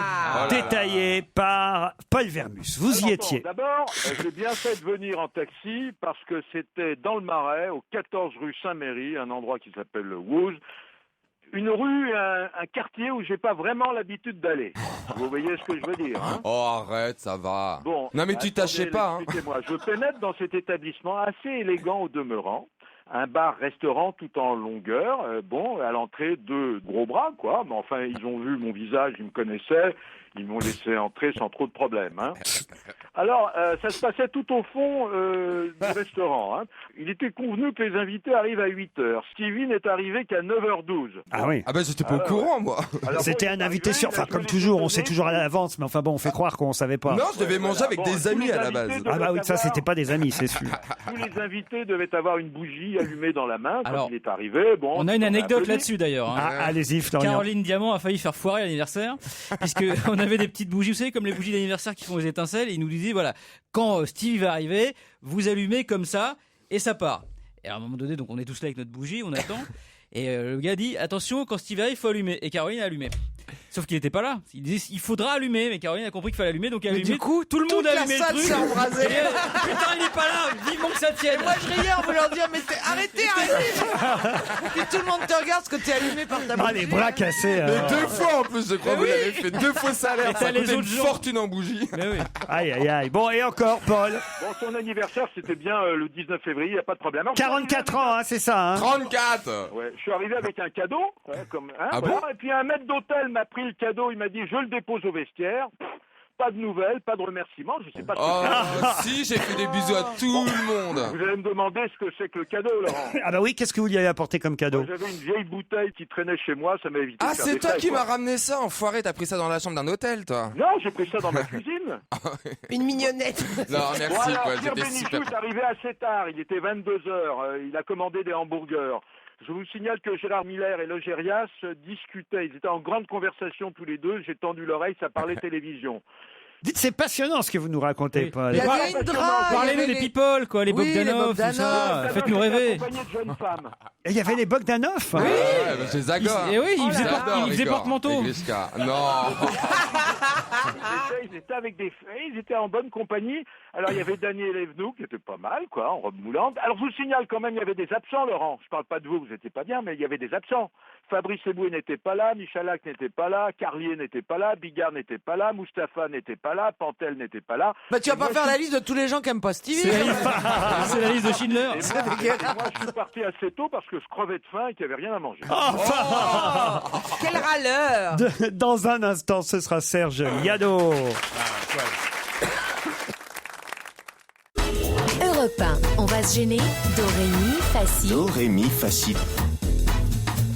détaillé par Paul Vermus. Vous y étiez. D'abord, j'ai bien fait de venir en taxi parce que c'était dans le Marais, au 14 rue Saint-Méry, un endroit qui s'appelle le Wouz. Une rue, un quartier où j'ai pas vraiment l'habitude d'aller. Vous voyez ce que je veux dire, hein? Oh, arrête, ça va. Bon, non, mais tu tâchais pas, hein. Expliquez-moi. Je pénètre dans cet établissement assez élégant au demeurant. Un bar-restaurant tout en longueur. À l'entrée, 2 gros bras, quoi. Mais enfin, ils ont vu mon visage, ils me connaissaient. Ils m'ont laissé entrer sans trop de problèmes. Hein. Alors, ça se passait tout au fond du restaurant. Hein. Il était convenu que les invités arrivent à 8h. Stevie n'est arrivé qu'à 9h12. Ah oui. Ah ben j'étais pas au courant, moi. C'était un invité sûr. Enfin, comme toujours, on sait toujours à l'avance, mais enfin bon, on fait croire qu'on savait pas. Non, je devais manger avec des amis à la base. Ah bah oui, ça c'était pas des amis, c'est sûr. Tous les invités devaient avoir une bougie allumée dans la main quand il est arrivé. Bon, on a une anecdote là-dessus d'ailleurs. Hein. Ah, allez-y, Florian. Caroline Diamant a failli faire foirer l'anniversaire, puisque on avait des petites bougies, vous savez, comme les bougies d'anniversaire qui font des étincelles, et il nous disait, voilà, quand Steve va arriver, vous allumez comme ça, et ça part. Et à un moment donné, donc on est tous là avec notre bougie, on attend, et le gars dit, attention, quand Steve arrive, il faut allumer. Et Caroline a allumé. Sauf qu'il n'était pas là. Il disait, il faudra allumer, mais Caroline a compris qu'il fallait allumer, donc elle a allumé. Du coup, tout le monde a allumé le truc. s'est embrasée. Putain, il est pas là, vivement que ça tienne. Et moi, je riais en voulant dire, mais arrêtez. Puis tout le monde te regarde parce que t'es allumé par ta bougie. Ah, les bras cassés. Mais 2 fois en plus, je crois. Vous l'avez fait 2 fois salaire. Ça coûtait une fortune en bougie. Mais oui. Aïe, aïe, aïe. Bon, et encore, Paul. Bon, son anniversaire, c'était bien le 19 février, il n'y a pas de problème. Alors, 44 ans, hein, c'est ça. Hein. 34. Ouais, je suis arrivé avec un cadeau. Comme, hein, ah voilà, bon? et puis un maître d'hôtel m'a pris le cadeau, il m'a dit je le dépose au vestiaire. Pas de nouvelles, pas de remerciements, je sais pas ce que si, j'ai fait des bisous à tout le monde. Vous allez me demander ce que c'est que le cadeau, Laurent. Ah bah oui, qu'est-ce que vous lui avez apporté comme cadeau? Moi, j'avais une vieille bouteille qui traînait chez moi, ça m'a évité Ah, de faire c'est des toi frais, qui quoi. m'as ramené ça, enfoiré, t'as pris ça dans la chambre d'un hôtel, toi. Non, j'ai pris ça dans ma cuisine. Une mignonnette. Non, merci, Voilà, quoi, Pierre j'étais Bénichou super. est arrivé assez tard, il était 22h, il a commandé des hamburgers. Je vous signale que Gérard Miller et Logérias discutaient, ils étaient en grande conversation tous les deux, j'ai tendu l'oreille, ça parlait télévision. Dites, c'est passionnant ce que vous nous racontez, Paul. Il y avait une drague. Parlez-nous des people, quoi, les Bogdanov, tout ça. Faites-nous rêver. Accompagné de jeunes femmes. Et il y avait les Bogdanov. Oui, c'est Zaga. Et oui, il faisait porte-manteau. Non. Ils étaient avec des filles, ils étaient en bonne compagnie. Alors il y avait Daniel Evenou qui était pas mal, quoi, en robe moulante. Alors je vous signale quand même, il y avait des absents, Laurent. Je parle pas de vous, vous étiez pas bien, mais il y avait des absents. Fabrice Eboué n'était pas là, Michalak n'était pas là, Carlier n'était pas là, Bigard n'était pas là, Mustapha n'était pas là, Pantel n'était pas là. Bah tu vas pas faire la liste de tous les gens qui aiment pas Stevie. C'est la liste de Schindler. Et moi, je suis parti assez tôt parce que je crevais de faim et qu'il n'y avait rien à manger. Quel râleur. Dans un instant, ce sera Serge Liado. Europe 1, on va se gêner. Dorémy, facile. Dorémy, facile.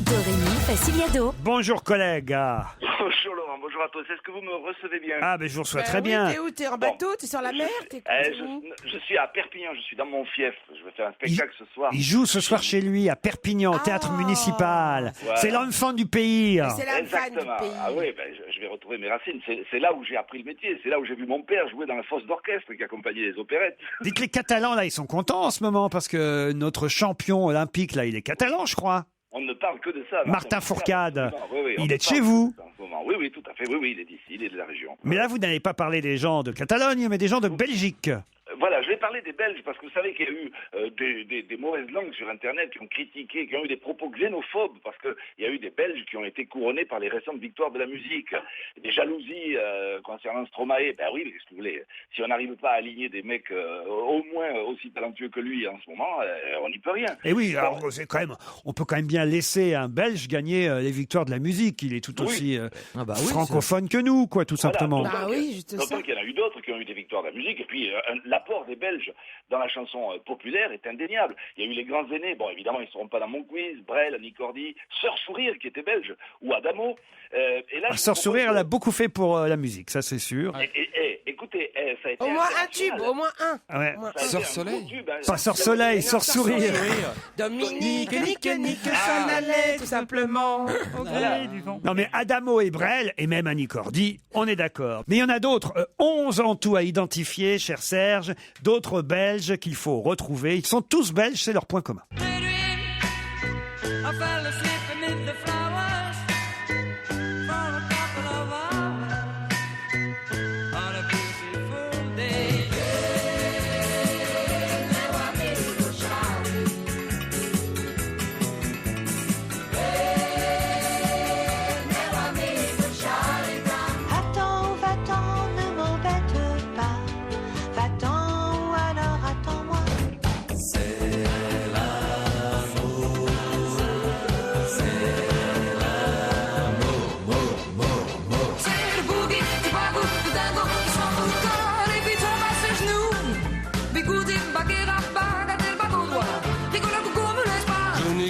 Dorémy, faciliado. Bonjour, collègue. Bonjour Laurent, bonjour à tous. Est-ce que vous me recevez bien? Ah, ben je vous reçois très bien. T'es où? T'es en bateau? T'es sur la mer? Je suis à Perpignan, je suis dans mon fief. Je vais faire un spectacle ce soir. Il joue ce soir chez lui, à Perpignan, au théâtre municipal. Voilà. C'est l'enfant du pays. C'est la fan du pays. Ah oui, je vais retrouver mes racines. C'est là où j'ai appris le métier. C'est là où j'ai vu mon père jouer dans la fosse d'orchestre qui accompagnait les opérettes. Dites, les Catalans, là, ils sont contents en ce moment parce que notre champion olympique, là, il est catalan, je crois. On ne parle que de ça. Martin Fourcade, oui, il est de chez vous. Oui, tout à fait. Oui, il est d'ici, il est de la région. Mais là, vous n'allez pas parler des gens de Catalogne, mais des gens de Belgique. Voilà, je vais parler des Belges parce que vous savez qu'il y a eu des mauvaises langues sur Internet qui ont critiqué, qui ont eu des propos xénophobes parce qu'il y a eu des Belges qui ont été couronnés par les récentes victoires de la musique. Des jalousies concernant Stromae. Ben oui, mais qu'est-ce que vous voulez? Si on n'arrive pas à aligner des mecs au moins aussi talentueux que lui en ce moment, on n'y peut rien. Et oui, alors c'est quand même, on peut quand même bien laisser un Belge gagner les victoires de la musique. Il est tout aussi francophone que nous, quoi, tout simplement. Bah oui, juste ça. Donc il y en a eu d'autres qui ont eu des victoires de la musique. Et puis l'apport des Belges dans la chanson populaire est indéniable. Il y a eu les grands aînés. Bon, évidemment, ils ne seront pas dans mon quiz. Brel, Annie Cordy, Sœur Sourire qui était belge, ou Adamo. Et là, Sœur Sourire, elle a beaucoup fait pour la musique, ça c'est sûr. Écoutez, ça a été au moins un tube, au moins un. Ah ouais. Sœur Soleil. Pas Sœur Soleil, Sœur Sourire. Dominique, nique, s'en allait tout simplement. Non mais Adamo et Brel, et même Annie Cordy, on est d'accord. Mais il y en a d'autres, 11 en tout à identifier, cher Serge, d'autres Belges qu'il faut retrouver. Ils sont tous Belges, c'est leur point commun.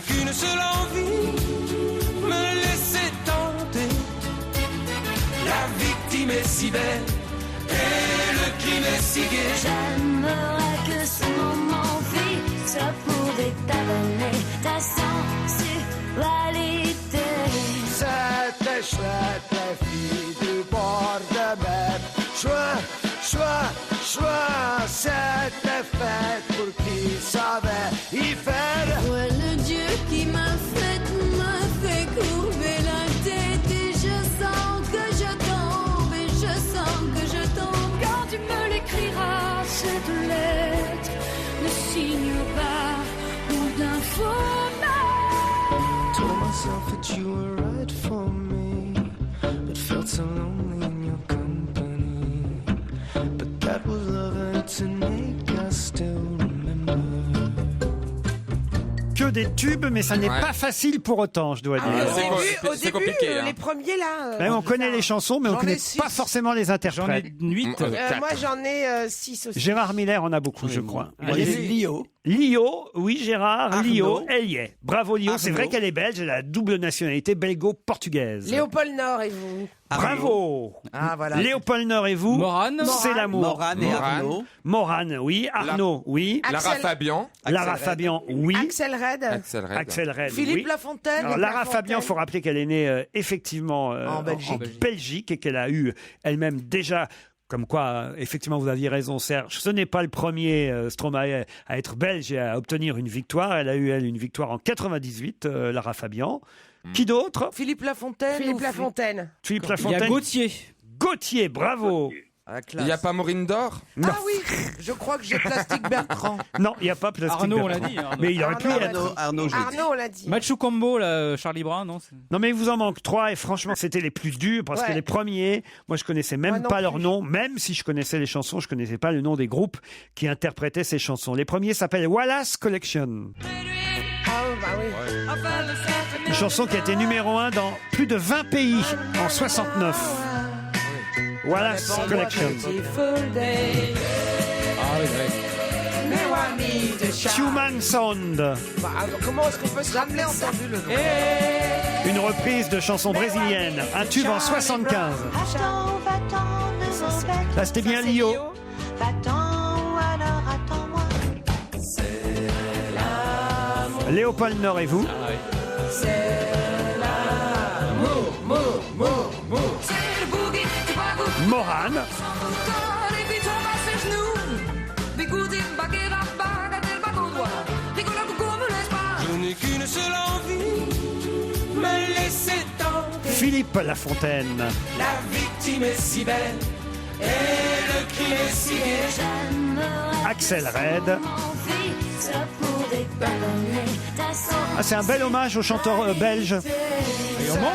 Qu'une seule envie, me laisser tenter. La victime est si belle et le crime est si gai. J'aimerais que ce moment soit pour t'amener ta sensualité. Cette chouette fille du bord de mer. Choix, cette fête pour qui savait y faire. Ouais, le Dieu qui m'a fait courber la tête et je sens que je tombe quand tu me l'écriras cette lettre ne signe pas ou d'un faux nom. Told myself that you were right for me, but felt so lonely in your company. But that was love and tonight I still remember. Que des tubes, mais ça n'est pas facile pour autant, je dois dire. Au début, compliqué, les premiers là. On connaît les chansons, mais on ne connaît pas forcément les interprètes. J'en ai 8. Moi j'en ai 6 aussi. Gérard Miller en a beaucoup, je crois. Lio. Lio, oui, Gérard, Arnaud. Lio, elle y est. Bravo Lio, c'est Arnaud. vrai qu'elle est belge, elle a double nationalité belgo-portugaise. Léopold Nord et vous. Bravo. Ah, voilà. Léopold Nord et vous. Morane. C'est l'amour. Morane et Arnaud. Morane, oui. Arnaud, oui. Lara Fabian. Lara Fabian, oui. Axel Red. Axel Red. oui. Philippe Lafontaine. Alors, Lara Fabian, il faut rappeler qu'elle est née effectivement en Belgique et qu'elle a eu elle-même déjà. Comme quoi, effectivement, vous aviez raison, Serge. Ce n'est pas le premier Stromae à être belge et à obtenir une victoire. Elle a eu, elle, une victoire en 98, Lara Fabian. Qui d'autre? Philippe Lafontaine. Philippe Il y Lafontaine. a Gauthier. Gauthier, bravo. Il n'y a pas Maureen d'Or? Ah oui, je crois que j'ai Plastique Bertrand. Non, il n'y a pas Plastique Arnaud, on l'a Bertrand. dit. Arnaud. Mais il aurait pu y être. Arnaud, Arnaud, on l'a dit. Machu Combo, là, Charlie Brown, non? Non, mais il vous en manque 3 et franchement, c'était les plus durs parce que les premiers, moi, je connaissais même pas leur nom. Même si je connaissais les chansons, je connaissais pas le nom des groupes qui interprétaient ces chansons. Les premiers s'appellent Wallace Collection. Une chanson qui a été numéro 1 dans plus de 20 pays en 69. Wallace Collection. Human Sound. Comment est-ce qu'on peut se rappeler entendu le nom? Une reprise de chanson brésilienne. Un tube en 75. Là, c'était bien Lio. Léopold Nord et vous. Morane. Je n'ai qu'une seule envie, me laisser tenter. Philippe Lafontaine. La victime est si belle Axel Red. Ah, c'est un bel hommage au chanteur belge. Et on manque.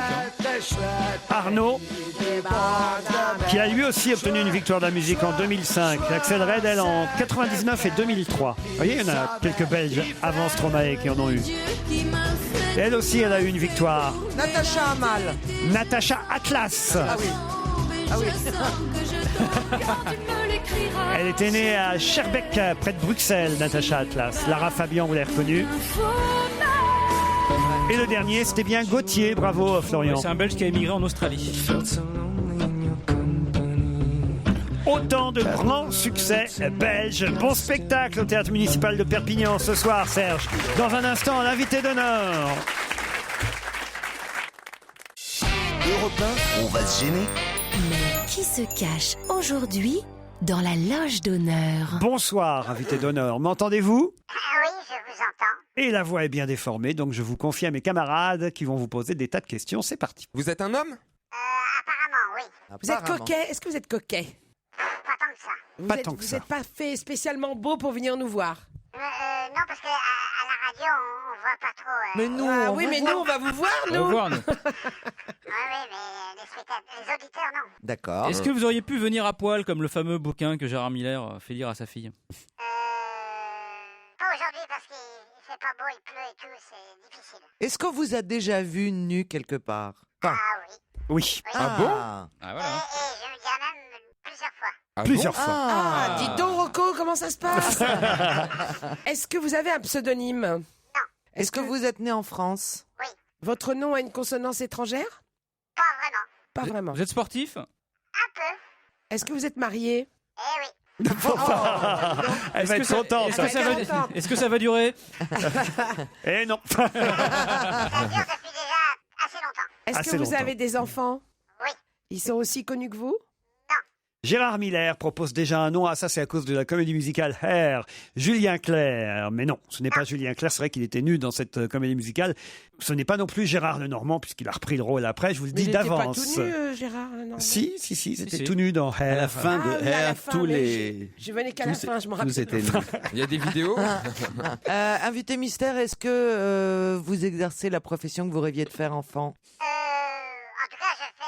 Arnaud, qui a lui aussi obtenu une victoire de la musique en 2005. Axel Red, elle, en 99 et 2003. Vous voyez, il y en a quelques Belges avant Stromae qui en ont eu. Et elle aussi, elle a eu une victoire. Natacha Amal. Natacha Atlas. Ah oui. Ah oui. Elle était née à Schaerbeek, près de Bruxelles, Natacha Atlas. Lara Fabian, vous l'avez reconnue. Et le dernier, c'était bien Gauthier. Bravo, Florian. C'est un Belge qui a émigré en Australie. Autant de grands succès belges. Bon spectacle au Théâtre Municipal de Perpignan ce soir, Serge. Dans un instant, l'invité d'honneur. Europe 1, on va se gêner. Mais qui se cache aujourd'hui dans la loge d'honneur? Bonsoir, invité d'honneur. M'entendez-vous? Oui, je vous entends. Et la voix est bien déformée, donc je vous confie à mes camarades qui vont vous poser des tas de questions. C'est parti. Vous êtes un homme? Apparemment, oui. Vous êtes coquet? Est-ce que vous êtes coquet? Pas tant que ça. Vous n'êtes pas fait spécialement beau pour venir nous voir? Non, parce qu'à la radio, on voit pas trop. Mais nous, mais nous, on va vous voir, nous. On va voir, nous. Oui, mais les auditeurs, non. D'accord. Est-ce que vous auriez pu venir à poil comme le fameux bouquin que Gérard Miller fait lire à sa fille? Pas aujourd'hui parce qu'il fait pas beau, il pleut et tout, c'est difficile. Est-ce qu'on vous a déjà vu nu quelque part? Ah oui. Oui. Ah bon? Ah voilà. Et je veux dire même plusieurs fois. Plusieurs fois. Ah, dites donc, Rocco, comment ça se passe? Est-ce que vous avez un pseudonyme? Non. Est-ce que vous êtes né en France? Oui. Votre nom a une consonance étrangère? Pas vraiment. Pas vraiment. Vous êtes sportif? Un peu. Est-ce que vous êtes marié? Eh oui. Elle va être contente. Est-ce que ça va durer? Eh non. Ça dure depuis déjà assez longtemps. Est-ce Assez que vous longtemps. avez des enfants? Oui. Ils sont aussi connus que vous? Gérard Miller propose déjà un nom. Ah, ça, c'est à cause de la comédie musicale Hair. Julien Clerc. Mais non, ce n'est pas Julien Clerc. C'est vrai qu'il était nu dans cette comédie musicale. Ce n'est pas non plus Gérard Lenormand, puisqu'il a repris le rôle après. Je vous le dis d'avance. Il n'était pas tout nu, Gérard Lenormand. Si, c'était tout nu dans Hair. À la fin de oui, à la Hair, fin, tous mais les. Je venais qu'à la fin, je me rappelle. Tous étaient nus. Il y a des vidéos? Invité mystère, est-ce que vous exercez la profession que vous rêviez de faire enfant? En tout cas, je fais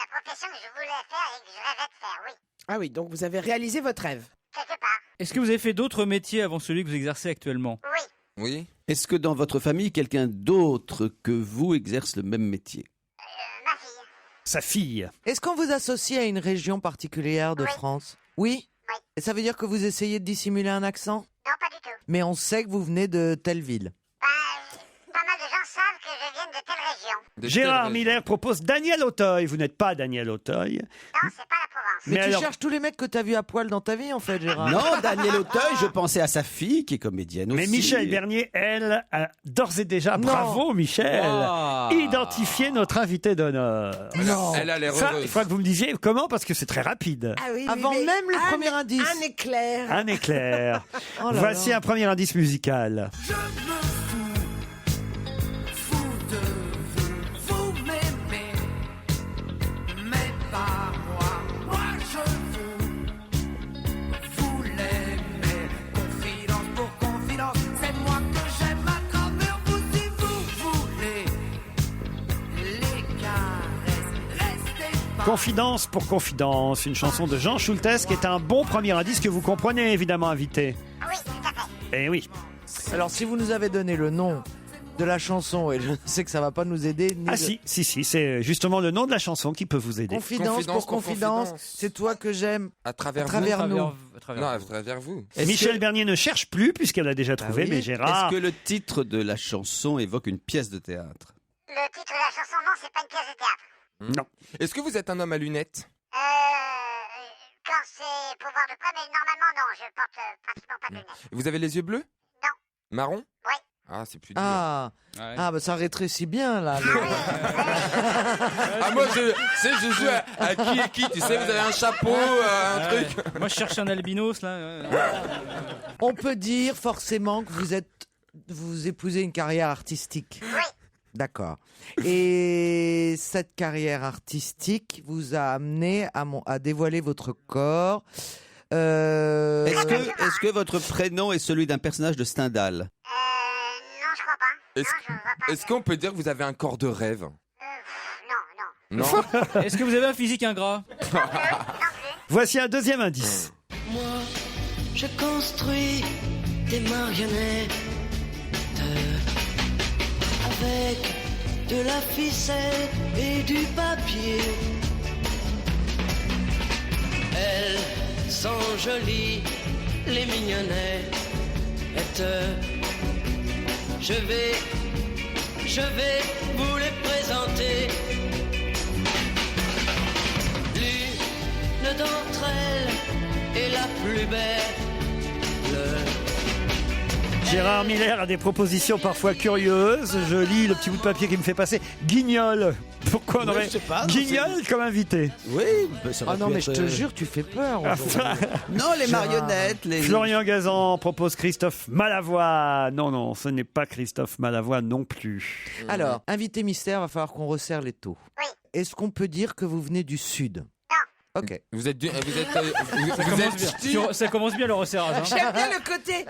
la profession que je voulais faire et que je rêvais de faire, oui. Ah oui, donc vous avez réalisé votre rêve. Quelque part. Est-ce que vous avez fait d'autres métiers avant celui que vous exercez actuellement? Oui. Oui. Est-ce que dans votre famille, quelqu'un d'autre que vous exerce le même métier? Ma fille. Sa fille. Est-ce qu'on vous associe à une région particulière de Oui. France? Oui. Oui. Et ça veut dire que vous essayez de dissimuler un accent? Non, pas du tout. Mais on sait que vous venez de telle ville. Pas mal de gens savent que je viens de telle région. Gérard Miller propose Daniel Auteuil. Vous n'êtes pas Daniel Auteuil. Non, c'est pas la Provence. Mais tu alors- cherches tous les mecs que t'as vus à poil dans ta vie, en fait, Gérard. Non, Daniel Auteuil, je pensais à sa fille qui est comédienne aussi. Mais Michel Bernier, elle, a d'ores et déjà, Non. bravo Michel, Wow. identifié notre invité d'honneur. Non. Elle a l'air Ça, heureuse. il faudra que vous me disiez comment, parce que c'est très rapide. Ah oui, Avant mais même le un premier indice. Un éclair. Un éclair. Oh là Voici là. un premier indice musical. Je me fous de vous, vous m'aimez, mais pas moi, moi je vous l'aimez. Confidence pour confidence, c'est moi que j'aime à travers vous si vous voulez. Les caresses, restez pas. Confidence pour confidence, une chanson de Jean Schultes qui est un bon premier indice que vous comprenez évidemment, invité. Oui, tout à fait. Eh oui. Alors, si vous nous avez donné le nom de la chanson, et je sais que ça va pas nous aider. Ni Ah le- si, c'est justement le nom de la chanson qui peut vous aider. Confidence pour confidence, c'est toi que j'aime. À travers, À travers nous. Non, à travers vous. Michel Bernier ne cherche plus puisqu'elle a déjà trouvé, oui. mais Gérard... Est-ce que le titre de la chanson évoque une pièce de théâtre? Le titre de la chanson, non, c'est pas une pièce de théâtre. Non. Est-ce que vous êtes un homme à lunettes? Quand c'est pour voir de près, mais normalement, non, je porte pratiquement pas de lunettes. Vous avez les yeux bleus? Non. Marron? Oui. Ah, c'est plus dur. Ah, Ouais. ah bah ça rétrécit bien là. Ah, moi, je joue à qui est qui, tu sais, vous avez un chapeau, un Ouais. truc. Moi, je cherche un albinos, là. On peut dire forcément que vous épousez une carrière artistique. Oui. D'accord. Et cette carrière artistique vous a amené à dévoiler votre corps. Est-ce que votre prénom est celui d'un personnage de Stendhal? Non, je crois pas. Est-ce qu'on peut dire que vous avez un corps de rêve? Non. Non. Est-ce que vous avez un physique ingrat? Voici un deuxième indice. Moi, je construis des marionnettes avec de la ficelle et du papier. Elles sont jolies, les mignonnettes. Je vais vous les présenter. L'une d'entre elles est la plus belle. Gérard Miller a des propositions parfois curieuses. Je lis le petit bout de papier qui me fait passer. Guignol. Pourquoi on aurait Guignol comme invité? Oui. Ah non, mais je te jure, tu fais peur. Non, les marionnettes. Florian Gazan propose Christophe Malavoie. Non, ce n'est pas Christophe Malavoie non plus. Alors, invité mystère, va falloir qu'on resserre les taux. Oui. Est-ce qu'on peut dire que vous venez du Sud? Ok. Vous êtes Ça commence bien le resserrage. Hein. J'aime bien le côté.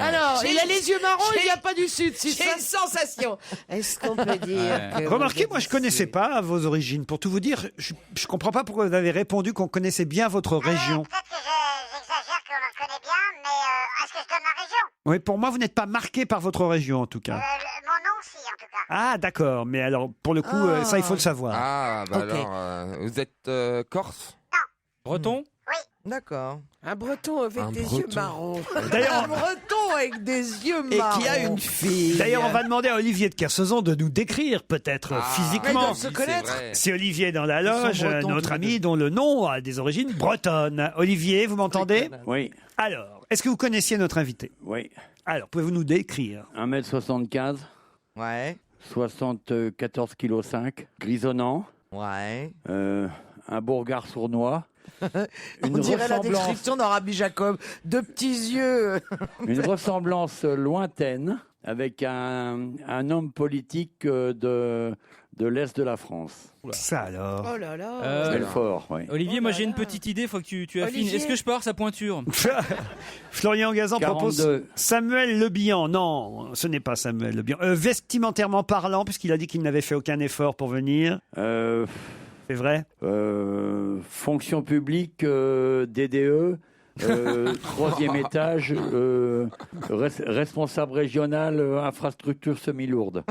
Alors, il a les yeux marrons, il n'y a pas du Sud. J'ai une sensation. Est-ce qu'on peut dire que Remarquez, moi je connaissais pas vos origines. Pour tout vous dire, je comprends pas pourquoi vous avez répondu qu'on connaissait bien votre région. Peut-être que j'exagère, qu'on le connaît bien, mais est-ce que je donne ma région? Oui, pour moi vous n'êtes pas marqué par votre région en tout cas. Mon nom, si, en tout cas. Ah d'accord, mais alors pour le coup, ça il faut le savoir. Ah, bah Ok. alors, vous êtes corse? Breton? D'accord. Un breton avec des yeux marrons. D'ailleurs, Un breton avec des yeux marrons. Et qui a une fille. D'ailleurs, on va demander à Olivier de Kersauzon de nous décrire peut-être Mais physiquement. ils doivent se connaître. C'est Olivier dans la loge, Ils sont bretons, notre tous les ami dont le nom a des origines bretonnes. Olivier, vous m'entendez? Oui, Alors, est-ce que vous connaissiez notre invité? oui. Alors, pouvez-vous nous décrire? 1m75, Ouais, 74,5 kg, grisonnant, ouais. un beau regard sournois. On dirait la description d'un Rabbi Jacob. Deux petits yeux. Une ressemblance lointaine avec un homme politique de l'Est de la France. Ça alors. Oh là là. Belfort, oui. Olivier, moi j'ai une petite idée, faut que tu affines. Olivier. Est-ce que je pars sa pointure? Florian Gazan 42. propose Samuel Le Bihan. Non, ce n'est pas Samuel Le Bihan. Vestimentairement parlant, puisqu'il a dit qu'il n'avait fait aucun effort pour venir. C'est vrai? Fonction publique, DDE, troisième étage, responsable régional, infrastructure semi-lourde.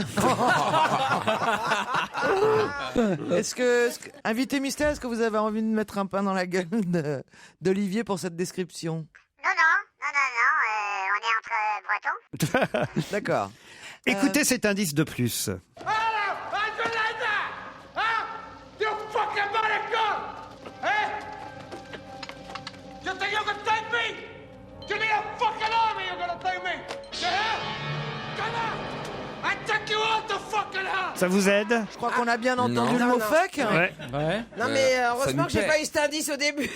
Invité mystère, est-ce que vous avez envie de mettre un pain dans la gueule d'Olivier pour cette description? Non, on est entre bretons. D'accord. Écoutez cet indice de plus. Ça vous aide? Je crois qu'on a bien entendu Non. le mot Non, non. fuck. Ouais. Non, mais heureusement nous que j'ai plaît. pas eu cet indice au début.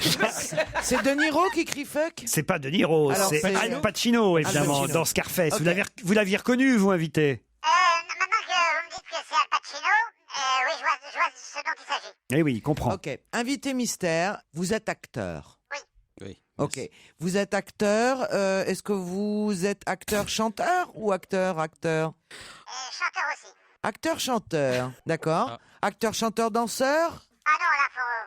C'est De Niro qui crie fuck. C'est pas De Niro, Alors, c'est c'est- Al Pacino, évidemment, Pacino. dans Scarface. Ok. Vous l'aviez reconnu, vous, invité? Maintenant que vous me dites que c'est Al Pacino, oui, je vois ce dont il s'agit. Eh oui, il comprend. Ok. Invité mystère, vous êtes acteur. Oui. Ok. Vous êtes acteur. Est-ce que vous êtes acteur-chanteur ou acteur-acteur? Chanteur aussi. Acteur-chanteur. D'accord. Acteur-chanteur-danseur? Ah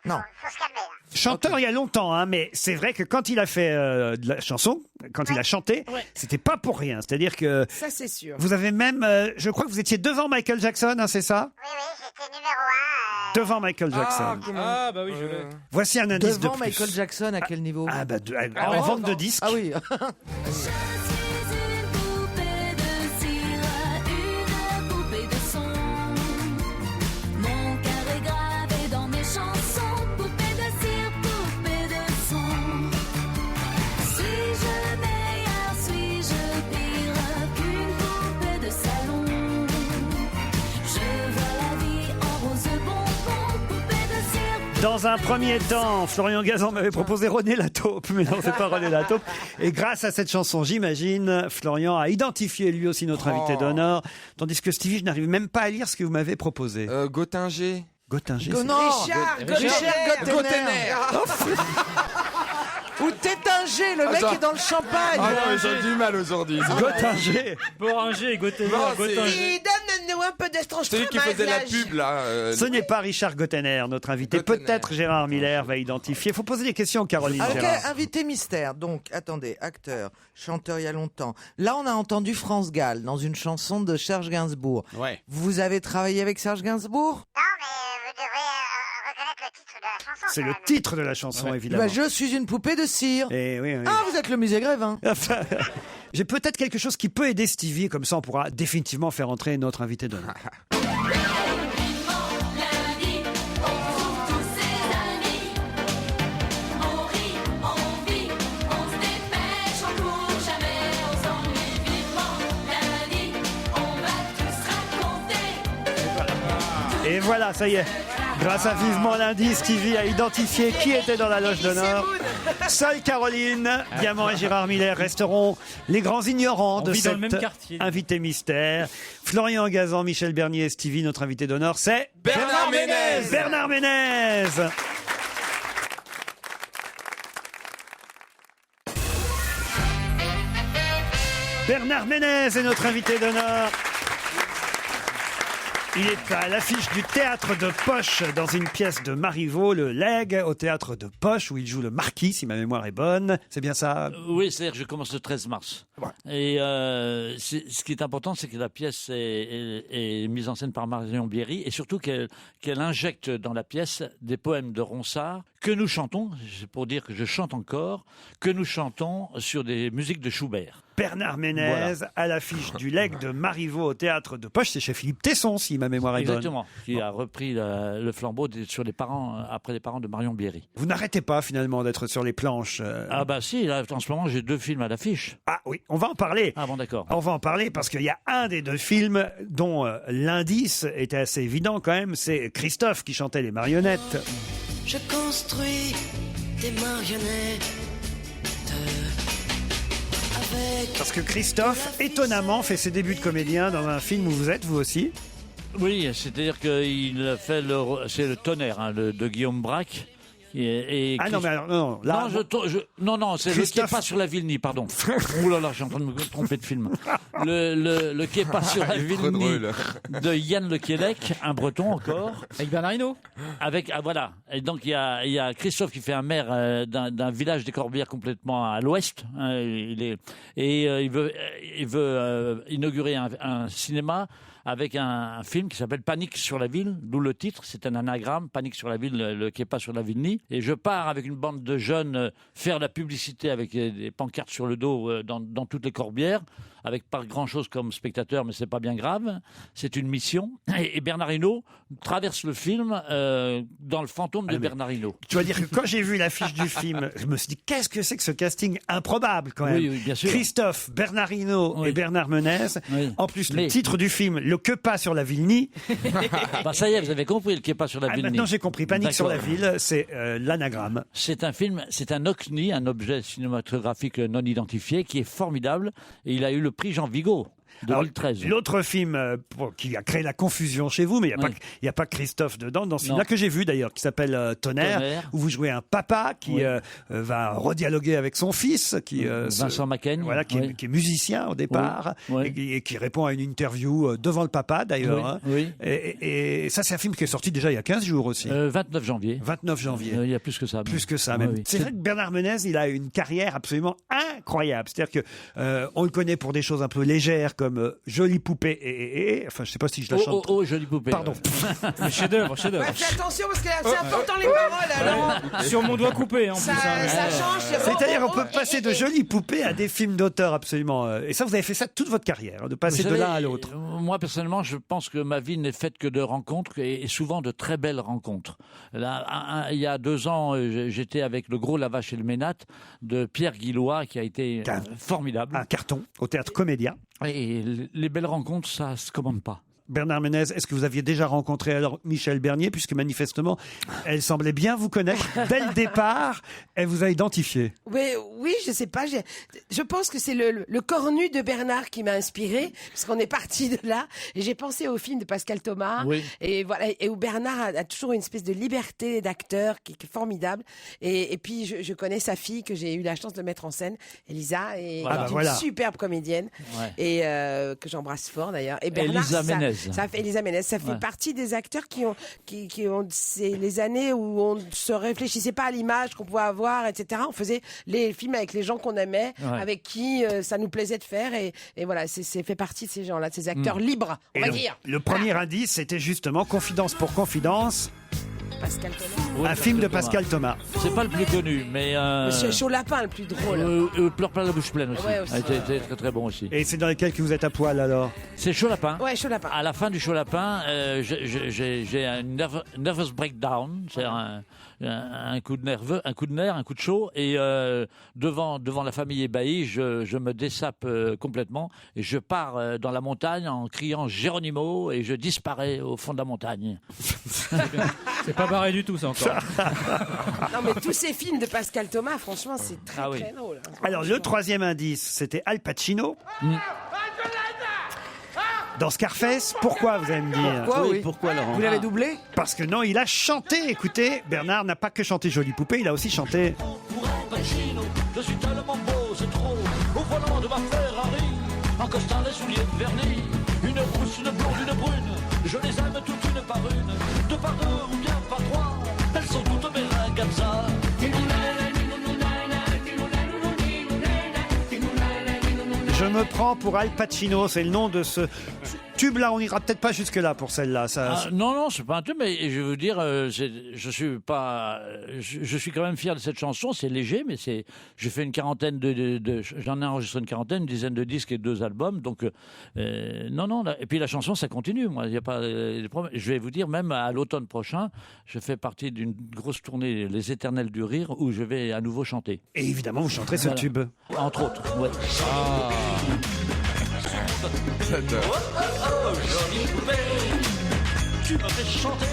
non, là, faut se calmer. Là. Chanteur il y a longtemps, hein, mais c'est vrai que quand il a fait de la chanson, quand il a chanté, Ouais. c'était pas pour rien. C'est-à-dire que Ça, c'est sûr. vous avez même, je crois que vous étiez devant Michael Jackson, hein, c'est ça? Oui, j'étais numéro 1. Devant Michael Jackson. Ah bah oui, je l'ai. Voici un indice Devant de plus. Michael Jackson, à quel niveau? Ah bah en vente de disques. Ah oui. Je suis une poupée de cire, une poupée de son. Mon cœur est gravé dans mes chansons. Poupée de cire, poupée de son. Suis-je meilleure, suis-je pire qu'une poupée de salon? Je vois la vie en rose bonbon. Poupée de cire, Dans un premier temps, Florian Gazan m'avait proposé René Lataupe, mais non, c'est pas René Lataupe. Et grâce à cette chanson, j'imagine, Florian a identifié lui aussi notre invité d'honneur, tandis que Stevie, je n'arrive même pas à lire ce que vous m'avez proposé. Gottinger. Gottinger. Non, Richard Gottener. Ou Tétinger, le mec est dans le champagne. Ah non, j'ai du mal aujourd'hui. Gottinger. Boranger, Gottener, Gottinger. Donne-nous un peu d'estrange. C'est lui qui faisait la pub, là. Ce n'est pas Richard Gottener, notre invité. Peut-être Gérard Miller va identifier. Il faut poser des questions, Caroline. Ok, Gérard. invité mystère. Donc, attendez, acteur, chanteur il y a longtemps. Là, on a entendu France Gall dans une chanson de Serge Gainsbourg. Ouais. Vous avez travaillé avec Serge Gainsbourg? Non, mais vous devrez reconnaître le titre de la chanson. C'est quand le même. titre de la chanson, évidemment. Bah, je suis une poupée de cire. Eh oui, oui. Ah, vous êtes le musée Grévin. Enfin, j'ai peut-être quelque chose qui peut aider Stevie, comme ça on pourra définitivement faire entrer notre invité d'honneur. Lundi, on retrouve tous ses amis. On rit, on vit, on se dépêche, on court jamais, on s'ennuie vivement. Lundi, on va tous raconter. Et voilà, ça y est. Grâce à Vivement Lundi, Stevie a identifié qui était dans la loge d'honneur. Seule Caroline, Diamant et Gérard Miller resteront les grands ignorants de vit dans le cet même quartier. invité mystère. Florian Gazan, Michel Bernier et Stevie, notre invité d'honneur, c'est Bernard Ménez. Bernard Ménez. Bernard Ménez est notre invité d'honneur. Il est à l'affiche du théâtre de Poche dans une pièce de Marivaux, le Leg, au théâtre de Poche, où il joue le marquis, si ma mémoire est bonne. C'est bien ça? Oui, c'est-à-dire que je commence le 13 mars. Ouais. Et ce qui est important, c'est que la pièce est mise en scène par Marion Bierry, et surtout qu'elle injecte dans la pièce des poèmes de Ronsard que nous chantons, c'est pour dire que je chante encore, que nous chantons sur des musiques de Schubert. Bernard Ménez, voilà, à l'affiche du Leg de Marivaux au théâtre de Poche. C'est chez Philippe Tesson, si ma mémoire est bonne. Exactement, qui a repris le flambeau sur les parents, après les parents de Marion Bierry. Vous n'arrêtez pas finalement d'être sur les planches. Ah bah si, là, en ce moment j'ai 2 films à l'affiche. Ah oui, on va en parler. Ah bon, d'accord. On va en parler parce qu'il y a un des 2 films dont l'indice était assez évident quand même. C'est Christophe qui chantait les marionnettes. Je construis des marionnettes. Parce que Christophe, étonnamment, fait ses débuts de comédien dans un film où vous êtes, vous aussi. Oui, c'est-à-dire qu'il a fait c'est le Tonnerre, hein, de Guillaume Braque. Ah non, mais alors, non, là, non, c'est Christophe... le Quai pas sur la Vilnie, pardon. Ouh là là, je suis en train de me tromper de film. Le Quai pas sur la Vilnie de Yann Le Quélec, un Breton encore. Avec Bernard Hinault. Voilà. Et donc il y a Christophe qui fait un maire d'un village des Corbières complètement à l'ouest. Hein, il veut inaugurer un cinéma avec un film qui s'appelle Panique sur la ville, d'où le titre, c'est un anagramme, Panique sur la ville, le Quai pas sur la Vilnie. Et je pars avec une bande de jeunes faire la publicité avec des pancartes sur le dos dans toutes les Corbières, avec pas grand-chose comme spectateur, mais c'est pas bien grave. C'est une mission. Et Bernard Hinault traverse le film dans le fantôme de Bernard Hinault. Tu vas dire que quand j'ai vu l'affiche du film, je me suis dit, qu'est-ce que c'est que ce casting improbable quand même. Oui, bien sûr. Christophe, Bernard Hinault et Bernard Ménez. Oui. En plus, le titre du film, le que pas sur la Vilnie. Bah ça y est, vous avez compris, le que pas sur la Vilnie. Maintenant j'ai compris, Panique sur la ville, c'est l'anagramme. C'est un film, c'est un OCNI, un objet cinématographique non identifié, qui est formidable. Et il a eu le prix Jean Vigo. 2013. L'autre film qui a créé la confusion chez vous, mais il n'y a pas Christophe dedans, dans ce film-là que j'ai vu d'ailleurs, qui s'appelle Tonnerre, où vous jouez un papa qui va redialoguer avec son fils, Vincent Macken, voilà, qui est musicien au départ, et qui répond à une interview devant le papa d'ailleurs. Et ça, c'est un film qui est sorti déjà il y a 15 jours aussi. 29 janvier. 29 janvier. Il y a plus que ça. Plus que ça même. C'est vrai que Bernard Ménez, il a une carrière absolument incroyable. C'est-à-dire que on le connaît pour des choses un peu légères comme Jolie poupée et enfin je sais pas si je la chante. Oh, Jolie poupée. Pardon. Chef-d'œuvre. Ouais, fais attention parce que c'est important les paroles alors. Sur mon doigt coupé en ça, plus. Ça change. C'est-à-dire on peut passer de Jolie poupée à des films d'auteur absolument. Et ça vous avez fait ça toute votre carrière, de passer de l'un à l'autre. Moi personnellement, je pense que ma vie n'est faite que de rencontres et souvent de très belles rencontres. Là, il y a 2 ans, j'étais avec le Gros Lavache et le Ménate de Pierre Guillois qui a été formidable. Un carton au Théâtre Comédien. Et les belles rencontres, ça se commande pas. Bernard Ménez, est-ce que vous aviez déjà rencontré alors Michel Bernier, puisque manifestement, elle semblait bien vous connaître dès le départ, elle vous a identifié. Oui, je sais pas. Je pense que c'est le cornu de Bernard qui m'a inspiré, parce qu'on est parti de là. Et j'ai pensé au film de Pascal Thomas, et voilà, et où Bernard a toujours une espèce de liberté d'acteur qui est formidable. Et puis je connais sa fille que j'ai eu la chance de mettre en scène, Elisa, et qui est une superbe comédienne, et que j'embrasse fort d'ailleurs. Et Bernard, Elisa Ménez, ça fait partie des acteurs qui ont c'est les années où on se réfléchissait pas à l'image qu'on pouvait avoir, etc. On faisait les films avec les gens qu'on aimait, avec qui ça nous plaisait de faire, et voilà, c'est fait partie de ces gens-là, de ces acteurs libres, on va dire. Le premier indice, c'était justement Confidence pour Confidence. Pascal Thomas. Un film de Pascal Thomas. C'est pas le plus connu, mais... Monsieur Chaud-Lapin, le plus drôle. Pleure plein la bouche pleine aussi. Ouais, aussi. C'était très très bon aussi. Et c'est dans lesquels que vous êtes à poil alors? C'est Chaud-Lapin. Ouais, Chaud-Lapin. À la fin du Chaud-Lapin, j'ai un nervous breakdown, c'est un coup de nerveux, un coup de chaud, et devant la famille ébahie, je me dessape complètement, et je pars dans la montagne en criant Geronimo, et je disparais au fond de la montagne. C'est pas barré du tout, ça encore. Non, mais tous ces films de Pascal Thomas, franchement, c'est très très drôle. Alors, le troisième indice, c'était Al Pacino. Dans Scarface, pourquoi, vous allez me dire? Pourquoi, Laurent? Vous l'avez doublé? Parce que non, il a chanté. Écoutez, Bernard n'a pas que chanté Jolie Poupée, il a aussi chanté... Pour Al Pacino, je suis tellement beau, c'est trop. Au volant de ma Ferrari, en costant les souliers vernis. Une rousse, une blonde, une brune, je les aime toutes une par une. Deux par deux ou bien par trois, elles sont toutes mes ragazza. Je me prends pour Al Pacino, c'est le nom de ce tube-là. On n'ira peut-être pas jusque-là pour celle-là. Non, c'est pas un tube, mais je veux dire, je suis quand même fier de cette chanson. C'est léger, mais j'ai fait une quarantaine j'en ai enregistré une dizaine de disques et 2 albums. Donc, non. Et puis la chanson, ça continue. Moi, il y a pas de problème. Je vais vous dire, même à l'automne prochain, je fais partie d'une grosse tournée, Les Éternels du Rire, où je vais à nouveau chanter. Et évidemment, vous chanterez ce tube. Entre autres, ouais. Tu m'as fait chanter.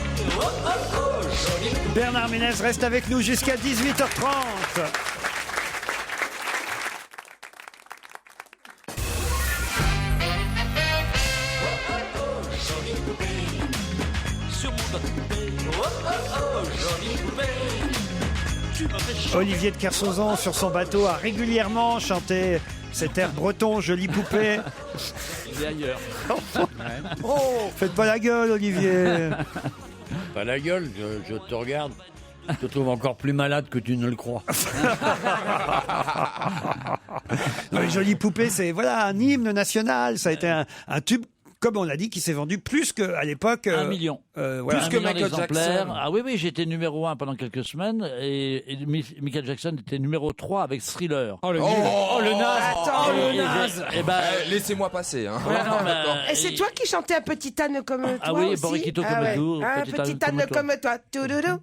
Bernard Ménez reste avec nous jusqu'à 18h30. Olivier de Kersauzon, sur son bateau, a régulièrement chanté cet air breton, Jolie Poupée. Il est ailleurs. Faites pas la gueule, Olivier. Pas la gueule, je te regarde. Je te trouve encore plus malade que tu ne le crois. Non, mais Jolie Poupée, c'est un hymne national. Ça a été un tube, comme on l'a dit, qui s'est vendu plus qu'à l'époque. 1 million. Plus que Michael Jackson. Ah oui, j'étais numéro 1 pendant quelques semaines, et Michael Jackson était numéro 3 avec Thriller. Oh le naze. Attends, le naze. Laissez-moi passer. Hein. Et c'est toi qui chantais Un petit âne comme toi? Ah oui, aussi? Borriquito comme tout. Un petit âne comme toi. Toudoudou.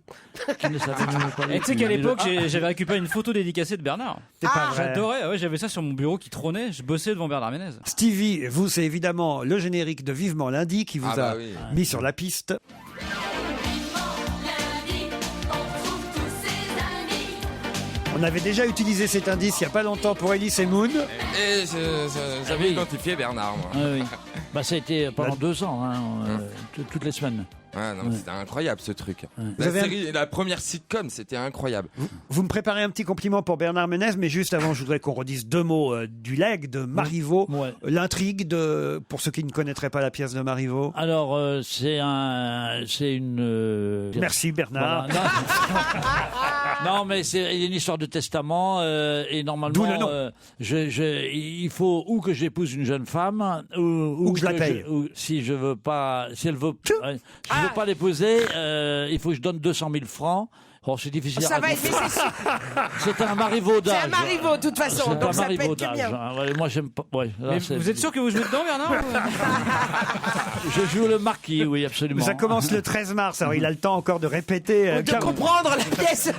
Et tu sais qu'à l'époque, j'avais récupéré une photo dédicacée de Bernard. C'est pas vrai. J'adorais, j'avais ça sur mon bureau qui trônait, je bossais devant Bernard Ménez. Stevie, vous, c'est évidemment le générique de Vivement Lundi qui vous a mis sur la piste. On avait déjà utilisé cet indice il n'y a pas longtemps pour Elise et Moon. Et j'avais identifié Bernard, moi. Oui. Ça a été pendant 2 ans, toutes les semaines. Ah non, c'était incroyable ce truc. La première sitcom, c'était incroyable. Vous me préparez un petit compliment pour Bernard Ménez, mais juste avant, je voudrais qu'on redise 2 mots du legs de Marivaux, l'intrigue pour ceux qui ne connaîtraient pas la pièce de Marivaux. Alors, c'est une... Merci Bernard. Voilà. Non, mais il y a une histoire de testament et normalement, d'où le nom. Il faut ou que j'épouse une jeune femme ou que je la paye. Si elle veut pas l'épouser, il faut que je donne 200 000 francs. Oh, c'est difficile Ça à va raconter. être C'est un marivaudage. C'est un marivaud, de toute façon, C'est donc un ça peut être que marivaudage. bien. Ouais, moi, j'aime pas. Ouais, là, Mais c'est- vous êtes sûr que vous jouez dedans, Bernard Je joue le marquis, oui, absolument. Ça commence le 13 mars, alors il a le temps encore de répéter. De comprendre la pièce.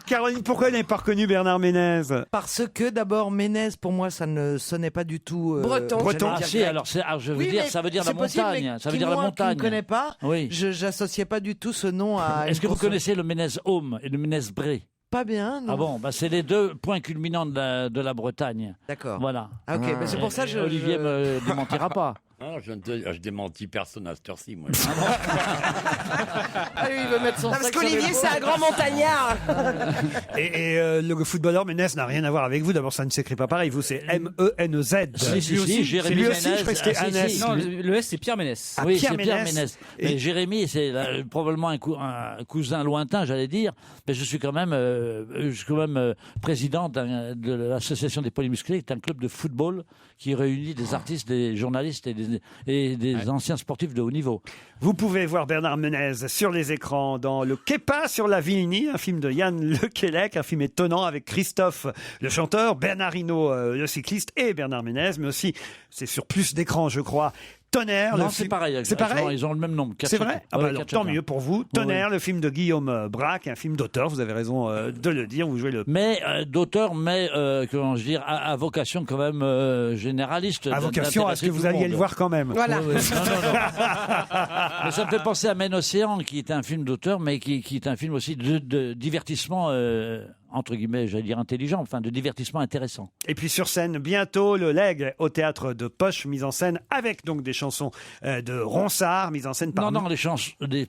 Caroline, pourquoi vous n'avez pas reconnu Bernard Ménez? Parce que d'abord, Ménez, pour moi, ça ne sonnait pas du tout Breton. Ah, si, alors, je veux Oui, dire, mais ça veut dire la c'est possible, montagne. mais Ça veut qui, dire la moi, montagne. Qui ne connais pas, Oui. j'associais pas du tout ce nom à. Est-ce une que vous consonne. connaissez le Ménez Home et le Ménez Bré? Pas bien, non. Ah bon, bah c'est les deux points culminants de la Bretagne. D'accord. Voilà. Ah, ok, mais c'est pour ça que je. Olivier me démentira pas. Non, je démentis personne à cette heure-ci, moi. Ah, lui, il veut mettre son Non, parce sac sur qu'Olivier, l'épaule. c'est un grand montagnard. Et le footballeur Ménez n'a rien à voir avec vous. D'abord, ça ne s'écrit pas pareil. Vous, c'est M-E-N-E-Z. Si, C'est lui aussi, je crois que c'était Hannes. Non, le S, c'est Pierre Ménès. Ah, Oui, Pierre c'est Pierre Ménès. Ménès. Et- Mais Jérémy, c'est probablement un cousin lointain, j'allais dire. Mais je suis quand même, président de l'association des polymusclés, qui est un club de football qui réunit des artistes, des journalistes et des anciens sportifs de haut niveau. Vous pouvez voir Bernard Ménez sur les écrans dans Le Kepa sur la Vilnie, un film de Yann Lequelec, un film étonnant avec Christophe le chanteur, Bernard Hinault le cycliste et Bernard Ménez, mais aussi, c'est sur plus d'écrans je crois, Tonnerre. Non, le c'est film- pareil. C'est pareil. Ils ont le même nombre. C'est vrai? Ah bah alors, tant mieux pour vous. Tonnerre, Oui. le film de Guillaume Braque, un film d'auteur, vous avez raison de le dire, vous jouez le... Mais d'auteur, mais comment je dire, à vocation quand même généraliste. À vocation à ce que vous alliez le voir quand même. Voilà. Oui, oui. Non. Mais ça me fait penser à Men Océan, qui est un film d'auteur, mais qui est un film aussi de divertissement, entre guillemets, j'allais dire intelligent, enfin de divertissement intéressant. Et puis sur scène, bientôt, le Leg au théâtre de Poche, mise en scène avec donc des chansons de Ronsard, mise en scène par... Non, les chansons, des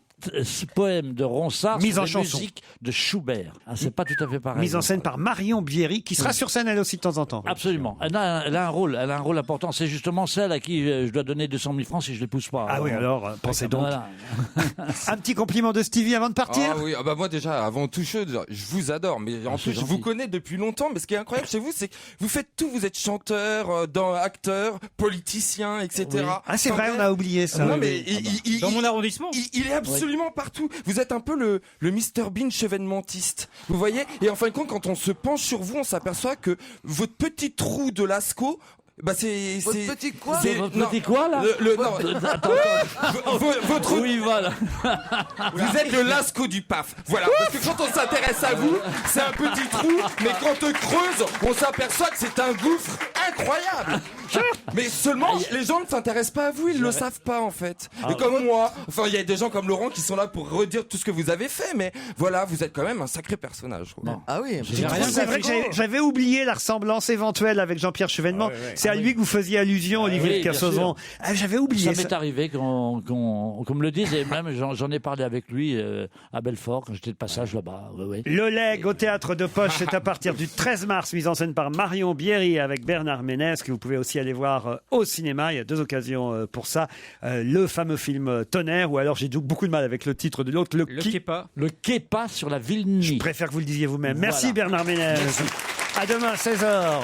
poèmes de Ronsard, Mise sur en des chanson. musiques de Schubert. Ah, c'est pas tout à fait pareil. Mise en scène par Marion Bierry, qui sera sur scène elle aussi de temps en temps. Absolument. Elle a un rôle important. C'est justement celle à qui je dois donner 200 000 francs si je l'épouse pas. Ah oui, alors, pensez donc. Voilà. Un petit compliment de Stevie avant de partir. Ah oui, ah bah moi déjà, avant toute chose, je vous adore, mais en c'est plus je gentil. vous connais depuis longtemps, mais ce qui est incroyable chez vous, c'est que vous faites tout, vous êtes chanteur, acteur, politicien, etc. Oui. Ah c'est vrai, on a oublié ça. Non Oui, mais oui. Dans mon arrondissement. il est absolument partout. Vous êtes un peu le Mr Bean chevènementiste. Vous voyez? Et en fin de compte, quand on se penche sur vous, on s'aperçoit que votre petit trou de Lascaux, bah c'est Votre petit quoi? Votre petit quoi, là votre Oui, voilà. vous êtes le Lascaux du PAF. Voilà, parce que quand on s'intéresse à vous, c'est un petit trou, mais quand on creuse, on s'aperçoit que c'est un gouffre incroyable. Mais seulement, les gens ne s'intéressent pas à vous, ils le savent pas en fait. Et comme moi, enfin il y a des gens comme Laurent qui sont là pour redire tout ce que vous avez fait, mais voilà, vous êtes quand même un sacré personnage. Quoi. Ah oui, C'est vrai que j'avais oublié la ressemblance éventuelle avec Jean-Pierre Chevènement. C'est à lui que vous faisiez allusion, Olivier oui, de Kersauzon. Ah, j'avais oublié Ça m'est arrivé qu'on me le dise, et même j'en ai parlé avec lui à Belfort quand j'étais de passage là-bas. Ouais. Le Leg au théâtre de Poche, c'est à partir du 13 mars, mise en scène par Marion Bierry avec Bernard Ménez, que vous pouvez aussi aller voir au cinéma. Il y a deux occasions pour ça. Le fameux film Tonnerre, ou alors j'ai beaucoup de mal avec le titre de l'autre, Le Kepa. Le Kepa sur la Vilnie. Je préfère que vous le disiez vous-même. Merci Voilà. Bernard Ménez. À demain, 16h.